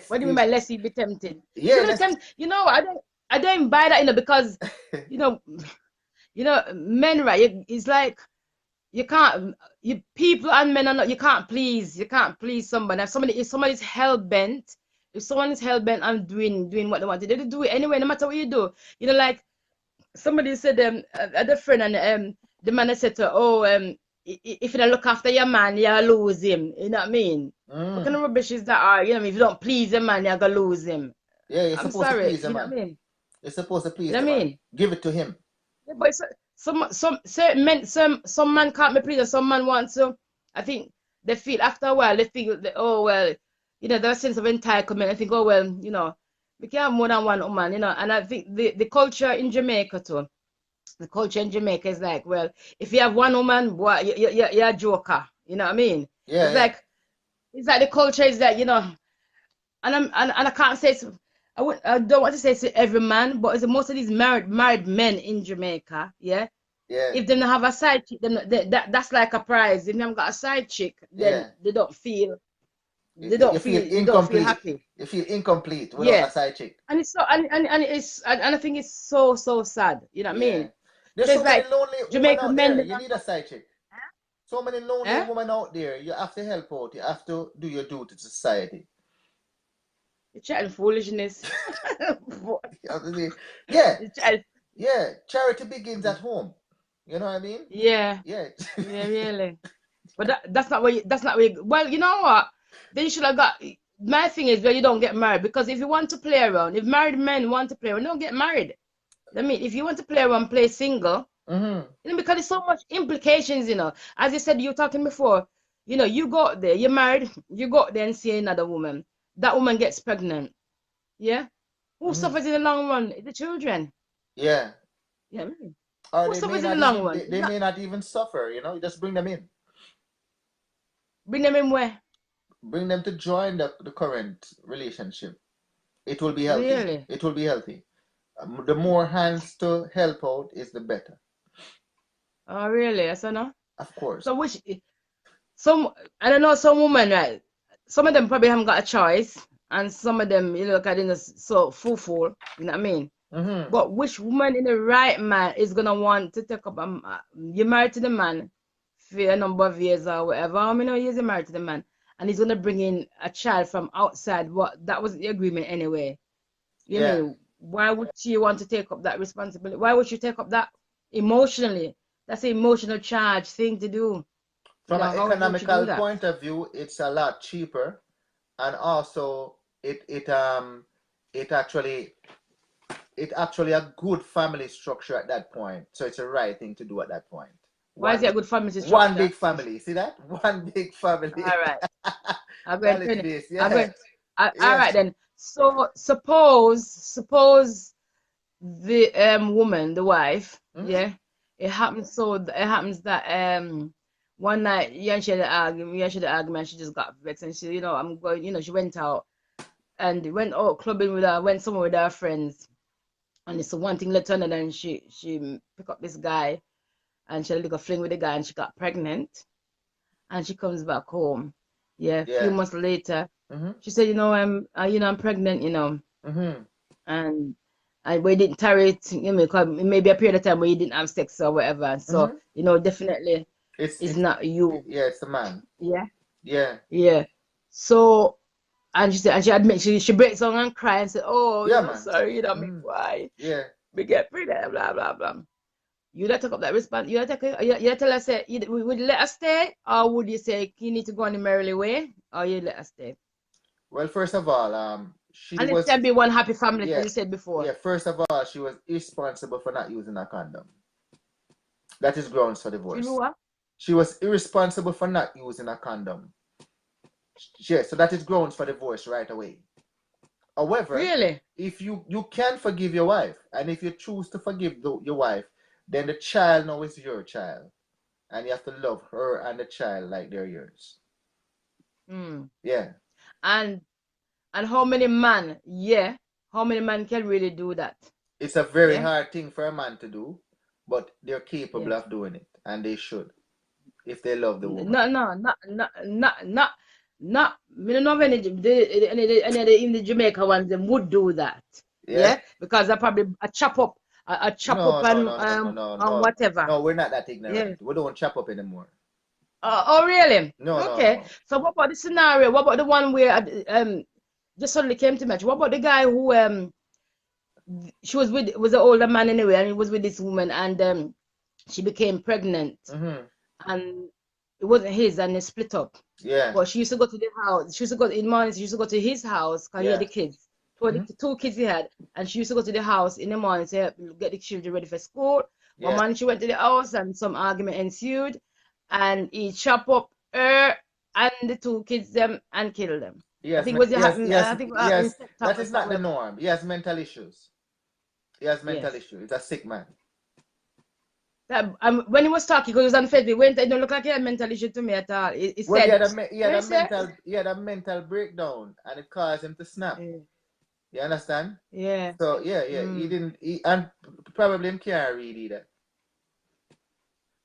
What do you mean by lest he be tempted? Yeah, I don't buy that, because men, right? It's like people and men are not. You can't please somebody. If somebody's hell bent, on doing what they want to do, they do it anyway, no matter what you do. Like somebody said, a friend, and the man said to her, oh, if you don't look after your man, you'll lose him. You know what I mean? What kind of rubbish is that? If you don't please the man, you're gonna lose him. Yeah, you're I'm supposed sorry. to please the You know man. what I mean? You're supposed to please You know the what I man. mean? Give it to him. Yeah, but some certain men, some man can't be pleased, and some man wants to. I think they feel after a while, they feel that, oh well, there's a sense of entitlement. I think, oh well, we can have more than one woman, and I think the culture in Jamaica too. The culture in Jamaica is like, well, if you have one woman, boy, you're a joker. You know what I mean? Yeah, it's like the culture is that, and I can't say I don't want to say it's every man, but it's most of these married men in Jamaica, yeah. Yeah. If they don't have a side chick, then that's like a prize. If they haven't got a side chick, then they don't feel happy. You feel incomplete without a side chick. And it's so and I think it's so sad. You know what I mean? There's so many lonely women out there. men. You need a side chick. So many lonely women out there. You have to help out. You have to do your duty to society. You're chatting foolishness. Yeah. Charity begins at home. You know what I mean? Yeah. Yeah. Yeah, really. But that's not where you, well, you know what? Then you should have got, my thing is, well, you don't get married, because if you want to play around, if married men want to play around, don't get married. I mean, if you want to play around, play single, because there's so much implications, As you said, you were talking before, you go out there, you're married, you go out there and see another woman. That woman gets pregnant. Yeah? Who suffers in the long run? The children. Yeah. Yeah. Or who suffers in the long run? They may not even suffer, you just bring them in. Bring them in where? Bring them to join the current relationship. It will be healthy. Really? It will be healthy. The more hands to help out is the better. Oh, really? Yes or no? Of course. So I don't know, some women, right? Some of them probably haven't got a choice, and some of them, kind of so fool, you know what I mean? But which woman in the right man is gonna want to take up you're married to the man for a number of years or whatever, how many years you're married to the man, and he's gonna bring in a child from outside? That wasn't the agreement anyway. You know, why would she want to take up that responsibility? Why would you take up that emotionally? That's an emotional charge thing to do. From an economical point of view, it's a lot cheaper, and also it actually a good family structure at that point. So it's a right thing to do at that point. Why is it a good family structure? One big family. See that? One big family. All right. I'm going to finish. All right then. So suppose the woman, the wife, it happens that one night she had an argument, she just got vexed, and she, she went out clubbing went somewhere with her friends, and it's one thing led to another, and she picked up this guy, and she had a fling with the guy, and she got pregnant, and she comes back home. A few months later, she said, I'm pregnant, and and we didn't tolerate, you know, because it may be a period of time where you didn't have sex or whatever. So, Mm-hmm. you know, definitely It's it's it's not you. yeah, it's the man. Yeah, Yeah. yeah. So, and she said, and she admit she breaks down and cry and said, "Oh, you Yeah, know, man. sorry, you know, me Mm-hmm. why Yeah. we get pregnant, blah blah blah." You not take up that response. You not take, you tell us say, would you let us stay, or would you say you need to go on the merrily way, or you let us stay? Well, first of all, she And it was can be one happy family, as yeah, you said before. yeah, first of all, she was irresponsible for not using a condom. That is grounds for She do divorce. what? She was irresponsible for not using a condom. Yeah, so that is grounds for divorce right away. However, Really? if you can forgive your wife, and if you choose to forgive your wife, then the child now is your child, and you have to love her and the child like they're yours. Mm. Yeah, And how many man? Yeah, how many man can really do that? it's a very Yeah, hard thing for a man to do, but they're capable yes. of doing it, and they should if they love the woman. No, no, not. Me don't know if any in the Jamaica ones them would do that. Yeah. Yeah, because I probably a chop up, a chop up No, no, no, no, no, no, and no, whatever. no. We're not that Yeah. ignorant. We don't chop up anymore. Oh, really? No, no, Okay. no. So what about the scenario? What about the one where just suddenly came to me? What about the guy who she was with was an older man anyway, and he was with this woman, and she became pregnant, Mm-hmm. and it wasn't his, and they split up. Yeah, But she used to go to the house. She used to go in mornings. She used to go to his house because he had yeah. the kids. Mm-hmm. Two kids he had, and she used to go to the house in the morning to help get the children ready for school. One Yeah. morning she went to the house, and some argument ensued, and he chopped up her and the two kids them and killed them. I Yes, think it was yes, yes, I think it happened in yes. That September is not the somewhere. norm. He has mental issues. He has mental Yes. issues. He's a sick man. That, when he was talking, because he was on Facebook, it don't look like he had mental issue to me at all. He Well, said, he had what he a said? mental breakdown, and it caused him to snap. Yeah. You understand? Yeah. So yeah, yeah. He Mm. didn't. And probably him can't read either.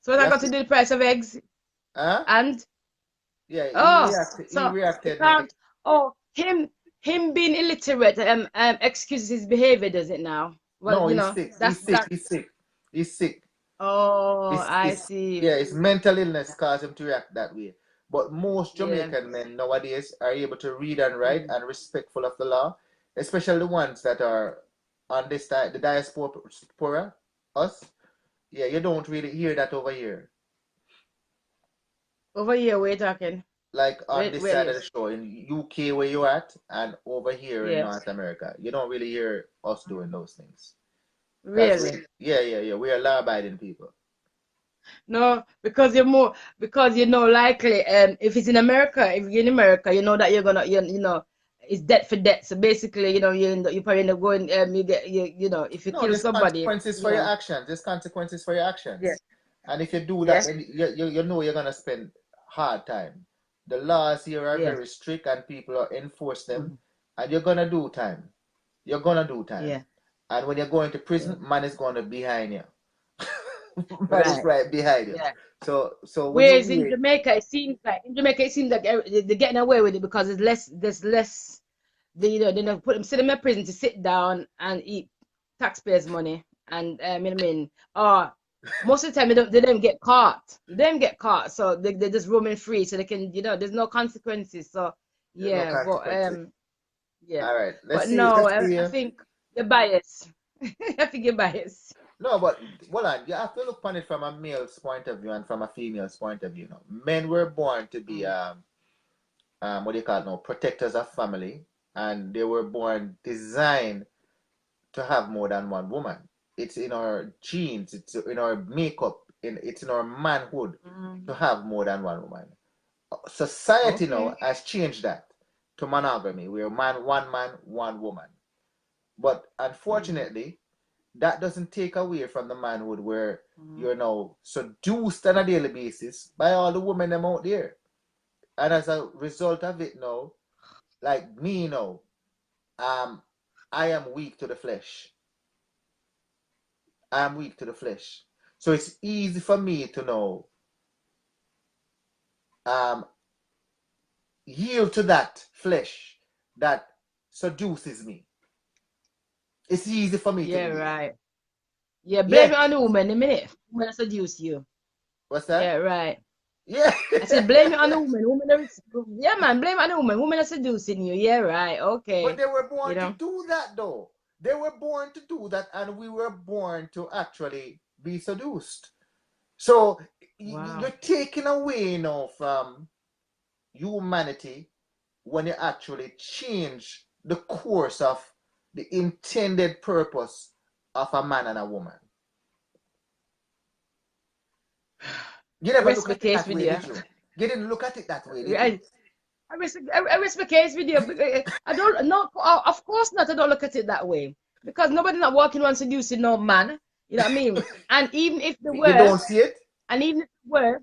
So what You I have got to to, do the price of eggs huh? and Yeah. He oh, reacted. He so you reacted negative. can't. Oh, him being illiterate excuses his behavior, does it now? Well, No, you he's know, sick. that's He's sick. that. He's sick. He's sick. Oh, I It's see. yeah, his mental illness caused him to react that way. But most Yeah. Jamaican men nowadays are able to read and write Mm. and respectful of the law, especially the ones that are on this side, the diaspora, us. Yeah, you don't really hear that over here. Over here, we're talking. Like on this Where side of the is? show in UK where you're at, and over here in Yeah. North America, you don't really hear us doing those things. Because Really? yeah, we are law-abiding people. No, because you're more because you know likely if it's in America, if you're in America, you know that you're gonna you know it's debt for debt. So basically, you know, you probably end up going you get you know if you No, kill there's somebody, consequences you for your know. actions. There's consequences for your Yeah. actions. And if you do that, Yeah. then you know you're gonna spend hard time. The laws here are Yeah. very strict and people are enforce them, Mhm. and you're gonna do time. You're gonna do time. Yeah. And when you're going to Yeah. prison, man is gonna behind you. Man is Right. right behind you. Yeah. So when you Whereas in wait, Jamaica, it seems like they're getting away with it because there's less. They don't put them sit them in prison to sit down and eat taxpayers' money, and you know what I mean. Most of the time they don't get caught. They don't get caught, so they're just roaming free, so they can there's no consequences. So there's no yeah, but consequences. yeah, All right, but no, let's see. I think you're biased. I think you're biased. No, but well, you have to look upon it from a male's point of view and from a female's point of view. No, men were born to be Mm. what do you call it now, protectors of family, and they were born designed to have more than one woman. It's in our genes, it's in our makeup, it's in our manhood to Mm. have more than one woman. Society Okay. now has changed that to monogamy, where man, one woman. But Mm. unfortunately, that doesn't take away from the manhood where Mm. you're now seduced on a daily basis by all the women them out there. And as a result of it now, like me now, um, I am weak to the flesh. I am weak to the flesh. So it's easy for me to know um yield to that flesh that seduces me. It's easy for me to Yeah, do it. right. Yeah, blame it Yet, on the woman a minute. Woman that seduce you. what's Yeah, that? right. Yeah. I said blame it on the woman. Yeah, man, blame it on the woman. Woman are seducing you. Yeah, right. But Okay. they were You born to know. do that, though. They were born to do that, and we were born to actually be seduced. So you're Wow. taking away now from humanity when you actually change the course of the intended purpose of a man and a woman. You I never rest look my at it case that with way, you. did you? You didn't look at it that way, did you? I, I rest my case with you. I don't no of course not. I don't look at it that way. Because nobody not walking around seducing no man. You know what I mean? And even if they You were, don't see it? and even if they were,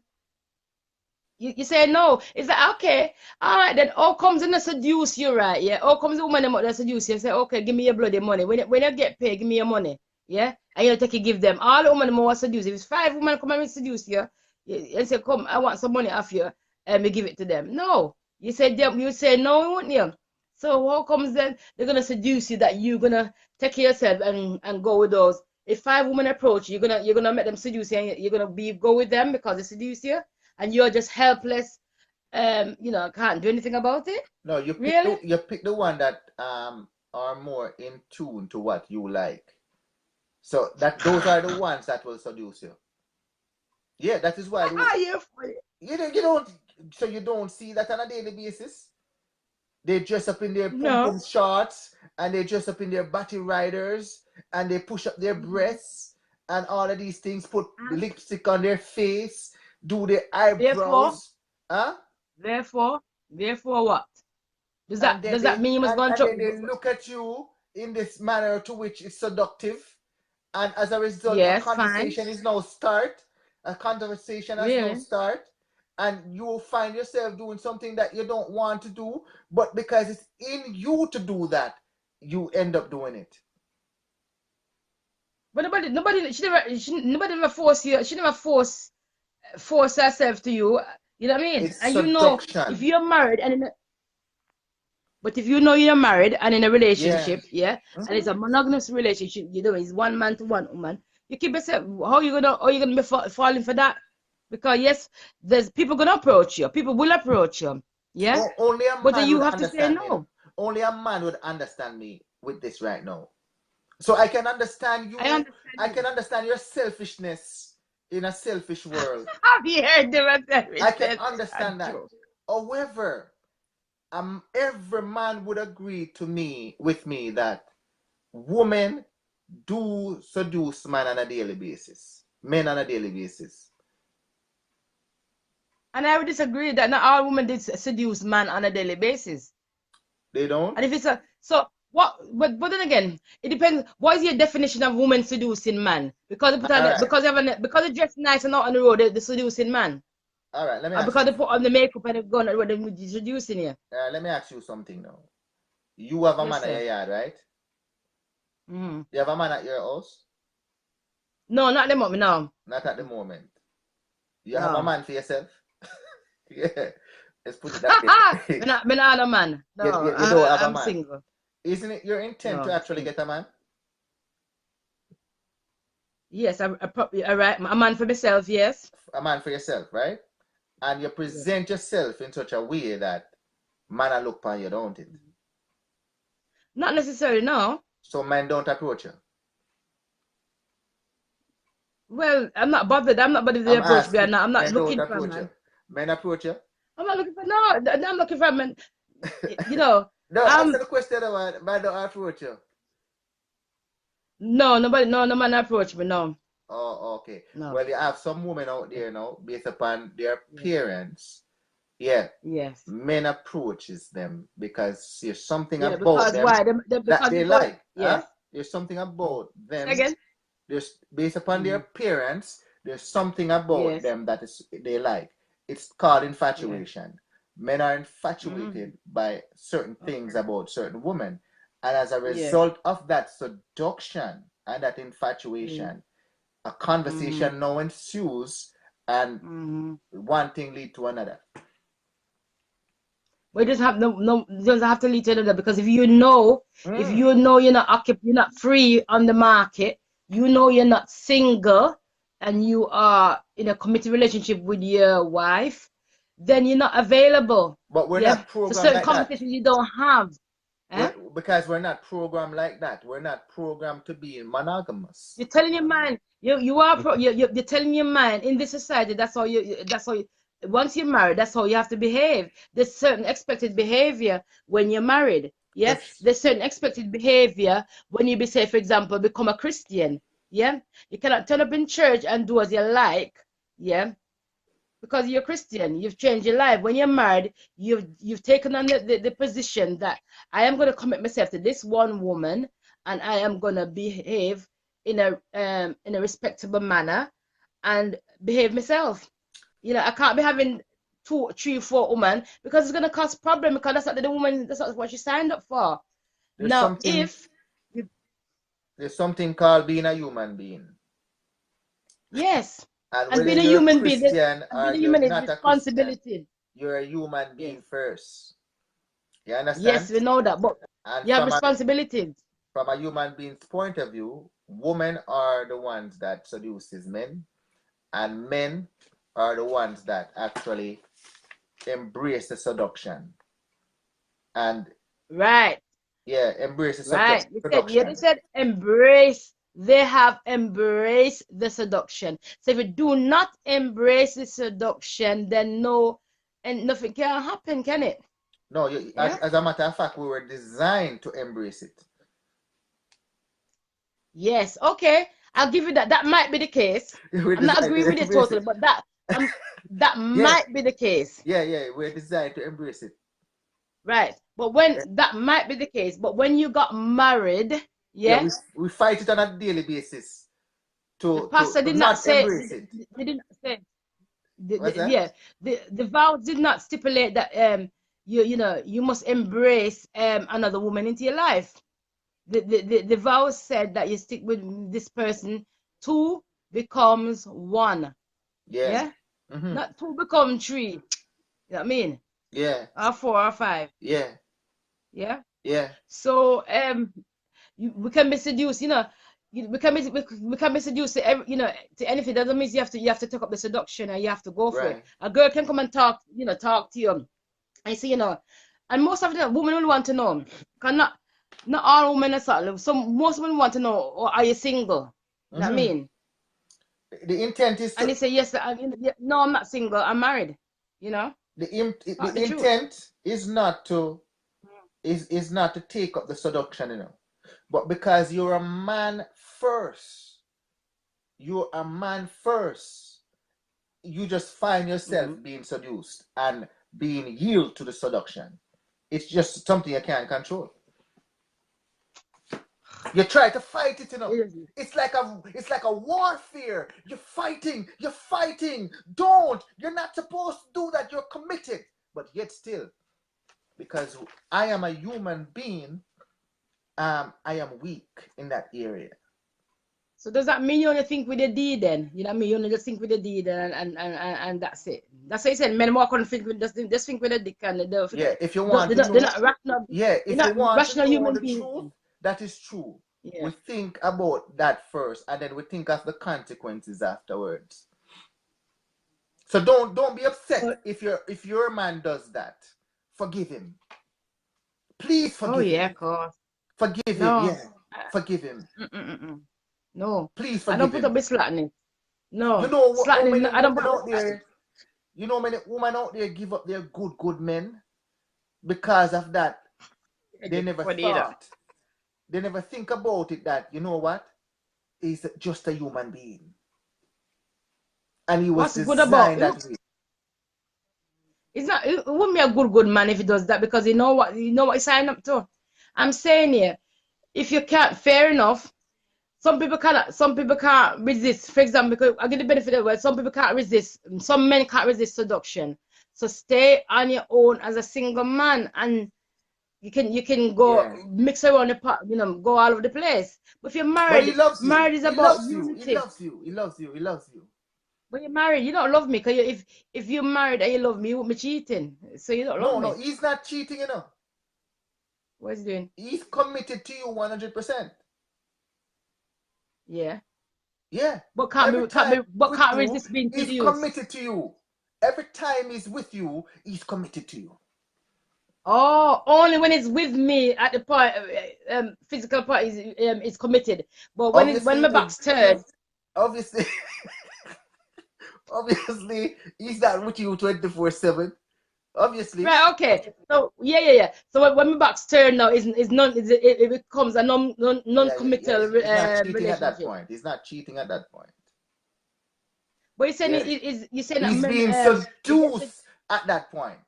you say no. It's like, okay, all right, then all comes in to seduce you, right? Yeah. All comes the woman that seduce you and say, okay, give me your bloody money. When you get paid, give me your money. Yeah. And you take it, give them. All the women more seduce. If it's 5 women come and seduce you, and say, come, I want some money off you, and we give it to them. No. You say no, won't you? So how comes then they're gonna seduce you that you're gonna take care of yourself and go with those? If 5 women approach you, you're gonna make them seduce you and you're gonna go with them because they seduce you and you're just helpless, can't do anything about it. No, Really? you pick the one that are more in tune to what you like. So that those are the ones that will seduce you. Yeah, that is why You're funny. you don't so you don't see that on a daily basis. They dress up in their pum No. pum shorts and they dress up in their body riders and they push up their breasts and all of these things, put lipstick on their face, do their Therefore, eyebrows, huh? therefore, therefore, what? Does And that then does that they mean you must go and chop? they look at you in this manner to which is seductive, and as a result, Yes, fine. a conversation has now Really? start, and you will find yourself doing something that you don't want to do, but because it's in you to do that, you end up doing it. But nobody never force you. She never force herself to you. You know what I mean? It's And if seduction. you're married but if you know you're married and in a Yeah. relationship, yeah, and it's Mhm. a monogamous relationship, it's one man to one woman, you keep yourself, how you gonna be falling for that? Because yes, there's people gonna approach you, people will approach you, yeah, Only a but then man would you have to say understand me, you know. no. Only a man would understand me with this right now. So I can understand I you. understand I you. can understand your selfishness in a selfish world. Have you heard them I can selfishness? It's a understand that. joke. However, every man would agree to me with me that women do seduce men on a daily basis. Men on a daily basis. And I would disagree that not all women did seduce man on a daily basis. They don't? And if it's a so what but then again, it depends. What is your definition of woman seducing man? Because they put All on right. because they dress nice and out on the road, they're seducing man. All right. Let me Or ask because you. they put on the makeup and they go on the road, they're seducing you. Let me ask you something now. You have a Yes, man at your sir. yard, right? Mm-hmm. You have a man at your house? No, not them up, no. Not at the moment. You have a No. man for yourself? Yeah. Let's put it that way. Me not a man. No, You don't have a I'm man. single. Isn't it your intent No, to I'm actually single. get a man? Yes, I probably all right. A man for myself, yes. A man for yourself, right? And you Yes. present yourself in such a way that man a look upon you, don't it? Not necessarily, no. So men don't approach you. Well, I'm not bothered. I'm not bothered if they I'm approach me or asking, not. I'm not men don't looking for a approach you. man. Men approach you. I'm not looking for no. I'm looking for a man. You know, No, answer um, the question about men don't approach you. no, nobody, no man approach me. No, Oh, okay. no. Well, you have some women out there now, based upon their Yes, parents. Yeah, yes, men approaches them because there's something yeah. about Because them why? that Because they before, like. Huh? yes. There's something Mm. about Say them. again. There's based upon their Mm. parents. There's something about Yes, them that is they like. It's called yes. infatuation. Men are Mm. infatuated by certain things Okay. about certain women, and as a Yes. result of that seduction and that Mm. infatuation, a Mm. conversation now ensues, and Mm. one thing lead to another. But it doesn't have it doesn't have to lead to another, because if you know you're not free on the market, you know you're not single, and you are in a committed relationship with your wife, then you're not available. But we're Yeah. not So programmed certain like that. conversations you don't have. Eh? Because we're not programmed like that. We're not programmed to be monogamous. You're telling your mind, you're telling your mind in this society, that's how you, once you're married, that's how you have to behave. There's certain expected behavior when you're married. Yeah. Yes. There's certain expected behavior when you say, for example, become a Christian. Yeah. You cannot turn up in church and do as you like. Yeah. Because you're Christian, you've changed your life. When you're married, you've taken on the position that I am going to commit myself to this one woman, and I am going to behave in a respectable manner and behave myself. You know, I can't be having 2, 3, 4 women, because it's going to cause problem, because that's not the woman, that's not what she signed up for. There's Now, there's something called being a human being. Yes. And being whether a you're human Christian being, or being a you're human is not a Christian, responsibility. you're a human being Yes. first. You understand? Yes, we know that, but And you have responsibilities. From a human being's point of view, women are the ones that seduces men, and men are the ones that actually embrace the seduction. And Right. yeah, embrace the Right. seduction. You said embrace. They have embraced the seduction. So if you do not embrace the seduction, then nothing can happen, can it? No, as a matter of fact, we were designed to embrace it. Yes. Okay. I'll give you that. That might be the case. I'm not agreeing with you totally, but that might be the case. Yeah, we're designed to embrace it. Right. But that might be the case, but when you got married, we fight it on a daily basis the pastor did not say, embrace it. They did not say. The vows did not stipulate that you must embrace another woman into your life. The vows said that you stick with this person, 2 becomes 1. Yeah. Mm-hmm. Not 2 become 3. You know what I mean? Yeah. Or 4 or 5. Yeah. Yeah. Yeah. So we can be seduced, we can be seduced to to anything. That doesn't mean you have to take up the seduction and you have to go for it. A girl can come and talk to you, and see, and most of the women will want to know. Not all women are certain. Most women want to know, are you single? You know what I mean? The intent is and they say yes. No, I'm not single. I'm married. The intent is not to take up the seduction, but because you're a man first. You're a man first. You just find yourself being seduced and being yield to the seduction. It's just something you can't control. You try to fight it, It's like a warfare. You're fighting. You're not supposed to do that. You're committed. But yet still, because I am a human being, I am weak in that area. So does that mean you only think with the deed then? You know what I mean? You only just think with the deed and that's it. That's what you said. Men walk on think with just think with the dick and the if you want they're not rational. Yeah, if you want rational to know human the beings. truth, that is true. Yeah. We think about that first, and then we think of the consequences afterwards. So don't be upset if your man does that. Forgive him. Please forgive him. Oh yeah, of course. Forgive him. Yeah, forgive him. No, please forgive I don't put him. up with slattering. No, I don't put out there. Many women out there give up their good men because of that. They never thought. They never think about it that, what? He's just a human being. And he was designed that way. It wouldn't be a good man if he does that, because you know what he signed up to. I'm saying here, if you can't, fair enough. Some people can't resist. For example, because I get the benefit of the word, some people can't resist. Some men can't resist seduction. So stay on your own as a single man, and you can go mix around the pot, go all over the place. But if you're married, marriage is about unity. He loves you. But you're married, you don't love me. Cause if you're married and you love me, you won't be cheating. So you don't love No, me. he's not cheating, What's he doing? He's committed to you 100%. Yeah. Yeah. But Every time with can't you, resist being he's seduced. committed to you. Every time he's with you, he's committed to you. Oh, only when it's with me at the part, physical part is committed. But when Obviously, my back's turned, obviously, obviously, he's not with you 24/7. Obviously. right? Okay. So yeah. So when my back's turned now, it becomes a Yeah. non-committal He's not cheating at that relationship. point. He's not cheating at that point. But you're saying Yeah. you saying that He's men being seduced at that point.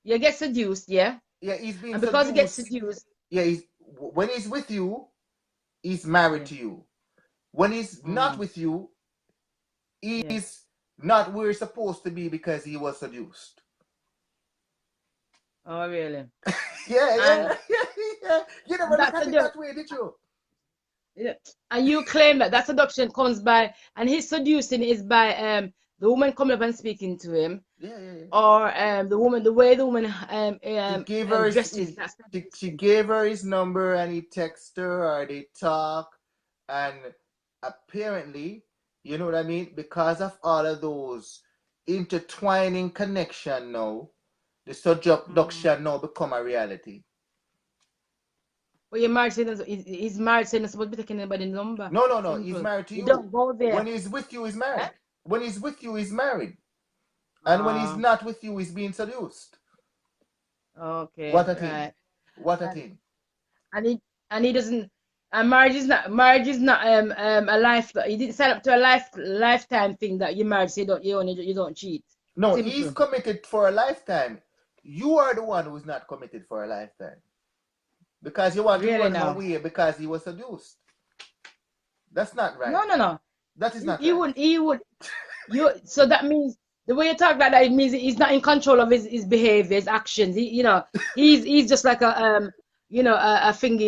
you get seduced, yeah, Yeah, he's being and because he gets seduced. seduced, Yeah, when he's with you, he's married yeah. to you. When he's not with you, Yeah. he's not where he's supposed to be because he was seduced. Oh, really? Yeah. And You never look that's at it that way, did you? yeah. And you claim that seduction comes by, and his seducing is by the woman coming up and speaking to him, Yeah. or the way the woman He gave her dresses. That's she gave her his number and he texted her or they talk, and apparently, you know what I mean, because of all of those intertwining connection now, the seduction now become a reality. Well, you're married saying he's married saying it's supposed to be taking anybody's number. No. He's Simple. married to you. Don't go there. When he's with you, he's married. Eh? When he's with you, he's married. And when he's not with you, he's being seduced. Okay. What a thing. Right. What a thing. And he doesn't. And marriage is not a life. You didn't sign up to a lifetime thing that you're married, so you don't cheat. No, Simple. he's committed for a lifetime. You are the one who's not committed for a lifetime. Because you want to run him away because he was seduced. That's not right. No. That is not right. He would. So that means the way you talk like that, it means he's not in control of his behavior, his actions. He's just like a finger,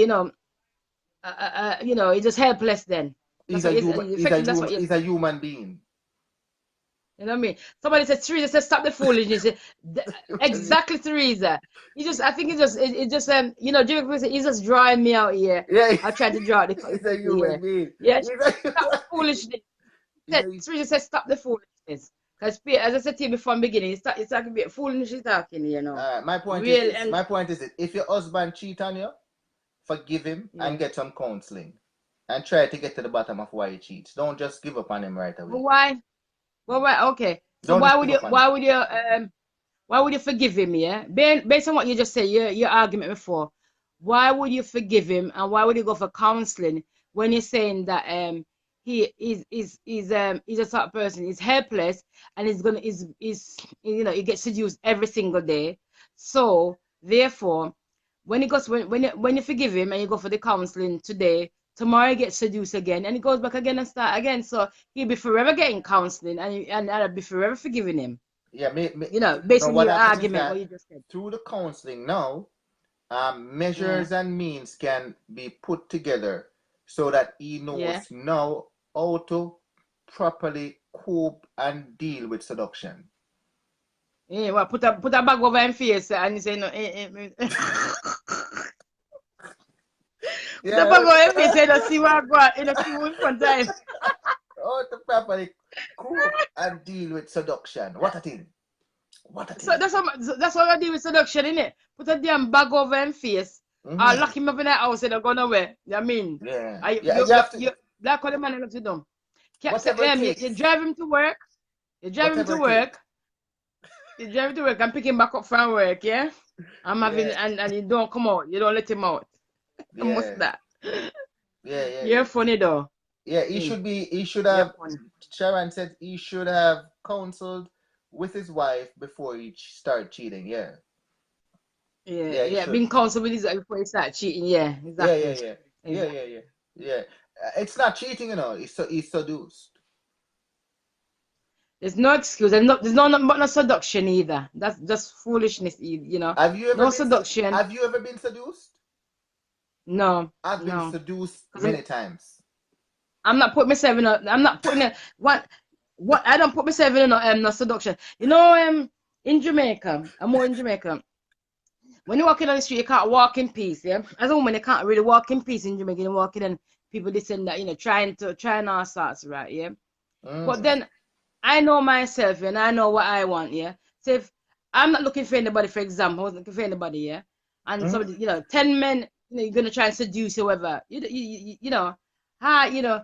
he's just helpless then. He's a human being. You know what I mean? Somebody said, Teresa said, stop the foolishness. Exactly, Teresa. I think he's just drawing me out here. Yeah. I tried to draw the He's a human being. Yeah, stop foolishness. Teresa said, stop the foolishness. Because as I said to you before the beginning, it's talking about foolishness talking, My point is if your husband cheat on you, forgive him and get some counseling. And try to get to the bottom of why he cheats. Don't just give up on him right away. But why? Well, right, okay. So why would you forgive him, yeah? Based on what you just said, your argument before, why would you forgive him and why would you go for counseling when you're saying that he's a sort of person, he's helpless and he gets seduced every single day. So therefore, when you forgive him and you go for the counseling today, tomorrow he gets seduced again and he goes back again and start again. So he'll be forever getting counseling and I'll be forever forgiving him. Yeah, based on your argument, what you just said. Through the counseling now, measures and means can be put together so that he knows now how to properly cope and deal with seduction. Yeah, well, put a bag over his face and you say no. The bag over his face and see what I got in a few front time. How to properly cope and deal with seduction. What a thing. So that's what I deal with seduction, innit? Put a damn bag over his face. Or lock him up in the house and go nowhere. You know what I mean? Yeah. You like what the man have to do. You drive him to work. You drive him to work and pick him back up from work, yeah? And you don't come out. You don't let him out. Yeah. What's that? Yeah. You're funny though. Yeah, he should have, Sharon said he should have counseled with his wife before he start cheating, yeah. Yeah, being counseled with his wife before he start cheating, yeah. Exactly. Yeah. It's not cheating, he's seduced. There's no excuse. There's no seduction either. That's just foolishness, Have you ever seduction. Have you ever been seduced? No. I've been seduced many times. I'm not putting myself in I'm not putting a, what I don't put myself in no seduction. You know, in Jamaica, I'm more in Jamaica. When you're walking on the street, you can't walk in peace, yeah? As a woman, you can't really walk in peace in Jamaica. You're walking and people this and that, trying all sorts, right, yeah? But then I know myself and I know what I want, yeah? So if I'm not looking for anybody, for example, I wasn't looking for anybody, yeah? And somebody, 10 men, you're going to try and seduce whoever. Hi,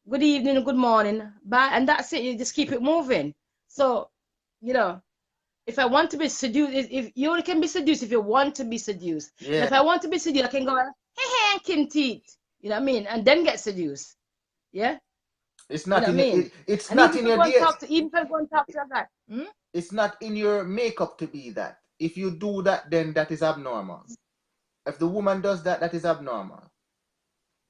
good evening, good morning, bye. And that's it. You just keep it moving. So, if I want to be seduced, if you only can be seduced if you want to be seduced. Yeah. And if I want to be seduced, I can go, hey, Kim teeth. You know what I mean? And then get seduced. Yeah? It's not it's and not in your even if I go and talk to that guy. It's not in your makeup to be that. If you do that, then that is abnormal. If the woman does that, that is abnormal.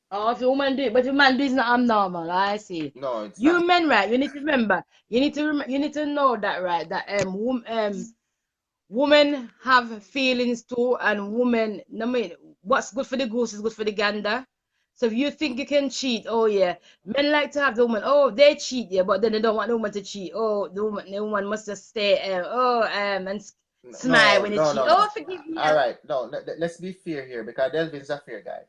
Oh, if the woman do it, but if the man do it, it's not abnormal. I see. No, it's you not. men, right? You need to remember. You need to know that, right? That women have feelings too, and women. I mean, what's good for the goose is good for the gander. So if you think you can cheat, oh yeah, men like to have the woman. Oh, they cheat, yeah, but then they don't want the woman to cheat. Oh, the woman must just stay. And smile when they cheat. Oh, forgive me. All right, no, let's be fair here because Delvin's a fair guy.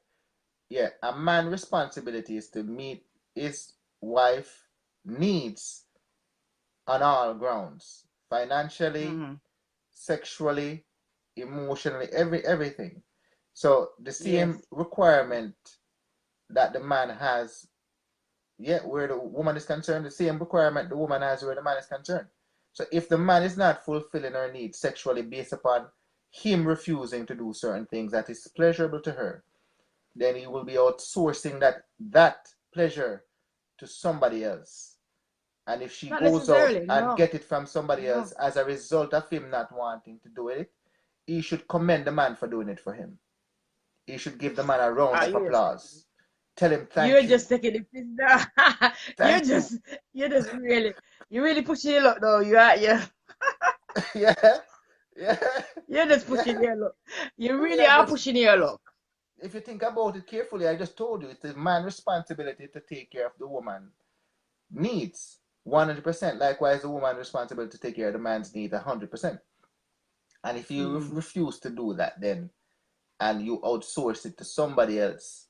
Yeah, a man's responsibility is to meet his wife needs on all grounds, financially, sexually, emotionally, everything. So the same requirement that the man has, where the woman is concerned, the same requirement the woman has where the man is concerned. So if the man is not fulfilling her needs sexually based upon him refusing to do certain things that is pleasurable to her, then he will be outsourcing that pleasure to somebody else. And if she goes out and get it from somebody else as a result of him not wanting to do it, he should commend the man for doing it for him. He should give the man a round of applause. Tell him thank you. You're just taking it down. You're really pushing your luck though. Yeah. Yeah. You're just pushing your luck. You really are pushing your luck. If you think about it carefully, I just told you, it's the man's responsibility to take care of the woman's needs 100%. Likewise, the woman's responsibility to take care of the man's needs 100%. And if you refuse to do that, then and you outsource it to somebody else,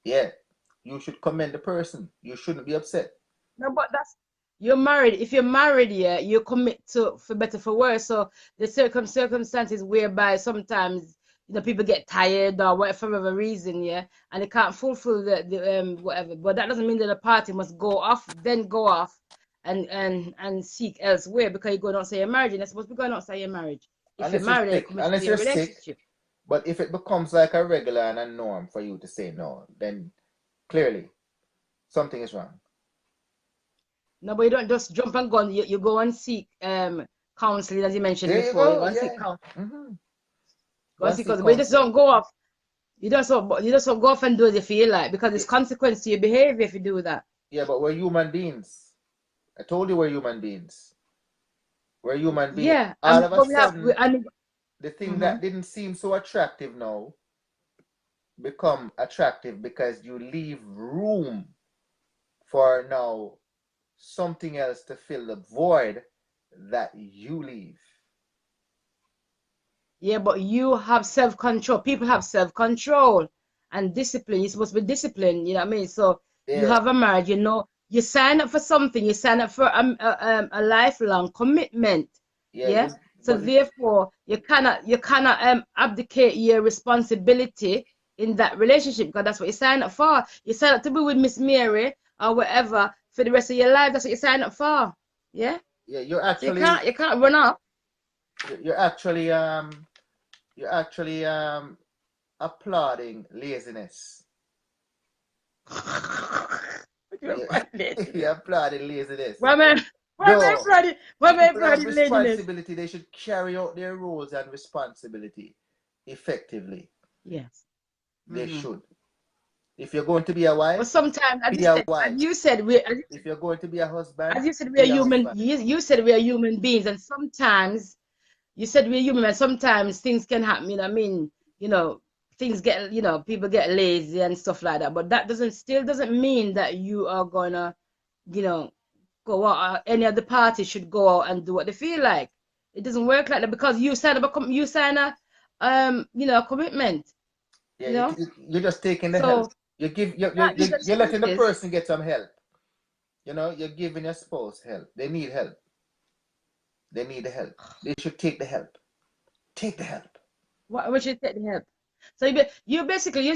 you should commend the person. You shouldn't be upset. No, but you're married. If you're married, you commit to for better for worse. So the circumstances whereby sometimes people get tired or whatever for whatever reason, and they can't fulfill the whatever. But that doesn't mean that the party must go off and seek elsewhere because you're going outside your marriage. And you're supposed to be going outside your marriage. If you're married, unless you're sick. But if it becomes like a regular and a norm for you to say no, then clearly something is wrong. No, but you don't just jump and go. You go and seek counseling, as you mentioned before. You go and seek counseling. But you just don't go off. You just don't go off and do as you feel like, because there's consequence to your behavior if you do that. Yeah, but we're human beings. I told you we're human beings. We're human beings. Yeah. All of a sudden, the thing that didn't seem so attractive now become attractive because you leave room for now something else to fill the void that you leave. Yeah, but you have self-control. People have self-control and discipline. You're supposed to be disciplined, you know what I mean? So you have a marriage, you sign up for something, you sign up for a lifelong commitment. So therefore, you cannot abdicate your responsibility in that relationship, because that's what you sign up for. You sign up to be with Miss Mary or whatever for the rest of your life. That's what you sign up for. Yeah. Yeah, you're actually so you can't run off. You're actually applauding laziness. You're applauding laziness. Responsibility. They should carry out their roles and responsibility effectively. Yes. They should. If you're going to be a wife, but sometimes, as you said, if you're going to be a husband, as you said, we're human. You said we're human beings, and sometimes you said we're human, and sometimes things can happen. I mean, things get, you know, people get lazy and stuff like that. But that still doesn't mean that you are gonna, you know, go out. Any of the parties should go out and do what they feel like. It doesn't work like that because you sign a you know, a commitment. Yeah, You know, you're just taking the help. so You give that is you're letting the excuses. person get some help. You know, you're giving your spouse help. They need help. They need the help. They should take the help. Take the help. What should take the help? So you're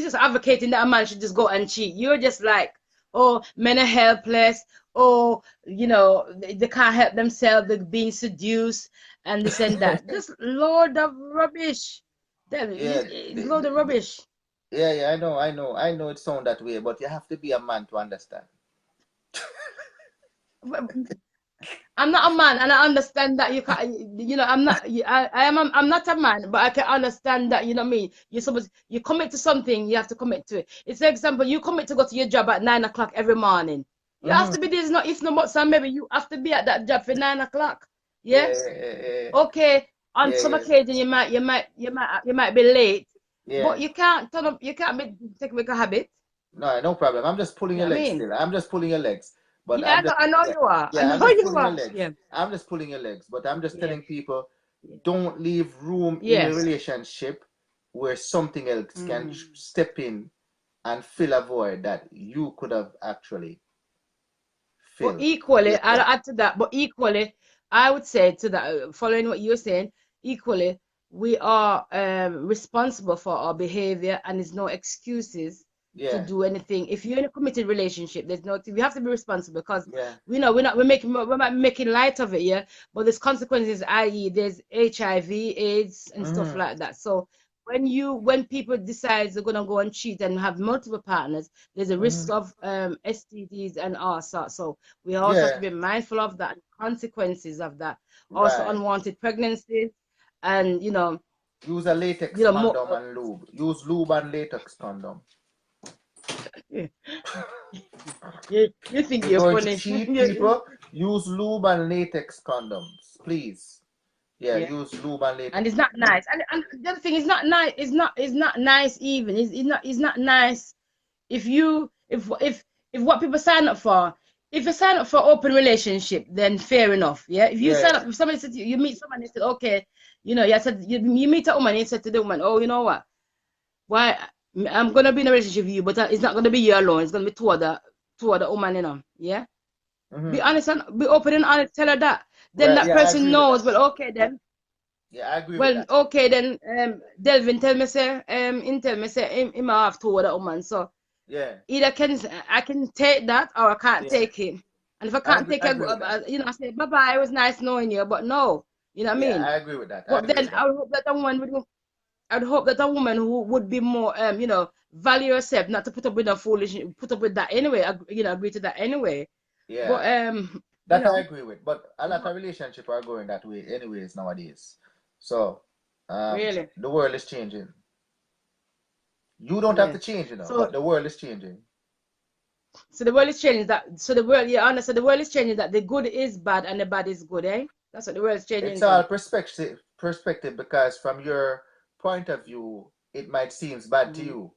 just advocating that a man should just go and cheat. You're just like, oh, men are helpless. Oh, you know, they can't help themselves. They're being seduced and this and that. Just load of rubbish. Yeah, Load of rubbish. yeah, I know it sounds that way, but you have to be a man to understand. I'm not a man, and I understand that you can't. You know, I'm not. I'm not a man, but I can understand that. You know what I mean? You commit to something, you have to commit to it. It's an example. You commit to go to your job at 9 o'clock every morning. You have to be there. Not if no, but some maybe you have to be at that job for 9 o'clock. Yeah. Yeah. Okay. On Yeah, some yeah. occasion, you might be late, Yeah. but you can't turn up. You can't take a habit. No, no problem. I'm just pulling You your know what I legs mean? still. I'm just pulling your legs. But Yeah, I'm just I know you are. I yeah, I'm know just you pulling your are. legs. Yeah. I'm just pulling your legs. But I'm just Yeah. telling people don't leave room in a Yes. relationship where something else can step in and fill a void that you could have actually But filled equally, I'll yourself. add to that, but equally, I would say to that, following what you're saying, equally, we are responsible for our behavior, and there's no excuses to Yeah, do anything. If you're in a committed relationship, we have to be responsible because yeah. we know we're not making light of it, yeah. But there's consequences, i.e., there's HIV, AIDS, and stuff Mm-hmm. like that. So when people decide they're gonna go and cheat and have multiple partners, there's a risk Mm-hmm. of STDs and all sorts. So we also have to Yeah, be mindful of that, consequences of that. Also right. unwanted pregnancies, and Use a latex more. condom and lube. Use lube and latex condom. You think You're you're going to funny. cheat people? Use lube and latex condoms, please. Yeah, Yeah. use lube and latex. And it's not nice. And the other thing is not nice. It's not nice even. It's not nice if what people sign up for. If you sign up for open relationship, then fair enough. Yeah. If you sign Yeah. up, if somebody said to you, you meet someone and said, okay, you said you meet a woman and you said to the woman, oh, you know what? Why I'm gonna be in a relationship with you, but it's not gonna be you alone. It's gonna be two other woman. Yeah. Be Mm-hmm. honest and be open and honest. Tell her that. Then Right. that Yeah, I person agree with that. knows. Well, okay then. Yeah, I agree with Well, that. okay then. Delvin tell me say tell me say him have two other woman. So Yeah. either I can take that or I can't Yeah. take it. And if I can't take I it, agree with that. I say bye bye. It was nice knowing you, but no, you know what I Yeah, mean. I agree with that. I But agree then with that. I'd hope that a woman who would be more value herself, not to put up with a foolish, put up with that anyway. Agree to that anyway. But Yeah. That I agree with. But a lot of relationships are going that way anyways nowadays. So really, the world is changing. You don't have yeah. to change, So but the world is changing. So the world is changing that. So the world, yeah, honest. So the world is changing that the good is bad and the bad is good, eh? That's what the world is It's changing all to. perspective because from your point of view, it might seem bad to Mhm. you,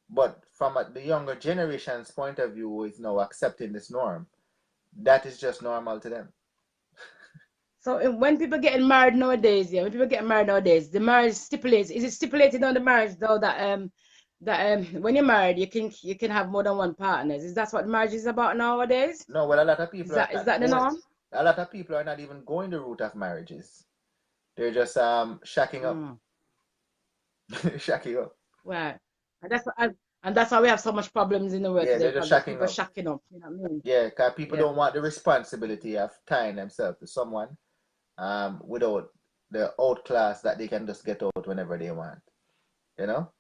but from the younger generation's point of view, is now accepting this norm. That is just normal to them. So when people getting married nowadays, yeah, when people get married nowadays, the marriage stipulates. Is it stipulated on the marriage though that when you're married you can have more than one partners? Is that what marriage is about nowadays? No, well, a lot of Is people are that is not that the going. norm? A lot of people are not even going the route of marriages. They're just shacking up, Mm, shacking up. right. And that's why we have so much problems in the world Yeah, today they're just because the shacking people up. shacking up. You know what I mean? Yeah, because people Yeah. don't want the responsibility of tying themselves to someone without the outclass that they can just get out whenever they want. You know?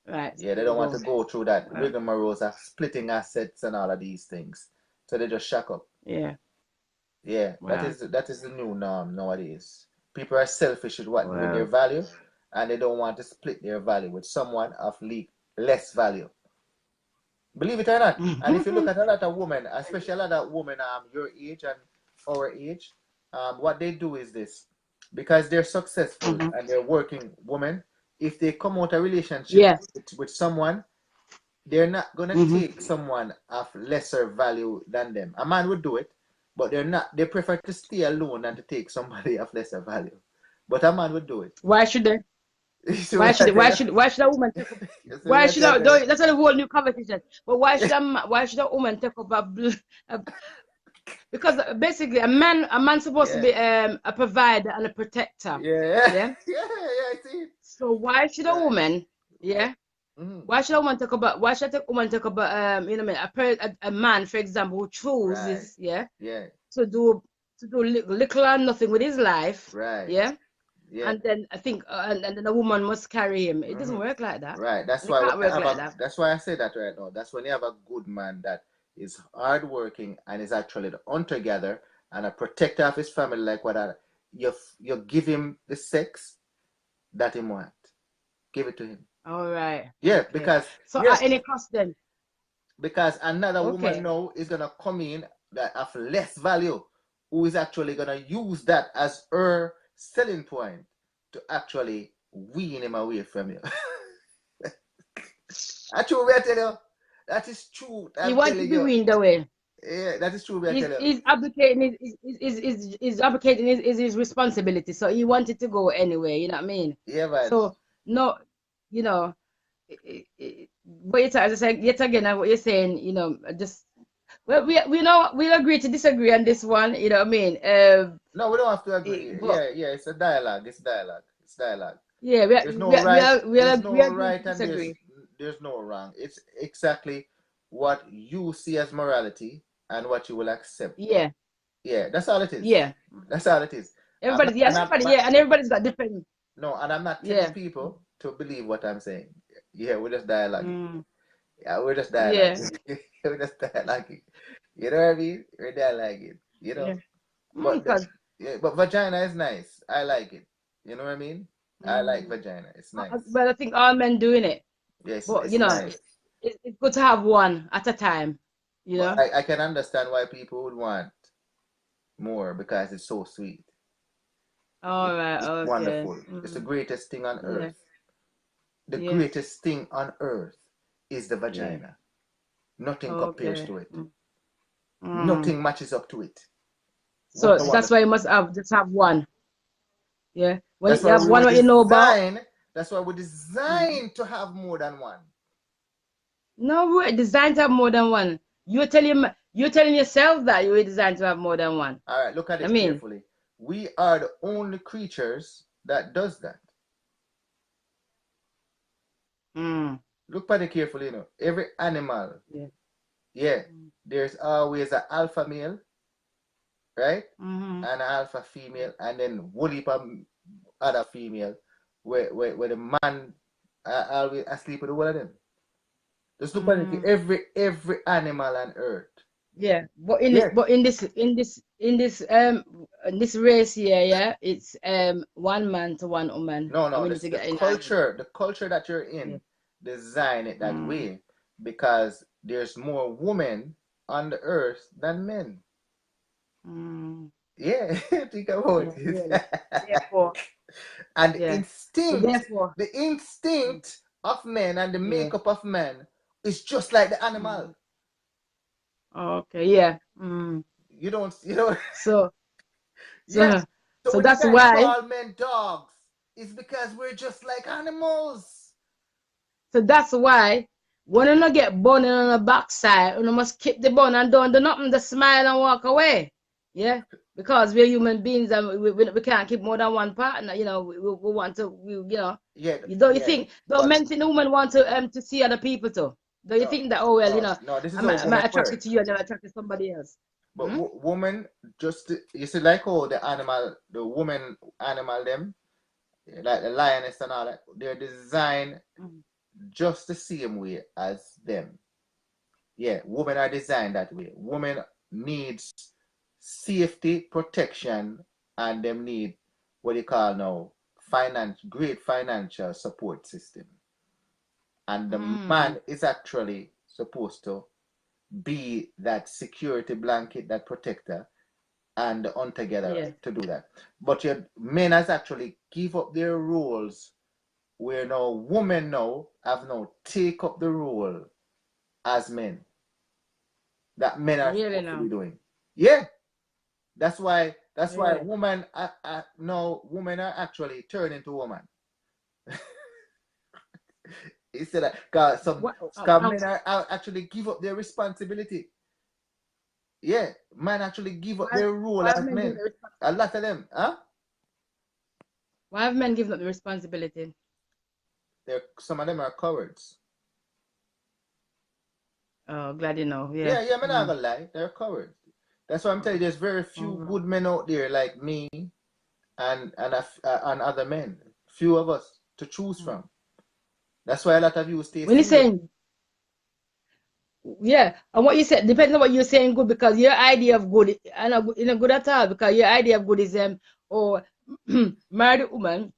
Right. So Yeah, they there you don't want go. to go through that Right. rigmarole of splitting assets and all of these things. So they just shack up. Yeah. Yeah, Wow. that is the new norm nowadays. People are selfish with their Wow. value, and they don't want to split their value with someone of less value. Believe it or not. And if you look at a lot of women, especially a lot of women your age and our age, what they do is this. Because they're successful Mhm. and they're working women, if they come out a relationship Yeah. with someone, they're not gonna Mm-hmm. take someone of lesser value than them. A man would do it, but they're not. They prefer to stay alone than to take somebody of lesser value. But a man would do it. Why should they? You see what I tell you? Why should a woman take up? You see Why what should I a, tell that's a whole new conversation. But why should a woman take up a because basically a man's supposed to Yeah, be a provider and a protector. yeah, Yeah. yeah, yeah. I see. So why should a Right. woman, yeah? Mm-hmm. Why should a woman talk about? Why should a woman talk about? You know, what I mean, a man, for example, who Right. chooses, yeah, Yeah. to do little or nothing with his life, Right. yeah, Yeah. and then I think, and then a woman must carry him. It doesn't Mm-hmm. work like that. Right. That's And it why when can't you work have like a. that. That's why I say that right now. That's when you have a good man that is hardworking and is actually the hunter gatherer and a protector of his family, like what I, you give him the sex that he want. Give it to him. All right. Yeah, Okay. because So yeah, at any cost then. because another woman Okay. now is gonna come in that of less value, who is actually gonna use that as her selling point to actually wean him away from you. That's true, I tell you. That is true. He I'm wants to telling be you. weaned away. Yeah, that is true, I tell you. He's abdicating is abdicating his responsibility. So he wanted to go anyway, you know what I mean? Yeah, man. So no, you know, but as I said, yet again, what you're saying, you know, just well, we know we'll agree to disagree on this one, you know what I mean? No, we don't have to agree. But Yeah, yeah, it's a dialogue. It's dialogue. It's dialogue. yeah, There's no right. There's we no agree right, to and disagree. there's no wrong. It's exactly what you see as morality and what you will accept. Yeah, Yeah, that's all it is. yeah. That's all it is. Everybody, yeah, and everybody's got different. No, and I'm not telling Yeah. people to believe what I'm saying. Yeah, we're just dialoguing. Mm, Yeah, we're just yeah, dialoguing. We're just dialoguing. You know what I mean? We're dialoguing. You know. yeah. But Because yeah, but vagina is nice. I like it. You know what I mean? I like vagina. It's nice. well, I think all men doing it, Yes, but it's you know, nice. it's good to have one at a time. You know. But I can understand why people would want more because it's so sweet. All right. It's Okay. wonderful. It's the greatest thing on Yeah. earth. The Yes. greatest thing on earth is the vagina. Nothing compares Okay. to it. Mm. Nothing matches up to it. So What a that's wonderful. why you must have one. Yeah. When That's you why have we one, were what you know about. designed. That's why we're designed to have more than one. No, we're designed to have more than one. You're telling yourself that you were designed to have more than one. All right, look at I it mean, carefully. We are the only creatures that does that. Look at it carefully, you know. Every animal, yeah. there's always an alpha male, right? Mm-hmm. And an alpha female, and then whole heap of other female, where the man always asleep with one of them. Just look at it. Every animal on earth. Yeah, but in this race here, yeah, it's one man to one woman. No, and we need to get in line. the culture that you're in, design it that way because there's more women on the earth than men. Yeah, think about it. Really. Therefore, And yeah. the instinct of men and the makeup of men is just like the animal. Okay, yeah. You don't. So Yeah. So when that's you guys why. call men dogs, it's because we're just like animals. So that's why when you not get bun on the backside, you must keep the bun and don't do nothing, just smile and walk away. Yeah, because we're human beings and we can't keep more than one partner. You know, we want to, you know. Yeah. You think men think the woman want to see other people too? Don't you think that? Oh well, you know, No, this is I'm attracted to you and then attracted to somebody else. But woman, just you see, like the woman animal, them like the lioness and all that, they're designed just the same way as them. Yeah, women are designed that way. Women needs safety, protection, and them need what you call now great financial support system. And the man is actually supposed to be that security blanket, that protector, and the hunter gatherer to do that. But your men has actually give up their roles where now women now have now take up the role as men that men are Really supposed to be now. doing. Yeah, that's why Yeah. women are actually turning to woman. Instead of cause some What? cause men are actually give up their responsibility. Yeah, men actually give up Why, their role why have as men given men. the A lot of them, huh? why have men given up the responsibility? Some of them are cowards. Oh, glad you know. Yeah. Yeah, I'm not gonna lie, they're cowards. That's why I'm telling you, there's very few Oh. good men out there like me and other men. Few of us to choose from. That's why a lot of you stay When you're single. saying, yeah, and what you said depends on what you're saying good, because your idea of good and not good at all, because your idea of good is or marry a woman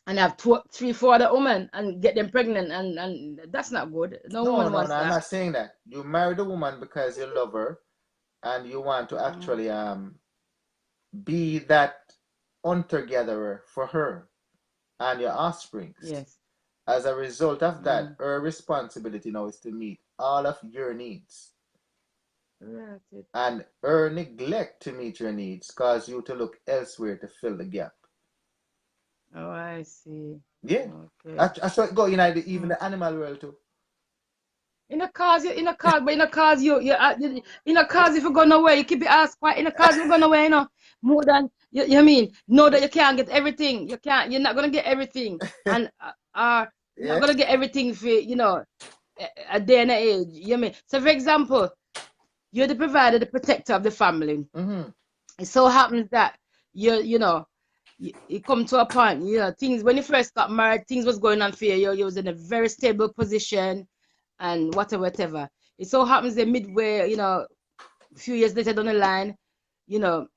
and have two, three, four other women and get them pregnant, and that's not good. No No, woman no, wants no, I'm that. not saying that. You marry the woman because you love her and you want to actually be that hunter-gatherer for her and your offsprings. Yes. As a result of that, her responsibility now is to meet all of your needs. Right. And her neglect to meet your needs cause you to look elsewhere to fill the gap. Oh, I see. Yeah. Okay. I saw it go in even the animal world too. In a cars, but in a cars, in a cars, if you go nowhere, you keep your ass quiet. In a cars, you go nowhere, more than, you mean, know that you can't get everything. You're not going to get everything. And, you're not Yeah. going to get everything for, a day and an age. You mean? So, for example, you're the provider, the protector of the family. Mm-hmm. It so happens that you come to a point, things, when you first got married, things was going on for you. You was in a very stable position and whatever. It so happens that midway, a few years later down the line, you know,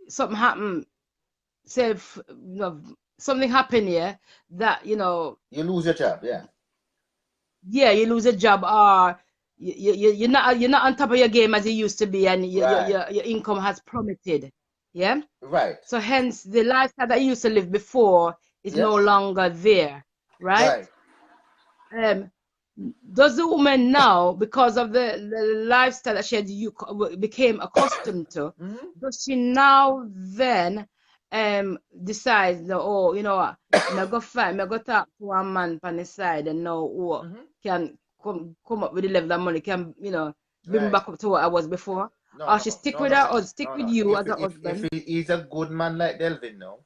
something happened, say, something happened here that, You lose your job, yeah. yeah, you lose a job, or you're not on top of your game as you used to be, and Right. your income has plummeted. Yeah. Right. So hence the lifestyle that you used to live before is Yep. no longer there, right? Right. Does the woman now, because of the lifestyle that you became accustomed to, Mm-hmm. does she now then decide that, oh, you know what, I go find, I go talk to a man on the side and know who can come up with the level of money, can, bring me Right. back up to what I was before? No, Or no, she stick no, with no, her, no, or stick no, with no. you If as a if husband? he's a good man like Delvin now,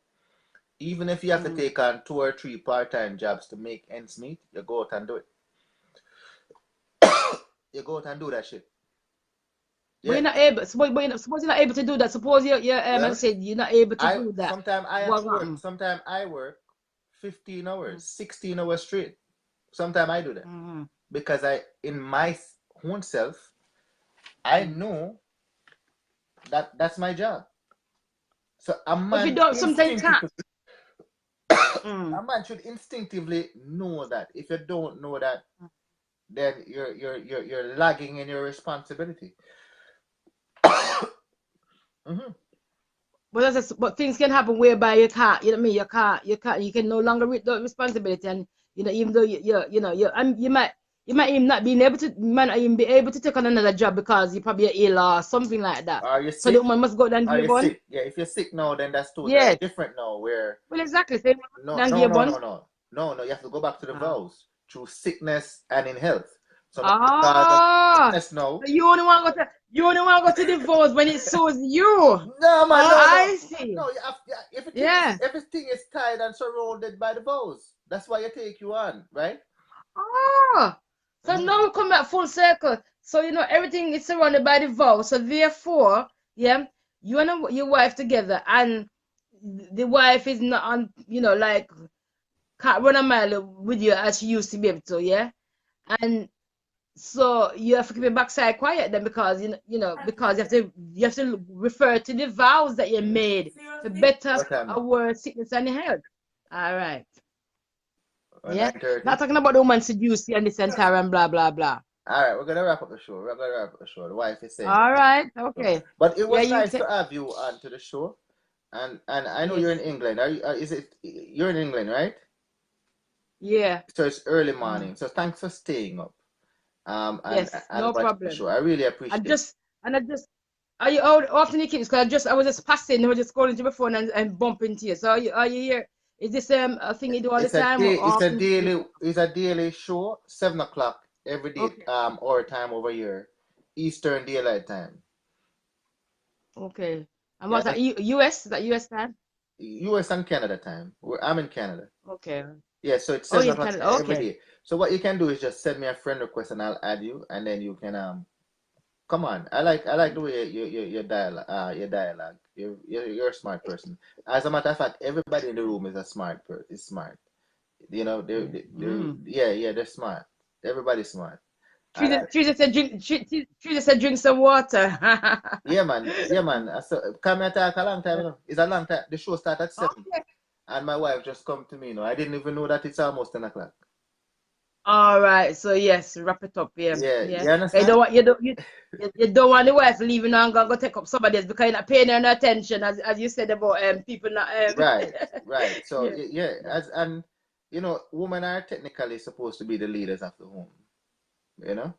even if you have to take on 2 or 3 part-time jobs to make ends meet, you go out and do it. You go out and do that shit. But Yeah. you're not able. Suppose you're not able to do that. Suppose you Well, said you're not able to I do that. sometimes I have What to work. happened? Sometimes I work 15 hours, 16 hours straight. Sometimes I do that because in my own self, I know that that's my job. So But if you don't, sometimes you can't. a man should instinctively know that. If you don't know that, then you're lagging in your responsibility. But things can happen whereby you can't. You know what I mean? You can no longer read the responsibility, and even though you might even not being able to, might not even be able to take on another job because you probably ill or something like that. Are you So the sick? woman must go down and Are give you one. sick? Yeah, if you're sick now, then that's totally Yes. different now. Where Well, exactly. So no, down no, give no, one. no, no, no, no. You have to go back to the vows through sickness and in health. So now, because of Ah, sickness now, so you only want to go to divorce when it suits you. no man, Oh, no, no, I see. no. You have, Yeah. everything is tied and surrounded by the vows. That's why you take you on, right? Ah, so now we come back full circle. So everything is surrounded by the vow. So therefore, yeah, you and your wife together, and the wife is not on, like, can't run a mile with you as she used to be able to, yeah. And so you have to keep your backside quiet then, because because you have to refer to the vows that you made for better What time now? our sickness and health. All right. Yeah. 9:30. Not talking about the woman seduce you and this entire and blah blah blah. All right, we're gonna wrap up the show. We're gonna wrap up the show. The wife is saying, All right. Okay. but it Yeah, was you nice take. to have you on to the show. And I know you're in Yes. England. Is it you're in England, right? Yeah. So it's early Mm. morning. So thanks for staying up. And Yes, and no watching the problem. show. I really I appreciate it. just and I just are you out often you keep because I was just passing, I was just calling to my phone and bumping into you. So are you here? Is this a thing you do all the time or often? It's a daily show, 7 o'clock every day, Okay. our time over here, Eastern Daylight Time. Okay. And Yeah, what's that? US? Is that US time? US and Canada time. I'm in Canada. Okay. Yeah, so it's Oh, seven you're in o'clock Canada. every Okay. day. So what you can do is just send me a friend request and I'll add you, and then you can come on. I like the way your dialogue. You're a smart person. As a matter of fact, everybody in the room is a smart person. Is smart. You know, Mm. they're smart. Everybody's smart. And Teresa said drink some water. yeah, man. So, come here talk a long time, you know. It's a long time. The show starts at 7. Okay. And my wife just come to me, you know. I didn't even know that it's almost 10 o'clock. All right. So yes, wrap it up. Yeah. Yeah, Yeah. you You understand? don't want you don't want the wife leaving and go take up somebody else because you're not paying her no attention as you said about people not Right. So yeah. yeah, and you know, women are technically supposed to be the leaders of the home. You know?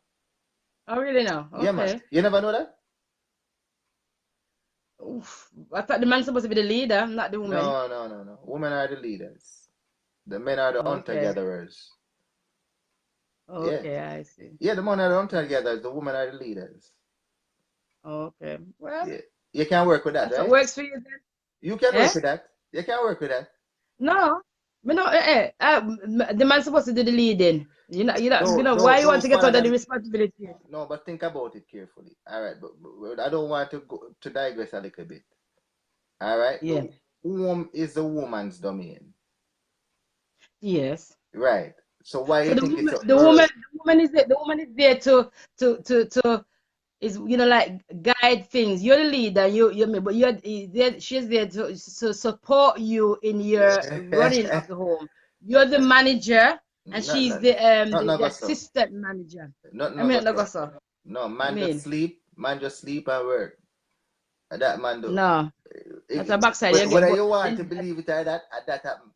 Oh really now? Yeah, man. Okay. You never know that? Oof. I thought the man's supposed to be the leader, not the woman. No. Women are the leaders. The men are the hunter Okay. gatherers. Yeah. Okay, I see. Yeah, the men are the hunter gatherers. The women are the leaders. Okay. Well, Yeah. You can work with that, that's what right? works for you then. You can Eh? work with that. You can work with that. No. But no, the man's supposed to do the leading. No, Why you want no, to get follow out of the them. responsibility? No, but think about it carefully. All right, but I don't want to go to digress a little bit. All right, Yeah. the home is the woman's domain, Yes. right? So why So you think it's a the her? woman is there to is like guide things. You're the leader, but she's there to support you in your running of the home. You're the manager, and Not, she's not, the not so. assistant manager. Not I mean, so. not so. No, I man just mean, sleep. Man just sleep and work. That man do. no, that's a backside. You get Whether but you want to believe it or that, that happen.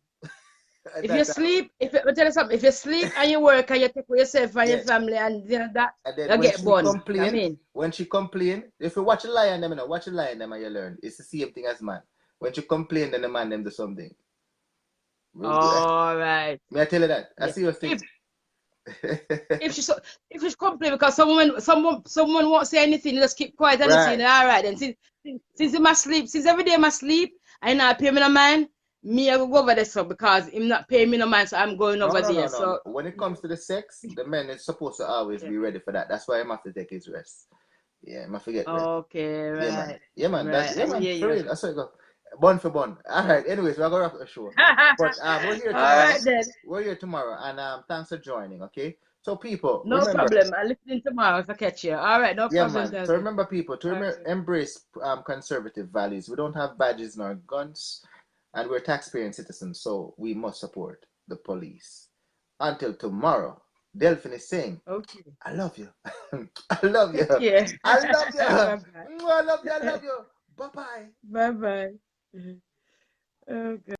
if you That happen. sleep, I'll tell you something, if you sleep and you work and you take for yourself and your Yeah. family and that, And then you get born. I mean, when she complain, if you watch a lion them, you know, watch a lion them and you learn. It's the same thing as man. When she complain, then the man them do something. all right. May I tell you that? I Yeah. see your thing. If she if she's complain because someone won't say anything, just keep quiet and listen. Right. All right, then since he must sleep, since every day must sleep, I not pay me no mind. Me I will go over there so because him not paying me no mind, so I'm going over there. No. So When it comes to the sex, the man is supposed to always yeah. be ready for that. That's why I have to take his rest. Yeah, I forget rest. Okay, Yeah, man. right, Yeah, man. right. I Man. hear For you. real. That's how it go. Bun for bun. All right. Anyways, we're gonna wrap up the show. But we're here All tomorrow. right then. We're here tomorrow, and thanks for joining. Okay. So people, No remember. problem. I'll listen tomorrow if I catch you. All right, no Yeah, problem, man. So Delvin. remember, people, to All right. embrace conservative values. We don't have badges nor guns, and we're taxpaying citizens, so we must support the police. Until tomorrow, Delphin is saying, Okay. I love you. I love you. Take care. I love you. Bye-bye. I love you. I love you. Bye bye. Bye-bye. Okay.